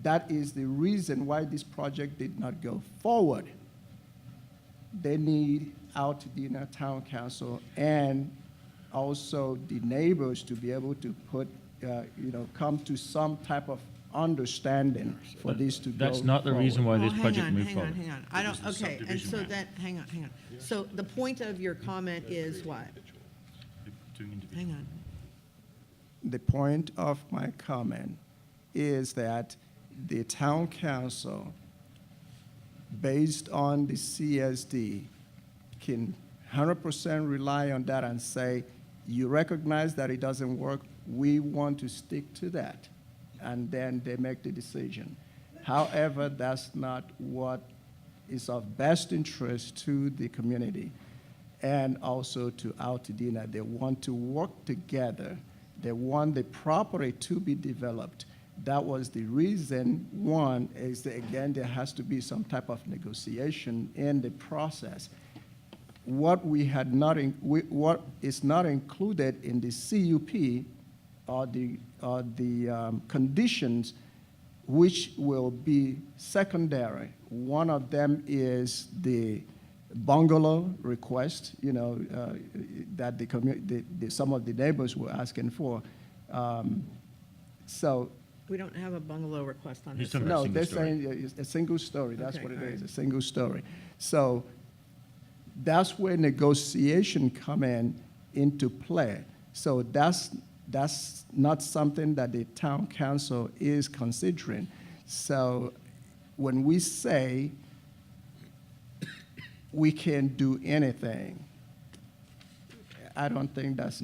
That is the reason why this project did not go forward. They need Altadena Town Council and also the neighbors to be able to put, come to some type of understanding for this to go That's not the reason why this hang project on, moved hang forward. on, hang on. I don't, It was a okay, and subdivision so map. that, hang on. So the point of your comment is what? Hang on. The point of my comment is that the town council, based on the CSD, can 100% rely on that and say, you recognize that it doesn't work, we want to stick to that. And then they make the decision. However, that's not what is of best interest to the community and also to Altadena. They want to work together. They want the property to be developed. That was the reason. One is that, again, there has to be some type of negotiation in the process. What we had not, what is not included in the CUP are the conditions which will be secondary. One of them is the bungalow request, that some of the neighbors were asking for. So. We don't have a bungalow request on this. No, they're saying it's a single story. That's Okay, what it all is, right. a single story. So that's where negotiation come into play. So that's not something that the town council is considering. So when we say we can't do anything, I don't think that's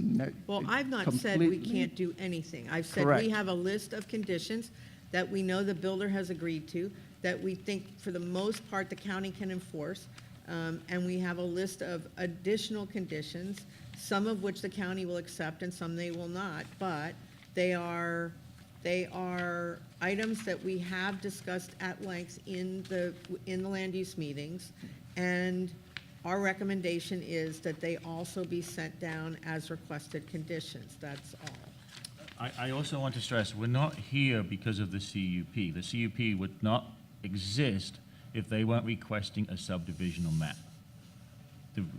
Well, I've not said we completely- can't do anything. I've said Correct. we have a list of conditions that we know the builder has agreed to, that we think for the most part the county can enforce. And we have a list of additional conditions, some of which the county will accept and some they will not. But they are items that we have discussed at length in the land use meetings. And our recommendation is that they also be sent down as requested conditions. That's all. I also want to stress, we're not here because of the CUP. The CUP would not exist if they weren't requesting a subdivisional map.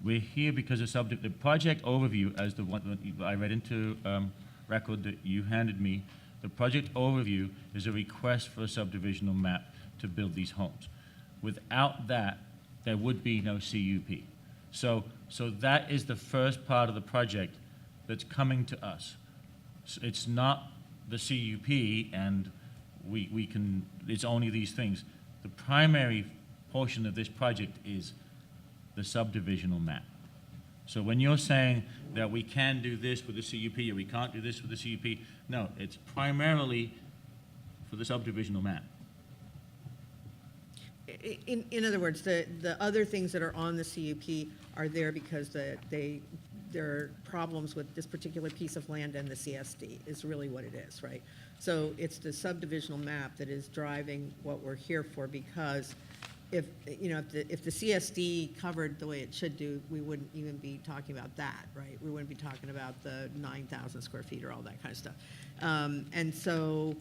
We're here because the project overview, as the one that I read into record that you handed me, the project overview is a request for a subdivisional map to build these homes. Without that, there would be no CUP. So that is the first part of the project that's coming to us. It's not the CUP and we can, it's only these things. The primary portion of this project is the subdivisional map. So when you're saying that we can do this with the CUP or we can't do this with the CUP, no, it's primarily for the subdivisional map. In other words, the other things that are on the CUP are there because there are problems with this particular piece of land and the CSD is really what it is, right? So it's the subdivisional map that is driving what we're here for, because if the CSD covered the way it should do, we wouldn't even be talking about that, right? We wouldn't be talking about the 9,000 square feet or all that kind of stuff. And so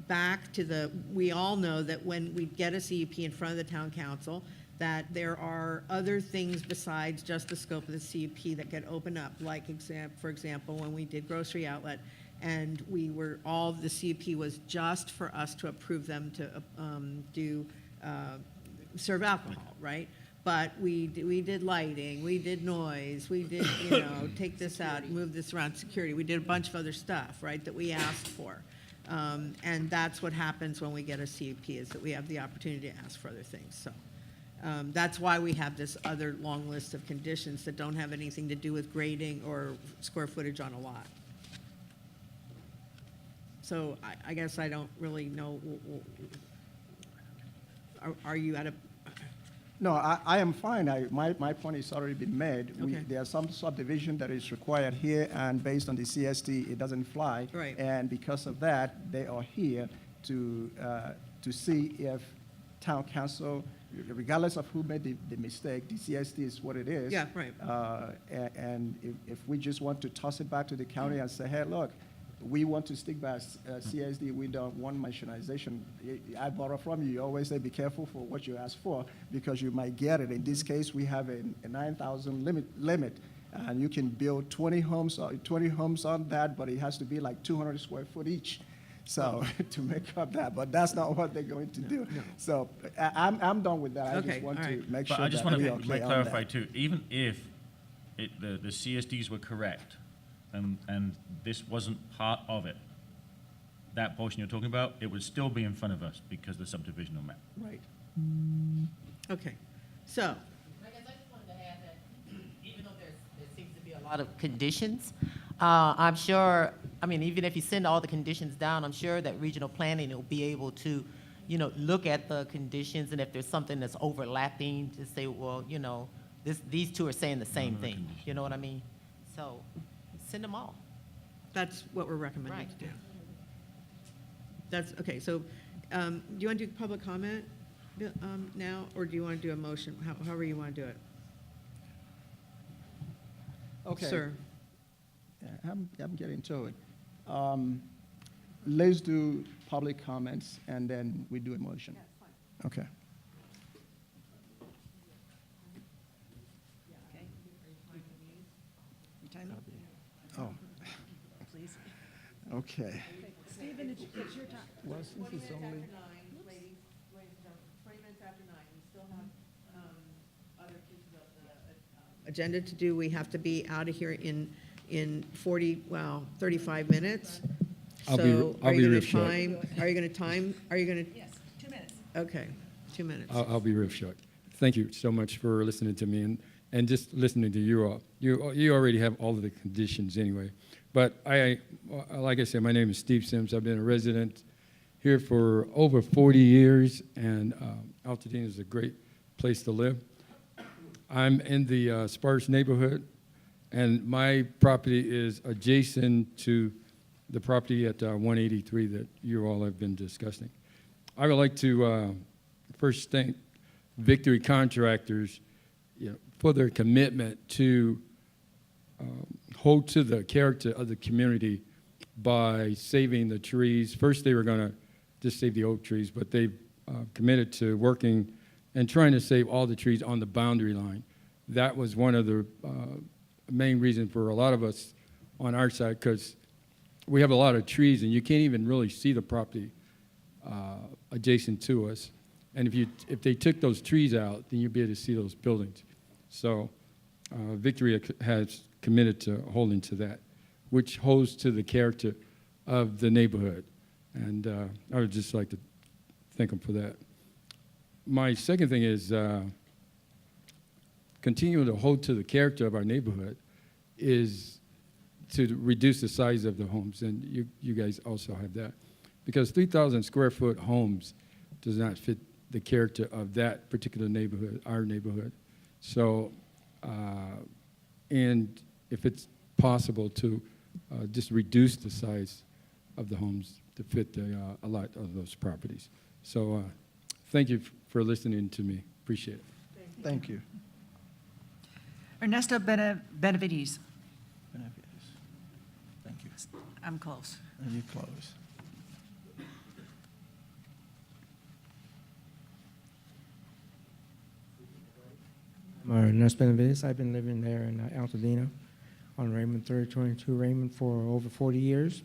back to we all know that when we get a CUP in front of the town council, that there are other things besides just the scope of the CUP that get opened up, like for example, when we did grocery outlet, and the CUP was just for us to approve them to serve alcohol, right? But we did lighting, we did noise, we did, take this out, move this around, security. We did a bunch of other stuff, right, that we asked for. And that's what happens when we get a CUP, is that we have the opportunity to ask for other things. So that's why we have this other long list of conditions that don't have anything to do with grading or square footage on a lot. So I guess I don't really know. Are you at a? No, I am fine. My point is already been made. Okay. There's some subdivision that is required here, and based on the CSD, it doesn't fly. Right. And because of that, they are here to see if town council, regardless of who made the mistake, the CSD is what it is. Yeah, right. And if we just want to toss it back to the county and say, hey, look, we want to stick by CSD, we don't want machinization. I borrow from you. You always say be careful for what you ask for, because you might get it. In this case, we have a 9,000 limit, and you can build 20 homes on that, but it has to be like 200 square foot each. So to make up that, but that's not what they're going to do. No. So I'm done with that. I Okay, just want all to right. make But sure I just that want we to are clear on clarify that. too, even if the CSDs were correct and this wasn't part of it, that portion you're talking about, it would still be in front of us because of the subdivisional map. Right. Okay, so. I guess I just wanted to add that even though there seems to be a lot of conditions, I'm sure, even if you send all the conditions down, I'm sure that regional planning will be able to, look at the conditions, and if there's something that's overlapping, to say, well, these two are saying the same thing. You know what I mean? So send them all. That's what we're recommending Right. to do. That's, okay, so do you want to do public comment now, or do you want to do a motion, however you want to do it? Okay. Sir? Yeah, I'm getting to it. Let's do public comments, and then we do a motion. Okay. Oh. Please. Okay. Stephen, it's your time. Well, since it's only. 20 minutes after 9, we still have other pieces of the agenda to do. We have to be out of here in 35 minutes. I'll be So are you real going to short. are you going to? Yes, 2 minutes. Okay, 2 minutes. I'll be real short. Thank you so much for listening to me and just listening to you all. You already have all of the conditions anyway. But like I said, my name is Steve Sims. I've been a resident here for over 40 years, and Altadena is a great place to live. I'm in the Sparks neighborhood, and my property is adjacent to the property at 183 that you all have been discussing. I would like to first thank Victory Contractors for their commitment to hold to the character of the community by saving the trees. First, they were going to just save the oak trees, but they've committed to working and trying to save all the trees on the boundary line. That was one of the main reasons for a lot of us on our side, because we have a lot of trees and you can't even really see the property adjacent to us. And if they took those trees out, then you'd be able to see those buildings. So Victory has committed to holding to that, which holds to the character of the neighborhood. And I would just like to thank them for that. My second thing is continuing to hold to the character of our neighborhood is to reduce the size of the homes, and you guys also have that. Because 3,000 square foot homes does not fit the character of that particular neighborhood, our neighborhood. So, and if it's possible to just reduce the size of the homes to fit a lot of those properties. So thank you for listening to me. Appreciate it. Thank you. Ernesto Benavides. Thank you. I'm close. And you close. I'm Ernesto Benavides. I've been living there in Altadena on Raymond 322 Raymond for over 40 years.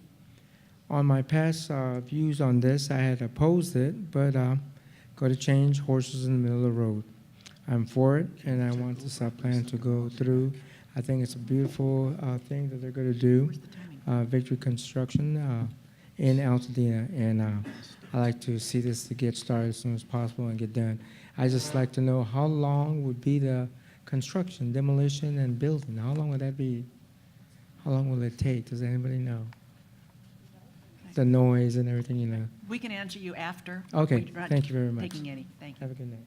On my past views on this, I had opposed it, but got to change horses in the middle of the road. I'm for it, and I want this plan to go through. I think it's a beautiful thing that they're going to do, Victory Construction in Altadena, and I like to see this to get started as soon as possible and get done. I just like to know how long would be the construction, demolition, and building. How long would that be? How long will it take? Does anybody know? The noise and everything, you know. We can answer you after. Okay, We're not thank you very much. Taking any, thank you. Have a good night.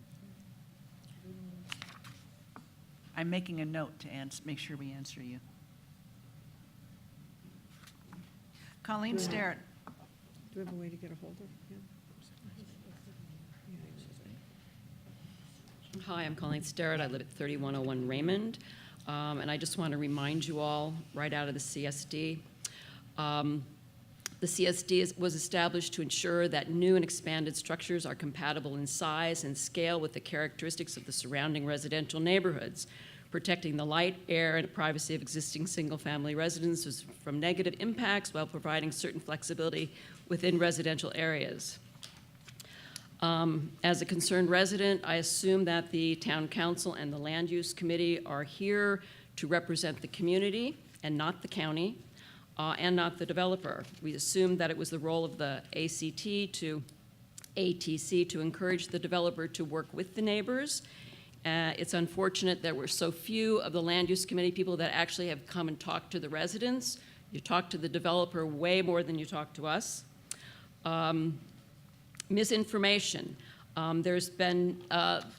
I'm making a note to make sure we answer you. Colleen Starrett. Do we have a way to get a hold of him? Hi, I'm Colleen Starrett. I live at 3101 Raymond. And I just want to remind you all, right out of the CSD, the CSD was established to ensure that new and expanded structures are compatible in size and scale with the characteristics of the surrounding residential neighborhoods, protecting the light, air, and privacy of existing single-family residences from negative impacts while providing certain flexibility within residential areas. As a concerned resident, I assume that the Town Council and the Land Use Committee are here to represent the community and not the county and not the developer. We assume that it was the role of the ATC to encourage the developer to work with the neighbors. It's unfortunate there were so few of the Land Use Committee people that actually have come and talked to the residents. You talk to the developer way more than you talk to us. Misinformation. There's been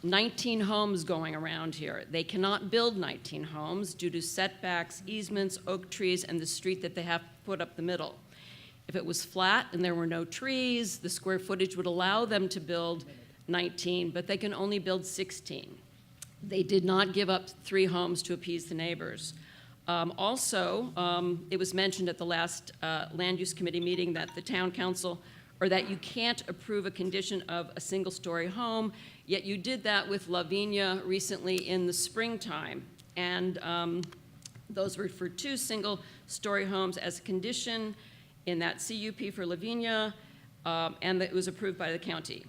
19 homes going around here. They cannot build 19 homes due to setbacks, easements, oak trees, and the street that they have put up the middle. If it was flat and there were no trees, the square footage would allow them to build 19, but they can only build 16. They did not give up 3 homes to appease the neighbors. It was mentioned at the last Land Use Committee meeting that the Town Council, or that you can't approve a condition of a single-story home, yet you did that with Lavinia recently in the springtime. And those were for 2 single-story homes as a condition in that CUP for Lavinia, and that it was approved by the county.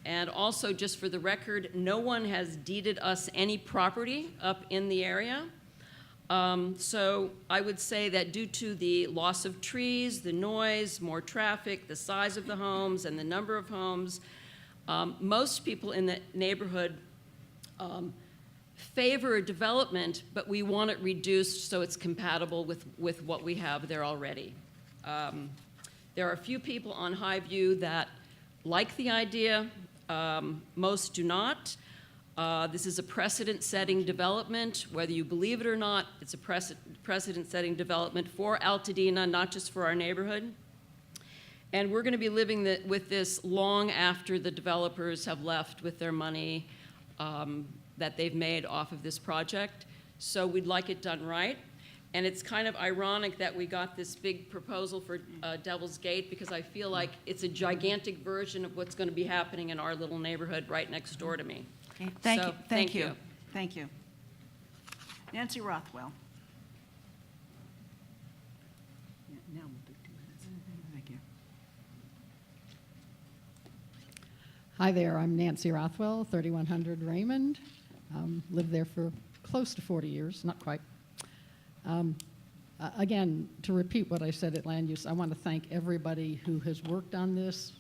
And also, just for the record, no one has deeded us any property up in the area. So I would say that due to the loss of trees, the noise, more traffic, the size of the homes, and the number of homes, most people in the neighborhood favor development, but we want it reduced so it's compatible with what we have there already. There are a few people on Highview that like the idea. Most do not. This is a precedent-setting development. Whether you believe it or not, it's a precedent-setting development for Altadena, not just for our neighborhood. And we're going to be living with this long after the developers have left with their money that they've made off of this project. So we'd like it done right. And it's kind of ironic that we got this big proposal for Devil's Gate, because I feel like it's a gigantic version of what's going to be happening in our little neighborhood right next door to me. Okay, thank So, you, thank you, thank you. Nancy Rothwell. Yeah, now we'll do 2 minutes. Thank you. Hi there, I'm Nancy Rothwell, 3100 Raymond. Lived there for close to 40 years, not quite. Again, to repeat what I said at land use, I want to thank everybody who has worked on this.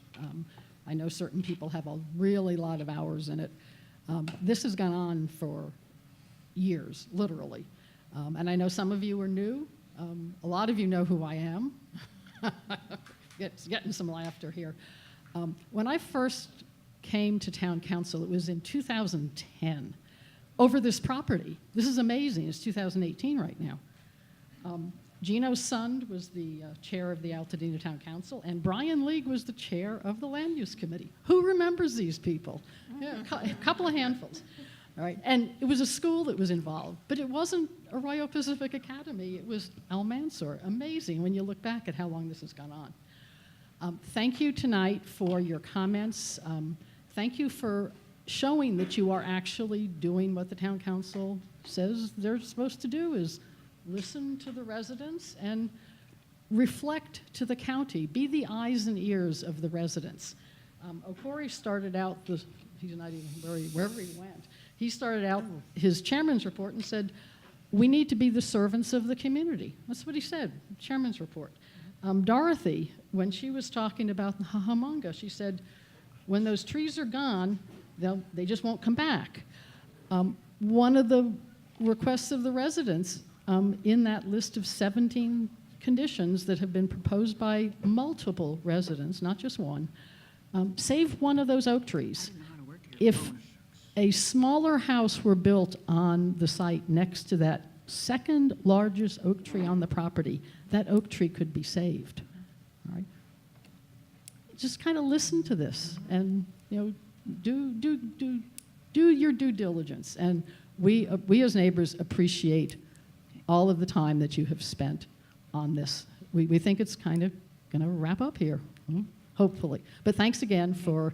I know certain people have a really lot of hours in it. This has gone on for years, literally. And I know some of you are new. A lot of you know who I am. Getting some laughter here. When I first came to town council, it was in 2010, over this property. This is amazing. It's 2018 right now. Gino Sund was the chair of the Altadena Town Council, and Brian League was the chair of the Land Use Committee. Who remembers these people? Yeah, a couple of handfuls. All right, and it was a school that was involved, but it wasn't Arroyo Pacific Academy. It was El Mansour. Amazing when you look back at how long this has gone on. Thank you tonight for your comments. Thank you for showing that you are actually doing what the town council says they're supposed to do, is listen to the residents and reflect to the county. Be the eyes and ears of the residents. Okorie started out, he's not even wherever he went, he started out his chairman's report and said, we need to be the servants of the community. That's what he said, chairman's report. Dorothy, when she was talking about the Hahamonga, she said, when those trees are gone, they just won't come back. One of the requests of the residents in that list of 17 conditions that have been proposed by multiple residents, not just one, save one of those oak trees. If a smaller house were built on the site next to that second largest oak tree on the property, that oak tree could be saved. All right? Just kind of listen to this and, you know, do your due diligence. And we as neighbors appreciate all of the time that you have spent on this. We think it's kind of going to wrap up here, hopefully. But thanks again for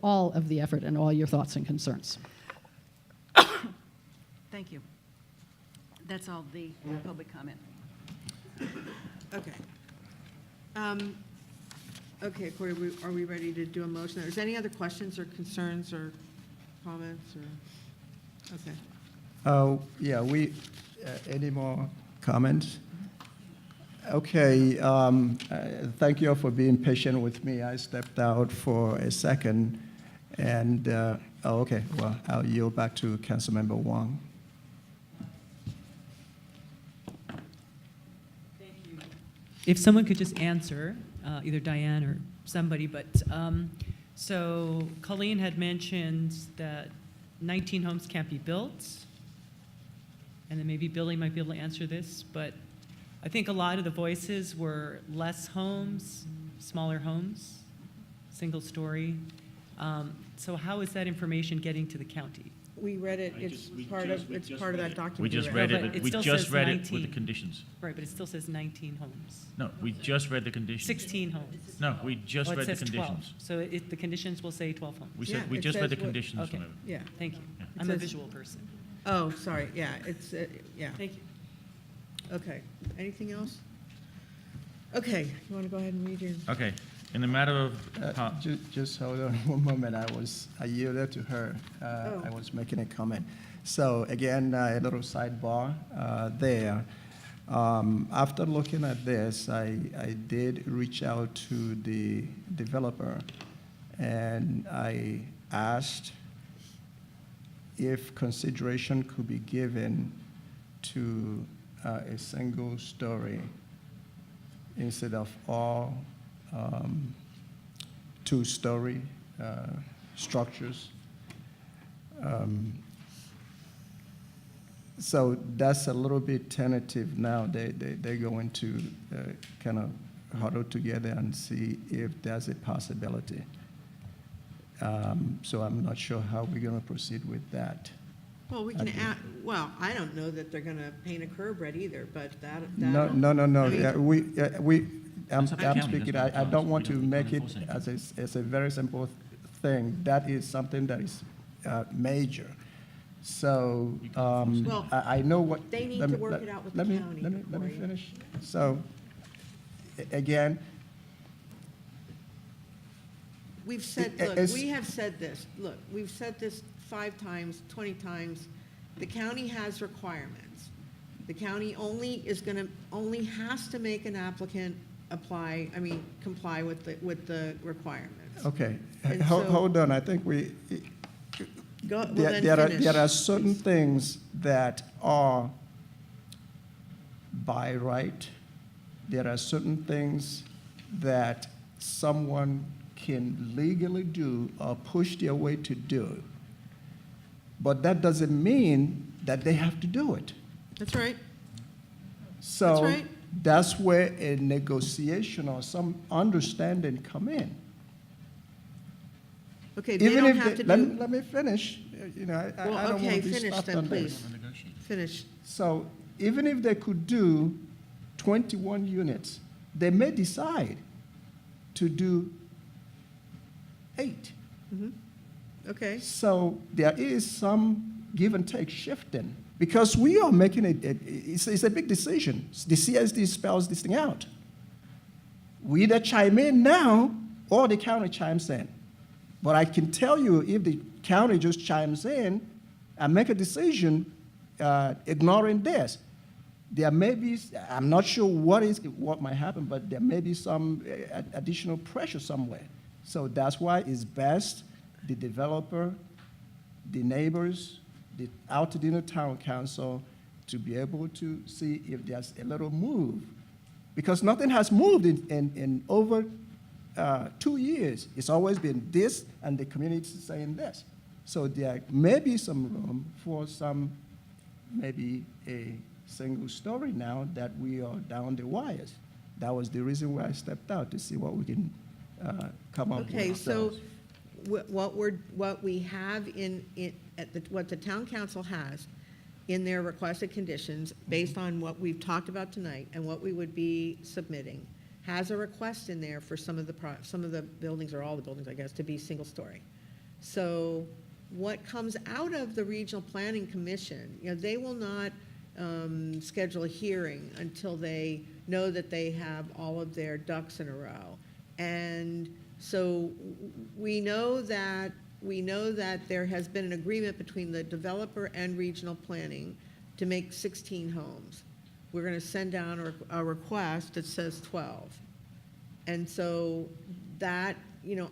all of the effort and all your thoughts and concerns. Thank you. That's all the public comment. Okay. Okay, Corey, are we ready to do a motion? Is there any other questions or concerns or comments or, okay. Yeah, any more comments? Okay, thank you all for being patient with me. I stepped out for a second, and, okay, well, I'll yield back to Councilmember Wong. If someone could just answer, either Diane or somebody, but so Colleen had mentioned that 19 homes can't be built, and then maybe Billy might be able to answer this, but I think a lot of the voices were less homes, smaller homes, single story. So how is that information getting to the county? We read it, it's part of that document. We just read it, we just read it with the conditions. Right, but it still says 19 homes. No, we just read the conditions. 16 homes. No, we just Oh, it read the says 12. conditions. So the conditions will say 12 homes. We said, we just read the conditions. Okay. whenever. Yeah. Thank you. Yeah. I'm a says- visual person. Oh, sorry, yeah, it's, yeah. Thank you. Okay, anything else? Okay, you want to go ahead and read your? Okay, in the matter of, Just hold on one moment. I yielded to her. Oh. I was making a comment. So again, a little sidebar there. After looking at this, I did reach out to the developer, and I asked if consideration could be given to a single story instead of all two-story structures. So that's a little bit tentative now. They're going to kind of huddle together and see if there's a possibility. So I'm not sure how we're going to proceed with that. Well, we can add, well, I don't know that they're gonna paint a curb red either, but that. No. I mean- I'm That's up to county, speaking, that's not I us. don't We want to don't make it enforce anything. as a very simple thing. That is something that is major. So, Well, I know what. they need let to me- work let- it out with let the me- county, Let me Okorie. finish. So, again, We've said, It- look, it's- we have said this, look, we've said this 5 times, 20 times. The county has requirements. The county only has to make an applicant comply with the requirements. okay, And hold so- hold on, I think Well, there then are finish. there are certain things that are by right. There are certain things that someone can legally do or push their way to do. But that doesn't mean that they have to do it. That's right. So That's right. that's where a negotiation or some understanding come in. Okay, they don't have to do. Let me finish. You know, I Well, don't want okay, to be finish stuck then, on please. this. Finish. So even if they could do 21 units, they may decide to do 8. Okay. So there is some give and take shifting because we are making it's a big decision. The CSD spells this thing out. We either chime in now or the county chimes in. But I can tell you if the county just chimes in and make a decision ignoring this, there may be, I'm not sure what might happen, but there may be some additional pressure somewhere. So that's why it's best the developer, the neighbors, the Altadena Town Council to be able to see if there's a little move. Because nothing has moved in over 2 years. It's always been this and the community saying this. So there may be some room for some, maybe a single story now that we are down the wires. That was the reason why I stepped out to see what we can come up with. Okay, so ourselves. what we have what the town council has in their requested conditions, based on what we've talked about tonight and what we would be submitting, has a request in there for some of the buildings, or all the buildings, I guess, to be single story. So what comes out of the Regional Planning Commission, they will not schedule a hearing until they know that they have all of their ducks in a row. And so we know that there has been an agreement between the developer and regional planning to make 16 homes. We're going to send down a request that says 12. And so that,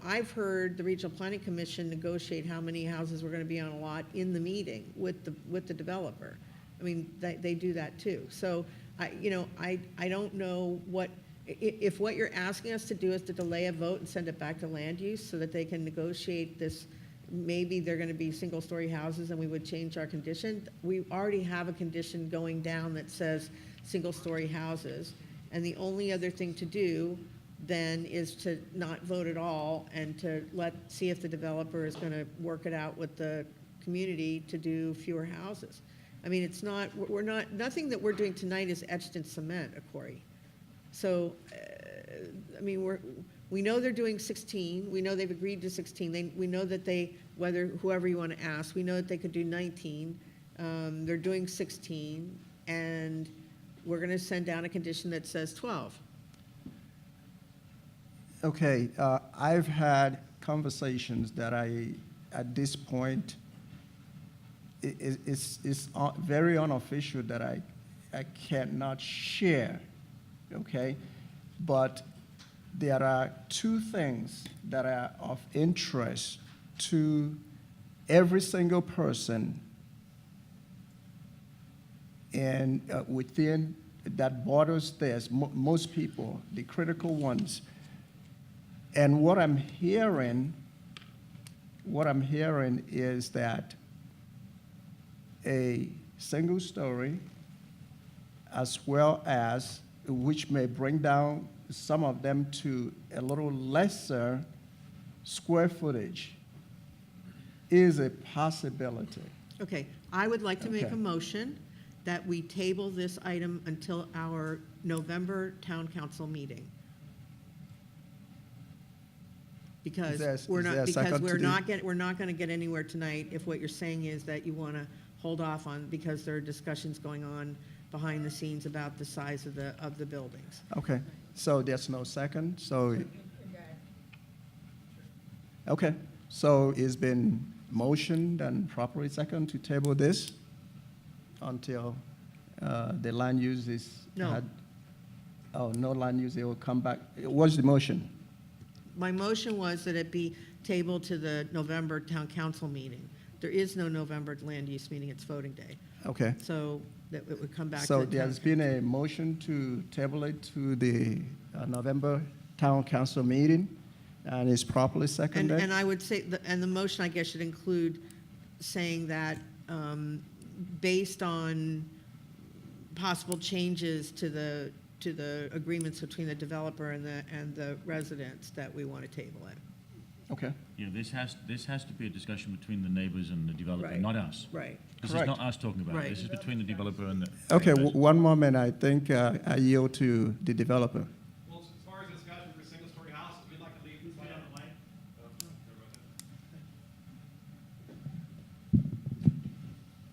I've heard the Regional Planning Commission negotiate how many houses were going to be on a lot in the meeting with the developer. I mean, they do that too. So I don't know if what you're asking us to do is to delay a vote and send it back to land use so that they can negotiate this. Maybe they're going to be single-story houses and we would change our condition. We already have a condition going down that says single-story houses. And the only other thing to do then is to not vote at all and to see if the developer is going to work it out with the community to do fewer houses. I mean, nothing that we're doing tonight is etched in cement, Okorie. So, I mean, we know they're doing 16. We know they've agreed to 16. We know that whoever you want to ask, we know that they could do 19. They're doing 16, and we're going to send down a condition that says 12. Okay, I've had conversations that at this point, it's very unofficial that I cannot share, okay? But there are 2 things that are of interest to every single person and within that borders this, most people, the critical ones. And what I'm hearing is that a single story, as well as, which may bring down some of them to a little lesser square footage, is a possibility. Okay, I would like to make Okay. a motion that we table this item until our November town council meeting. Because Is there- is we're there not, a because second to we're not gonna get anywhere tonight if what you're saying is that you wanna hold off on, because there are discussions going on behind the scenes about the size of the buildings. Okay, so there's no second, so. Okay, so it's been motioned and properly second to table this until the land use is. No. Oh, no land use, it will come back. What's the motion? My motion was that it be tabled to the November town council meeting. There is no November land use meeting, it's voting day. Okay. So that it would come back to So the town. there's been a motion to table it to the November town council meeting, and it's properly seconded. And I would say, and the motion, I guess, should include saying that, based on possible changes to the agreements between the developer and the residents, that we want to table it. Okay. Yeah, this has to be a discussion between the neighbors and the developer, Right. not us. Right. This Correct. is not us talking about it. Right. This is between the developer and the. Okay, residents. one moment, I think I yield to the developer. Well, as far as discussion for single-story houses, we'd like to leave this plan on the line.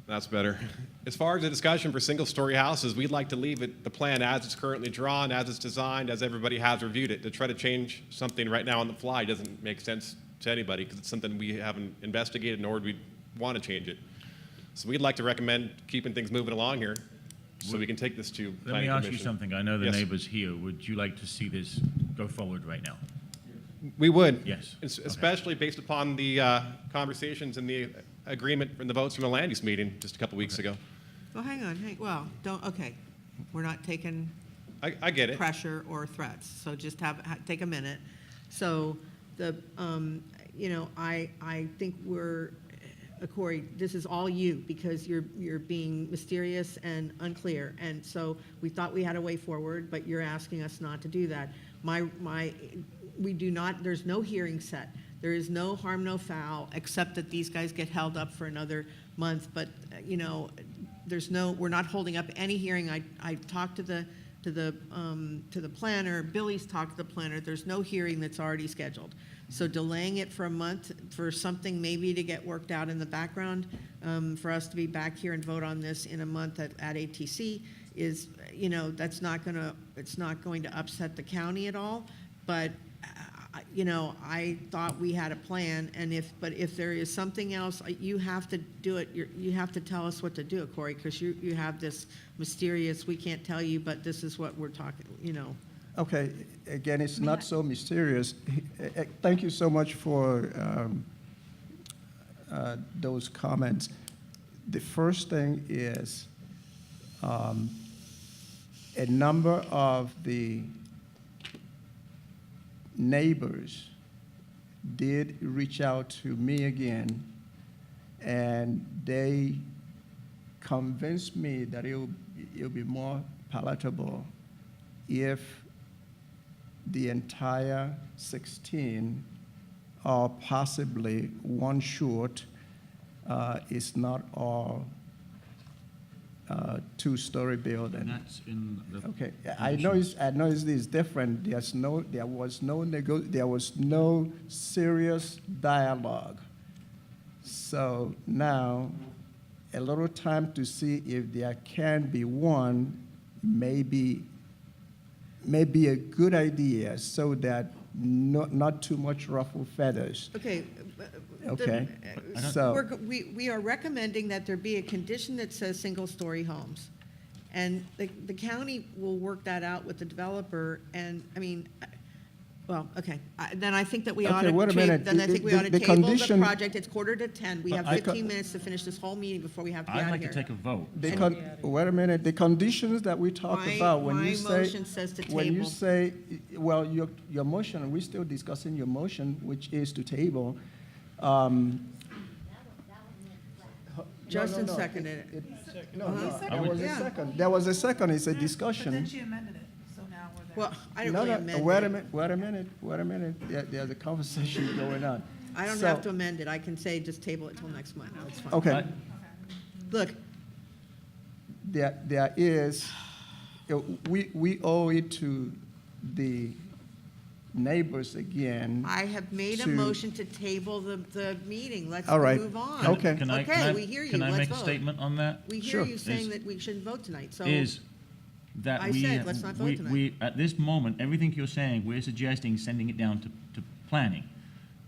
That's better. As far as the discussion for single-story houses, we'd like to leave it, the plan as it's currently drawn, as it's designed, as everybody has reviewed it. To try to change something right now on the fly doesn't make sense to anybody, because it's something we haven't investigated, nor do we want to change it. So we'd like to recommend keeping things moving along here, so we can take this to Let me planning ask you commission. something. I know the Yes. neighbors here. Would you like to see this go forward right now? We would. Yes. Especially based upon the conversations and the agreement and the votes from the land use meeting just a couple weeks ago. Well, hang on, well, okay. We're not taking I get it. pressure or threats, so just take a minute. So I think Okorie, this is all you, because you're being mysterious and unclear, and so we thought we had a way forward, but you're asking us not to do that. We do not, there's no hearing set. There is no harm, no foul, except that these guys get held up for another month, but, we're not holding up any hearing. I talked to the planner, Billy's talked to the planner, there's no hearing that's already scheduled. So delaying it for a month for something maybe to get worked out in the background, for us to be back here and vote on this in a month at ATC is, it's not going to upset the county at all. But, I thought we had a plan, and if there is something else, you have to do it. You have to tell us what to do, Okorie, because you have this mysterious, we can't tell you, but this is what we're talking, Okay, again, it's not so mysterious. Thank you so much for those comments. The first thing is a number of the neighbors did reach out to me again, and they convinced me that it'll be more palatable if the entire 16, or possibly one short, is not all two-story building. And that's in the. Okay, I know it's different. There was no serious dialogue. So now, a little time to see if there can be one, maybe a good idea, so that not too much ruffle feathers. Okay. Okay, so. We are recommending that there be a condition that says single-story homes. And the county will work that out with the developer, and, okay. Then I think that we ought to. Okay, wait a minute. Then I think we ought to The table the condition- project. It's 9:45. We have I 15 minutes to finish this whole meeting before we have to be I'd out like of to here. take a vote. Wait a minute, the conditions that we talked about, when you say. My motion says to When you table. say, well, your motion, we're still discussing your motion, which is to table. Justin seconded it. There was a second, it's a But discussion. then she amended it, so now we're there. Well, I didn't No, really no, amend wait a it. minute, wait a minute. There's a conversation going on. I don't So- have to amend it. I can say just table it till next month. That's fine. Okay, Look, there is, we owe it to the neighbors again. I have made a to- motion to table the meeting. Let's All right. move on. Okay. Okay, we hear you. Can I Let's make a vote. statement on that? We hear Sure. you saying that we shouldn't vote tonight, so. Is that I we, said, let's not vote we, tonight. we, at this moment, everything you're saying, we're suggesting sending it down to planning.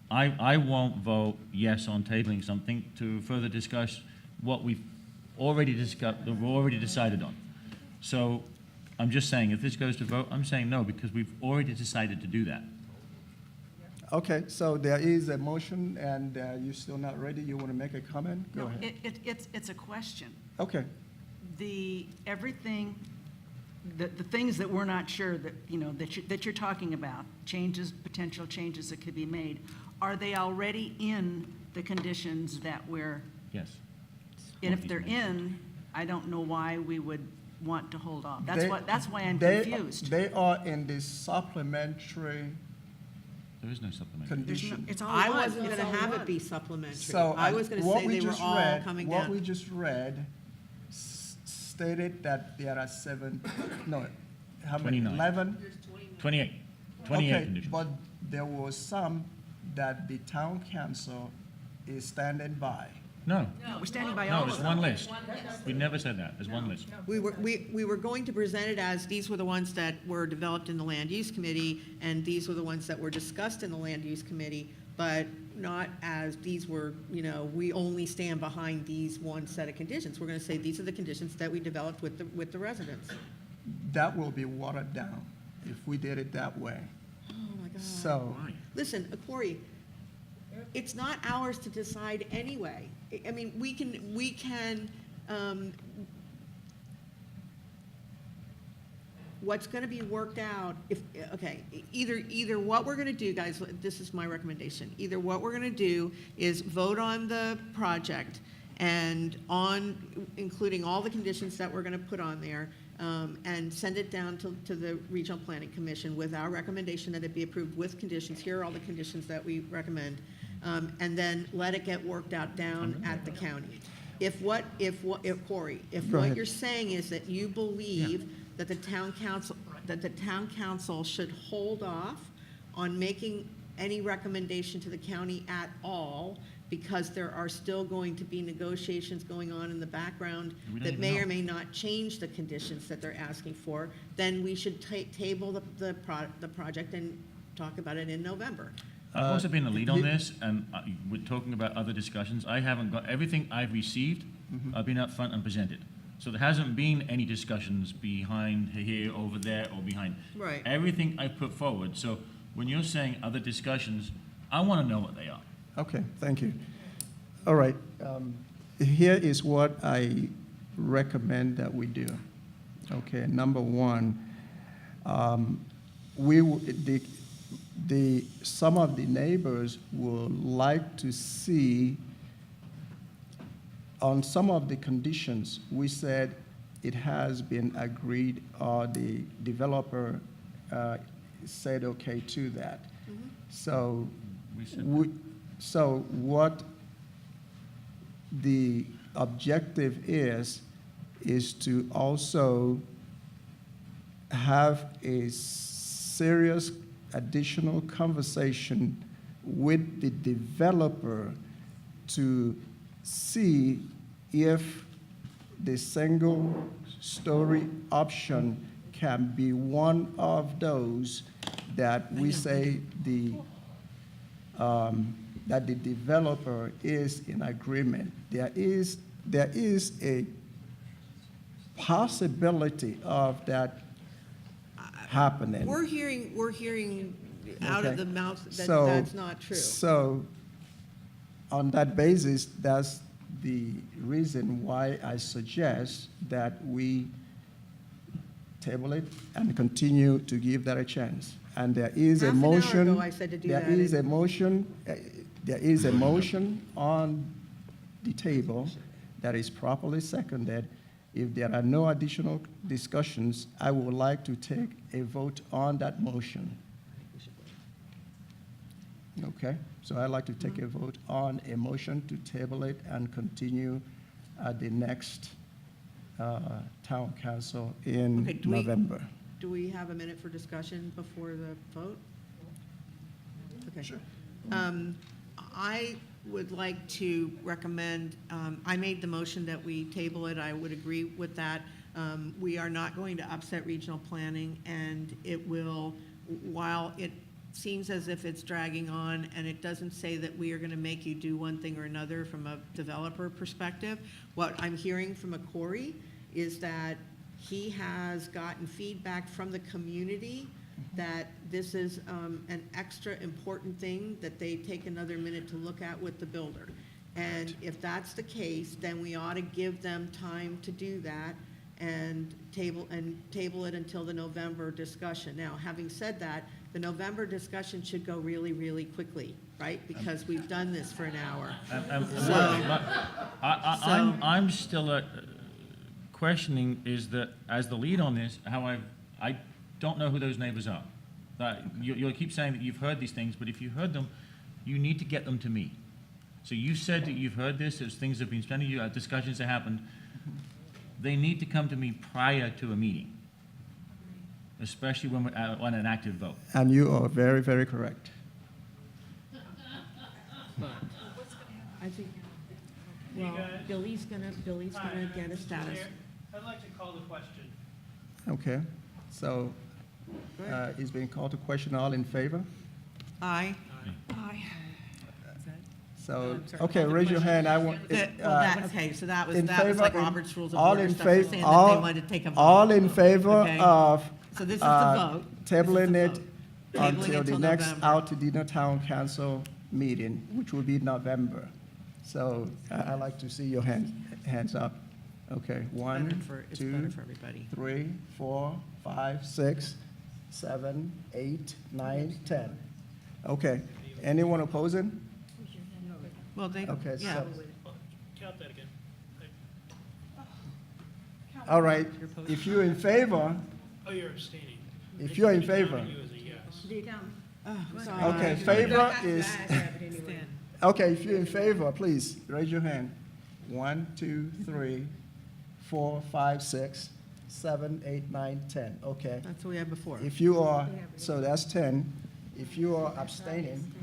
I won't vote yes on tabling something to further discuss what we've already discussed, we've already decided on. So I'm just saying, if this goes to vote, I'm saying no, because we've already decided to do that. Okay, so there is a motion, and you're still not ready. You want to make a comment? Go No, ahead. it's a question. Okay. Everything, the things that we're not sure that, you know, that you're talking about, changes, potential changes that could be made, are they already in the conditions that we're, Yes. and if they're in, I don't know why we would want to hold off. That's why I'm They- confused. They are in the supplementary There is no supplementary. condition. It's all I one. wasn't It's gonna all have it one. be supplementary. So I was gonna what say we they were just all read- coming What down. we just read stated that there are how many? 29. 11? 28. 28 Okay, conditions. but there was some that the town council is standing by. No. We're standing by No, all there's of one them. list. We never said that. There's one list. We were going to present it as these were the ones that were developed in the land use committee, and these were the ones that were discussed in the land use committee, but not as these were, you know, we only stand behind these one set of conditions. We're gonna say these are the conditions that we developed with the residents. That will be watered down if we did it that way. Oh, my God. So, Listen, Okorie, it's not ours to decide anyway. I mean, we can, what's gonna be worked out, either what we're gonna do, guys, this is my recommendation. Either what we're gonna do is vote on the project and including all the conditions that we're gonna put on there, and send it down to the Regional Planning Commission with our recommendation that it be approved with conditions. Here are all the conditions that we recommend. And then let it get worked out down at the county. Corey, if Go what ahead. you're saying is that you believe that the town council should hold off on making any recommendation to the county at all, because there are still going to be negotiations going on in the background We don't that even may know. or may not change the conditions that they're asking for, then we should table the project and talk about it in November. I've also been the lead on this, and we're talking about other discussions. I haven't got, everything I've received, I've been up front and presented. So there hasn't been any discussions behind here, over there, or behind. Right. Everything I put forward. So when you're saying other discussions, I want to know what they are. okay, thank you. All right, here is what I recommend that we do. Okay, number one, some of the neighbors would like to see on some of the conditions, we said it has been agreed or the developer said okay to that. So, so what the objective is to also have a serious additional conversation with the developer to see if the single-story option can be one of those that we say that the developer is in agreement. There is a possibility of that happening. We're hearing out of Okay. the mouth that So- that's not true. So, on that basis, that's the reason why I suggest that we table it and continue to give that a chance. And there is a Half an hour motion. ago I said to do There that. is a motion, there is a motion on the table that is properly seconded. If there are no additional discussions, I would like to take a vote on that motion. Okay, so I'd like to take a vote on a motion to table it and continue at the next town council in Okay, November. Do we have a minute for discussion before the vote? Okay. Sure. I would like to recommend, I made the motion that we table it. I would agree with that. We are not going to upset regional planning, and it will, while it seems as if it's dragging on, and it doesn't say that we are going to make you do one thing or another from a developer perspective, what I'm hearing from Okorie is that he has gotten feedback from the community that this is an extra important thing that they take another minute to look at with the builder. And if that's the case, then we ought to give them time to do that and table it until the November discussion. Now, having said that, the November discussion should go really, really quickly, right? Because we've done this for an hour. I'm still questioning is that, as the lead on this, how I don't know who those neighbors are. You'll keep saying that you've heard these things, but if you heard them, you need to get them to me. So you said that you've heard this as things have been spending, discussions that happened. They need to come to me prior to a meeting, especially when we're on an active vote. And you are very, very correct. I think, well, Billy's gonna get a status. I'd like to call the question. Okay, so it's been called to question. All in favor? Aye. Aye. So, okay, raise your hand. I want. Okay, so that was like Robert's Rules of all Order in stuff, favor, saying that they wanted to take a vote. All in favor Okay. of So this is the vote. tabling it Tabling until it the till next November. Altadena Town Council meeting, which will be November. So I'd like to see your hands up. Okay, It's 1, better 2, for everybody. 3, 4, 5, 6, 7, 8, 9, 10. Okay, anyone opposing? Well, they, Okay, yeah. so, Count that again. all right, if you're in favor, Oh, you're abstaining. if you're in favor, You as a yes. Do you count? Oh, sorry. okay, favor is, okay, if you're in favor, please, raise your hand. 1, 2, 3, 4, 5, 6, 7, 8, 9, 10, okay. That's what we had before. If you are, so that's 10. If you are abstaining,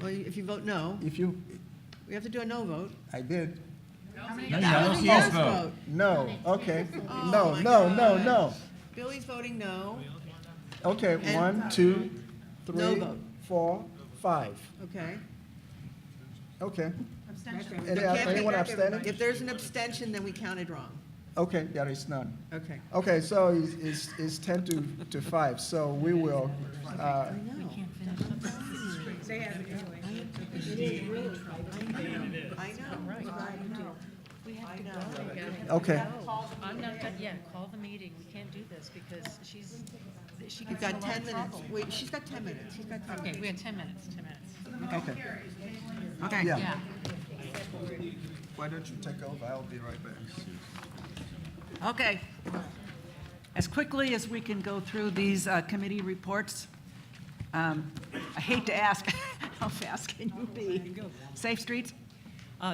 Well, if you vote no, if you, we have to do a no vote. I did. That was a yes vote. No, okay. Oh, No, my no, no, God. no. Billy's voting no. Okay, And- 1, 2, No 3, vote. 4, 5. Okay. Okay. There can't be- Anyone abstaining? If there's an abstention, then we counted wrong. Okay, there is none. Okay. Okay, so it's 10 to 5, so we will, I know. okay. I'm not done yet. Call the meeting. We can't do this because she You've got 10 minutes. Wait, she's got 10 minutes. She's got 10 minutes. Okay, we have 10 minutes, 10 minutes. Okay. Okay. Yeah. Why don't you take over? I'll be right back. Okay. As quickly as we can go through these committee reports, I hate to ask, how fast can you be? Safe Streets?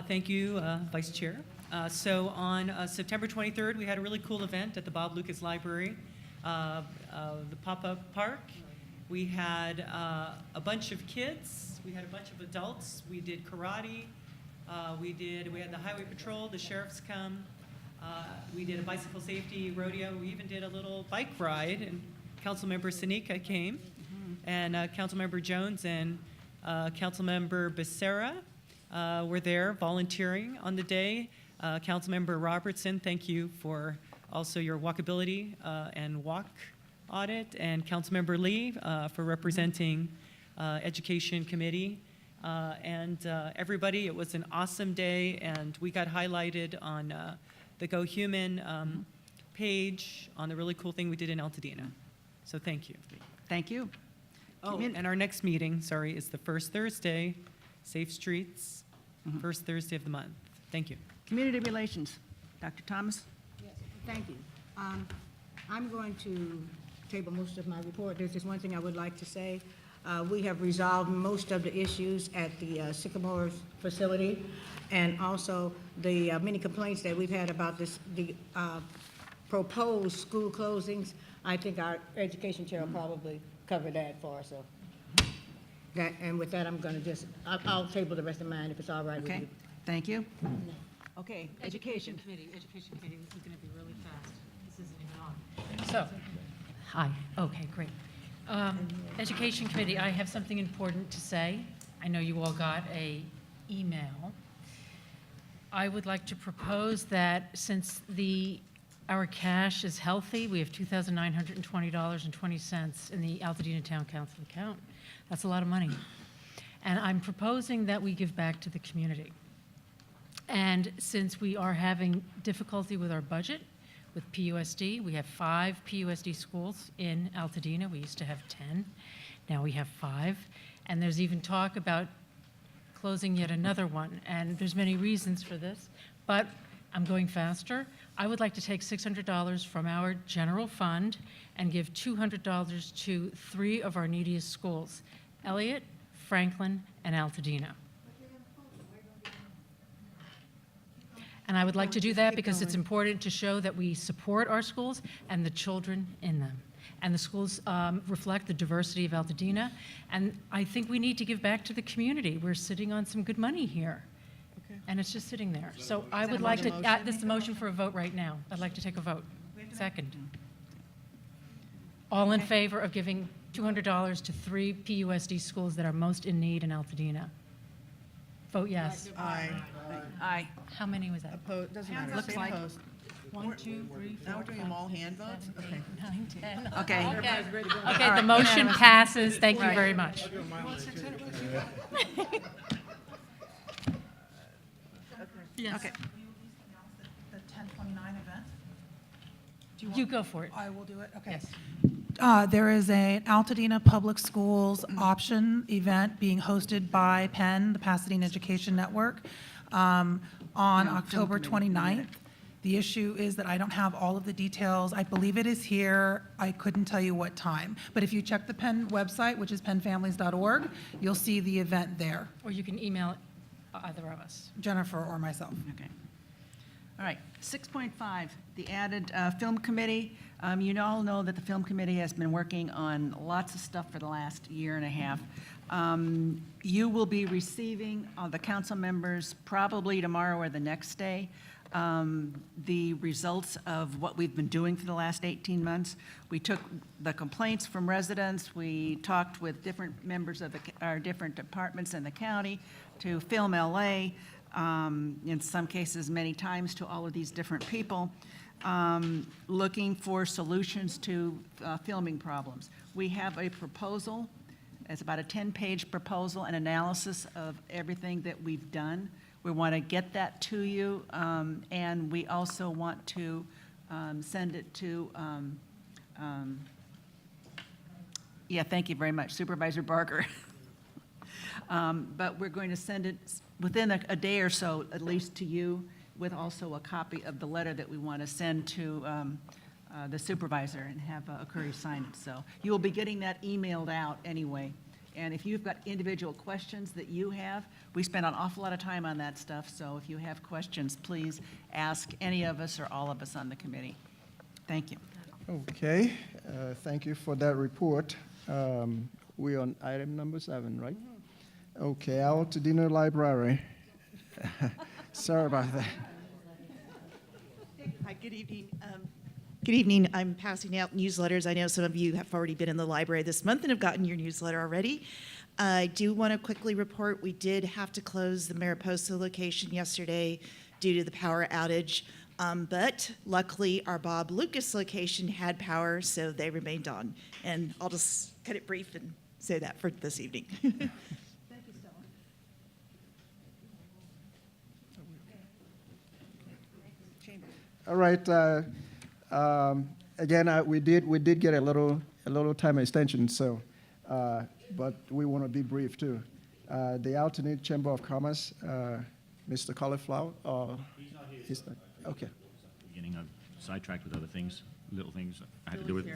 Thank you, Vice Chair. So on September 23rd, we had a really cool event at the Bob Lucas Library, the pop-up park. We had a bunch of kids. We had a bunch of adults. We did karate. We had the highway patrol, the sheriffs come. We did a bicycle safety rodeo. We even did a little bike ride, and Councilmember Sanika came, and Councilmember Jones and Councilmember Becerra were there volunteering on the day. Councilmember Robertson, thank you for also your walkability and walk audit, and Councilmember Lee for representing Education Committee. And everybody, it was an awesome day, and we got highlighted on the Go Human page on the really cool thing we did in Altadena. So thank you. Thank you. Oh, and our next meeting, sorry, is the first Thursday, Safe Streets, first Thursday of the month. Thank you. Community Relations. Dr. Thomas? Yes, thank you. I'm going to table most of my report. There's just one thing I would like to say. We have resolved most of the issues at the Sycamore facility, and also the many complaints that we've had about the proposed school closings. I think our education chair will probably cover that for us. So and with that, I'm going to I'll table the rest of mine if it's all right with Okay, you. thank you. Okay, education. Education committee, this is going to be really fast. This isn't even on. So, hi, okay, great. Education committee, I have something important to say. I know you all got a email. I would like to propose that since our cash is healthy, we have $2,920.20 in the Altadena Town Council account. That's a lot of money. And I'm proposing that we give back to the community. And since we are having difficulty with our budget, with PUSD, we have 5 PUSD schools in Altadena. We used to have 10. Now we have 5. And there's even talk about closing yet another one. And there's many reasons for this, but I'm going faster. I would like to take $600 from our general fund and give $200 to 3 of our neediest schools, Elliott, Franklin, and Altadena. And I would like to do that because it's important to show that we support our schools and the children in them. And the schools reflect the diversity of Altadena. And I think we need to give back to the community. We're sitting on some good money here. And it's just sitting there. So I would like to, this is a motion for a vote right now. I'd like to take a vote. Second. All in favor of giving $200 to 3 PUSD schools that are most in need in Altadena? Vote yes. Aye. Aye. How many was that? Opposed, doesn't matter. Looks like- Opposed. 1, 2, 3, 4, Now we're doing them all hand votes? Okay. 9, 10. Okay. Okay, the motion passes. Thank you very much. Yes. Okay. The 1029 event? You go for it. I will do it, okay. Yes. There is an Altadena Public Schools option event being hosted by PEN, the Pasadena Education Network, on October 29th. The issue is that I don't have all of the details. I believe it is here. I couldn't tell you what time. But if you check the PEN website, which is penfamilies.org, you'll see the event there, Or you can email it, either of us. Jennifer or myself. Okay. All right, 6.5, the added film committee. You all know that the film committee has been working on lots of stuff for the last year and a half. You will be receiving, the council members, probably tomorrow or the next day, the results of what we've been doing for the last 18 months. We took the complaints from residents. We talked with different members of our different departments in the county to Film LA, in some cases many times to all of these different people, looking for solutions to filming problems. We have a proposal. It's about a 10-page proposal and analysis of everything that we've done. We want to get that to you, and we also want to send it to, thank you very much, Supervisor Barker. But we're going to send it within a day or so, at least to you, with also a copy of the letter that we want to send to the supervisor and have Okorie sign it. So you will be getting that emailed out anyway. And if you've got individual questions that you have, we spend an awful lot of time on that stuff. So if you have questions, please ask any of us or all of us on the committee. Thank you. Okay, thank you for that report. We're on item number 7, right? Okay, Altadena Library. Sorry about that. Hi, good evening. Good evening. I'm passing out newsletters. I know some of you have already been in the library this month and have gotten your newsletter already. I do want to quickly report we did have to close the Mariposa location yesterday due to the power outage, but luckily our Bob Lucas location had power, so they remained on. And I'll just cut it brief and say that for this evening. All right. Again, we did get a little time extension. So, but we want to be brief too. The Altadena Chamber of Commerce, Mr. Cauliflower. He's not here. He's not. Okay. Beginning, I'm sidetracked with other things, little things I had to do with.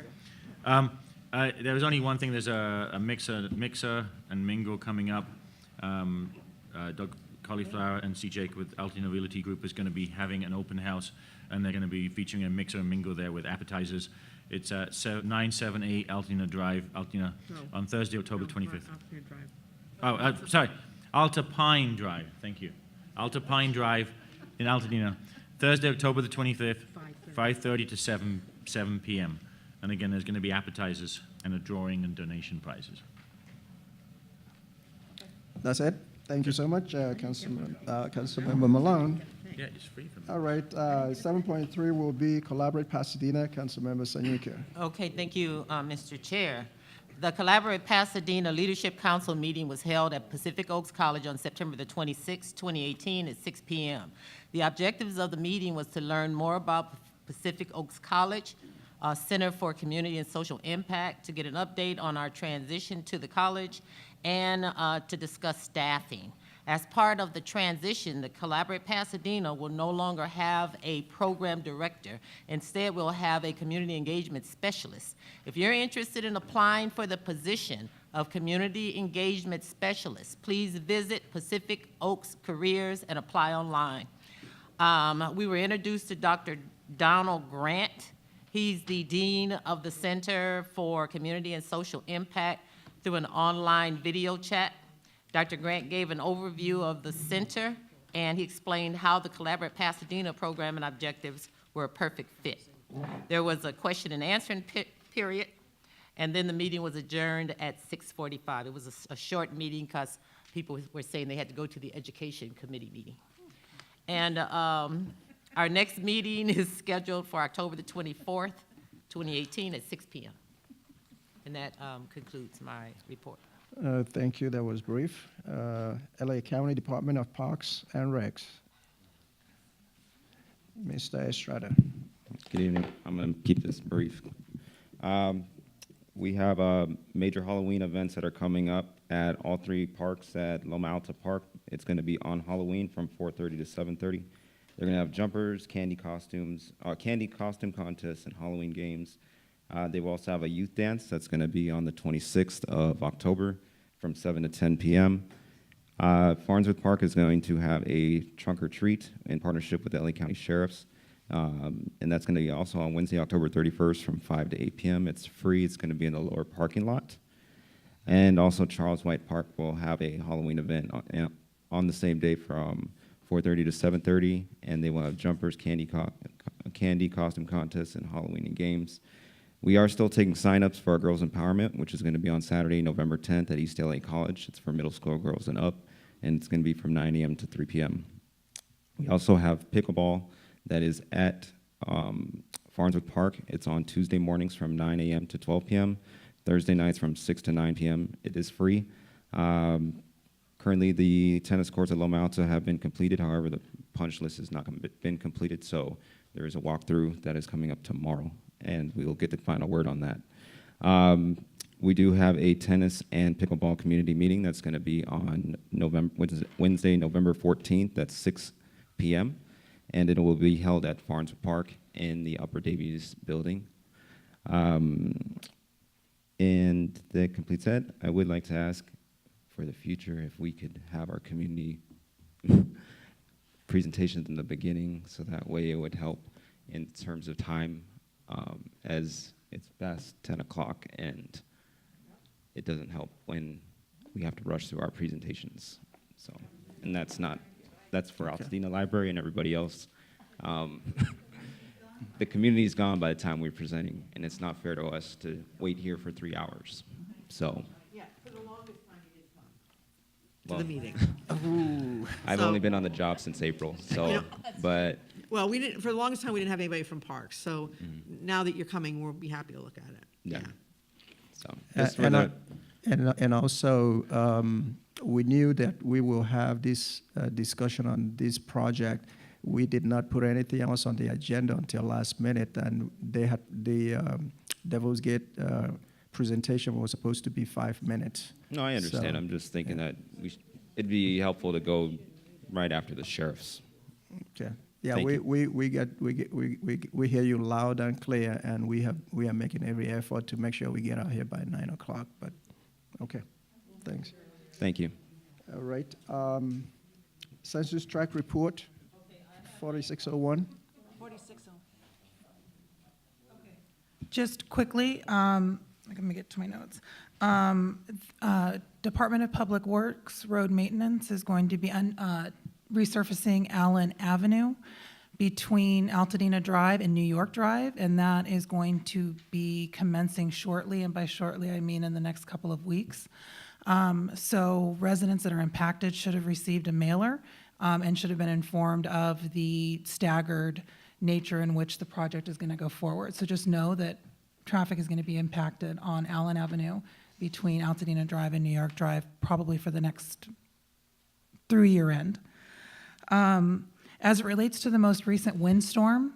There was only one thing. There's a mixer and mingle coming up. Doug Cauliflower and CJ with Altadena Realty Group is going to be having an open house, and they're going to be featuring a mixer and mingle there with appetizers. It's at 978 Altadena Drive, Altadena, on Thursday, October 25th. Sorry, Alta Pine Drive. Thank you. Alta Pine Drive in Altadena, Thursday, October the 25th, 5:30 to 7 p.m. And again, there's going to be appetizers and a drawing and donation prizes. That's it. Thank you so much, Councilmember Malone. Yeah, it's free for me. All right, 7.3 will be Collaborate Pasadena, Councilmember Sanyika. Okay, thank you, Mr. Chair. The Collaborate Pasadena Leadership Council meeting was held at Pacific Oaks College on September the 26th, 2018 at 6 p.m. The objectives of the meeting was to learn more about Pacific Oaks College, Center for Community and Social Impact, to get an update on our transition to the college, and to discuss staffing. As part of the transition, the Collaborate Pasadena will no longer have a program director. Instead, we'll have a community engagement specialist. If you're interested in applying for the position of community engagement specialist, please visit Pacific Oaks Careers and apply online. We were introduced to Dr. Donald Grant. He's the Dean of the Center for Community and Social Impact through an online video chat. Dr. Grant gave an overview of the center, and he explained how the Collaborate Pasadena program and objectives were a perfect fit. There was a question and answering period, and then the meeting was adjourned at 6:45. It was a short meeting because people were saying they had to go to the Education Committee meeting. And our next meeting is scheduled for October the 24th, 2018 at 6 p.m. And that concludes my report. Thank you, that was brief. LA County Department of Parks and Recs. Mr. Estrada. Good evening. I'm going to keep this brief. We have major Halloween events that are coming up at all three parks at Loma Alta Park. It's going to be on Halloween from 4:30 to 7:30. They're going to have jumpers, candy costume contests, and Halloween games. They will also have a youth dance that's going to be on the 26th of October from 7 to 10 p.m. Farnsworth Park is going to have a trunk or treat in partnership with the LA County Sheriffs. And that's going to be also on Wednesday, October 31st from 5 to 8 p.m. It's free. It's going to be in the lower parking lot. And also Charles White Park will have a Halloween event on the same day from 4:30 to 7:30. And they will have jumpers, candy costume contests, and Halloween and games. We are still taking sign-ups for our Girls Empowerment, which is going to be on Saturday, November 10th at East LA College. It's for middle school girls and up, and it's going to be from 9 a.m. to 3 p.m. We also have pickleball that is at Farnsworth Park. It's on Tuesday mornings from 9 a.m. to 12 p.m., Thursday nights from 6 to 9 p.m. It is free. Currently, the tennis courts at Loma Alta have been completed. However, the punch list has not been completed, so there is a walkthrough that is coming up tomorrow, and we will get the final word on that. We do have a tennis and pickleball community meeting that's going to be on Wednesday, November 14th at 6 p.m., and it will be held at Farnsworth Park in the Upper Davies building. And that completes that. I would like to ask for the future if we could have our community presentations in the beginning, so that way it would help in terms of time, as it's past 10 o'clock and it doesn't help when we have to rush through our presentations. So, and that's for Altadena Library and everybody else. The community's gone by the time we're presenting, and it's not fair to us to wait here for 3 hours. So. Yeah, for the longest time you did come to the meeting. I've only been on the job since April, so, but. Well, for the longest time, we didn't have anybody from Parks, so now that you're coming, we'll be happy to look at it. Yeah. So, and also, we knew that we will have this discussion on this project. We did not put anything else on the agenda until last minute, and they had the Devil's Gate presentation was supposed to be 5 minutes. No, I understand. So, I'm just thinking that it'd be helpful to go right after the sheriffs. Okay. Yeah, Thank you. we hear you loud and clear, and we are making every effort to make sure we get out here by 9 o'clock, but, okay, thanks. Thank you. All right, census tract report, 4601. Just quickly, let me get to my notes. Department of Public Works Road Maintenance is going to be resurfacing Allen Avenue between Altadena Drive and New York Drive, and that is going to be commencing shortly, and by shortly I mean in the next couple of weeks. So residents that are impacted should have received a mailer and should have been informed of the staggered nature in which the project is going to go forward. So just know that traffic is going to be impacted on Allen Avenue between Altadena Drive and New York Drive, probably for the next through year end. As it relates to the most recent windstorm,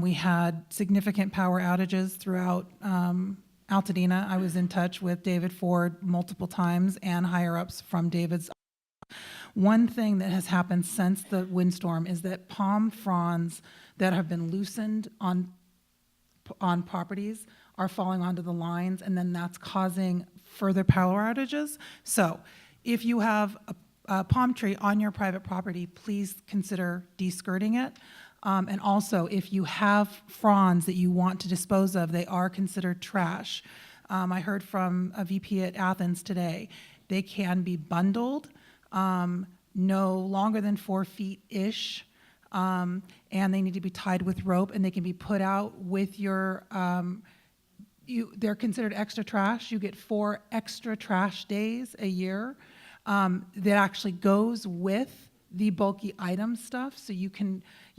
we had significant power outages throughout Altadena. I was in touch with David Ford multiple times and higher-ups from David's. One thing that has happened since the windstorm is that palm fronds that have been loosened on properties are falling onto the lines, and then that's causing further power outages. So if you have a palm tree on your private property, please consider de-skirting it. And also, if you have fronds that you want to dispose of, they are considered trash. I heard from a VP at Athens today. They can be bundled, no longer than 4 feet-ish, and they need to be tied with rope, and they can be put out with your, they're considered extra trash. You get 4 extra trash days a year that actually goes with the bulky item stuff. So you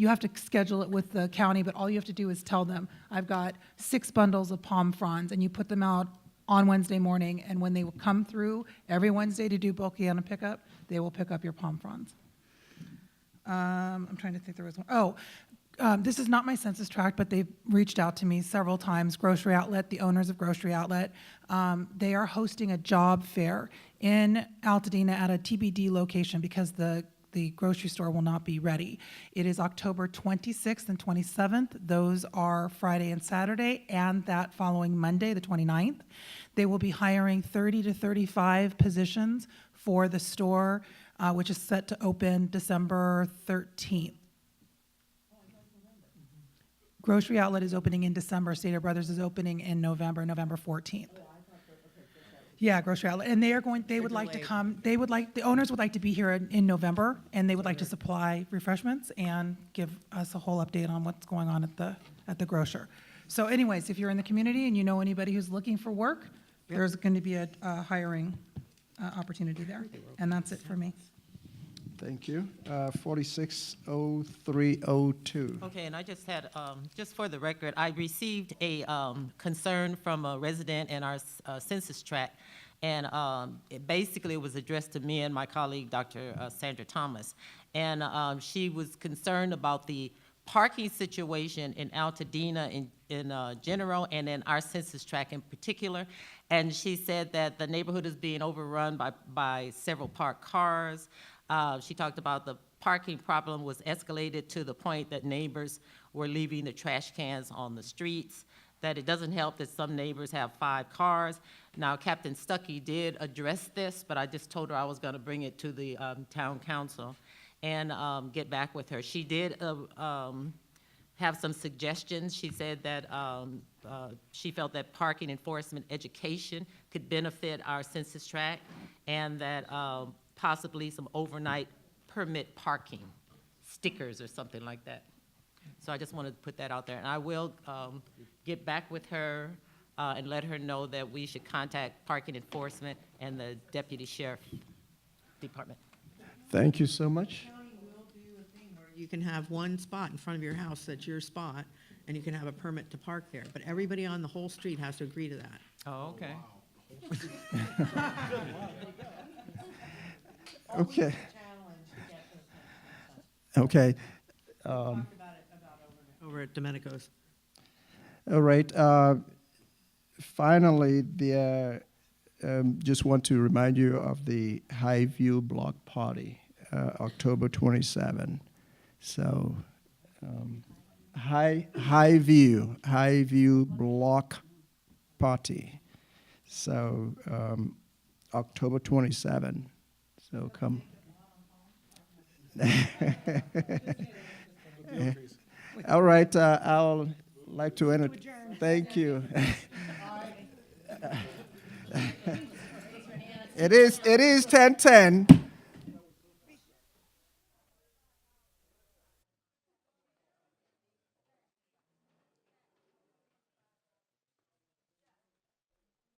have to schedule it with the county, but all you have to do is tell them, I've got 6 bundles of palm fronds, and you put them out on Wednesday morning, and when they will come through every Wednesday to do bulky item pickup, they will pick up your palm fronds. I'm trying to think, there was one. This is not my census tract, but they've reached out to me several times. Grocery Outlet, the owners of Grocery Outlet, they are hosting a job fair in Altadena at a TBD location because the grocery store will not be ready. It is October 26th and 27th. Those are Friday and Saturday, and that following Monday, the 29th. They will be hiring 30 to 35 positions for the store, which is set to open December 13th. Grocery Outlet is opening in December. Stater Brothers is opening in November 14th. Yeah, Grocery Outlet, and they would like to come, the owners would like to be here in November, and they would like to supply refreshments and give us a whole update on what's going on at the grocer. So anyways, if you're in the community and you know anybody who's looking for work, there's going to be a hiring opportunity there, and that's it for me. Thank you. 460302. Okay, and I just had, just for the record, I received a concern from a resident in our census tract, and it was addressed to me and my colleague, Dr. Sandra Thomas, and she was concerned about the parking situation in Altadena in general, and in our census tract in particular, and she said that the neighborhood is being overrun by several parked cars. She talked about the parking problem was escalated to the point that neighbors were leaving the trash cans on the streets, that it doesn't help that some neighbors have 5 cars. Now, Captain Stuckey did address this, but I just told her I was going to bring it to the town council and get back with her. She did have some suggestions. She said that she felt that parking enforcement education could benefit our census tract, and that possibly some overnight permit parking stickers or something like that. So I just wanted to put that out there. And I will get back with her and let her know that we should contact parking enforcement and the deputy sheriff department. Thank you so much. County will do a thing where you can have one spot in front of your house that's your spot, and you can have a permit to park there. But everybody on the whole street has to agree to that. Oh, okay. Okay. Okay. Over at Domenico's. All right. Finally, just want to remind you of the Highview Block Party, October 27. So High View Block Party. So October 27. So come. All right, I'll like to enter. Thank you. It is 10:10.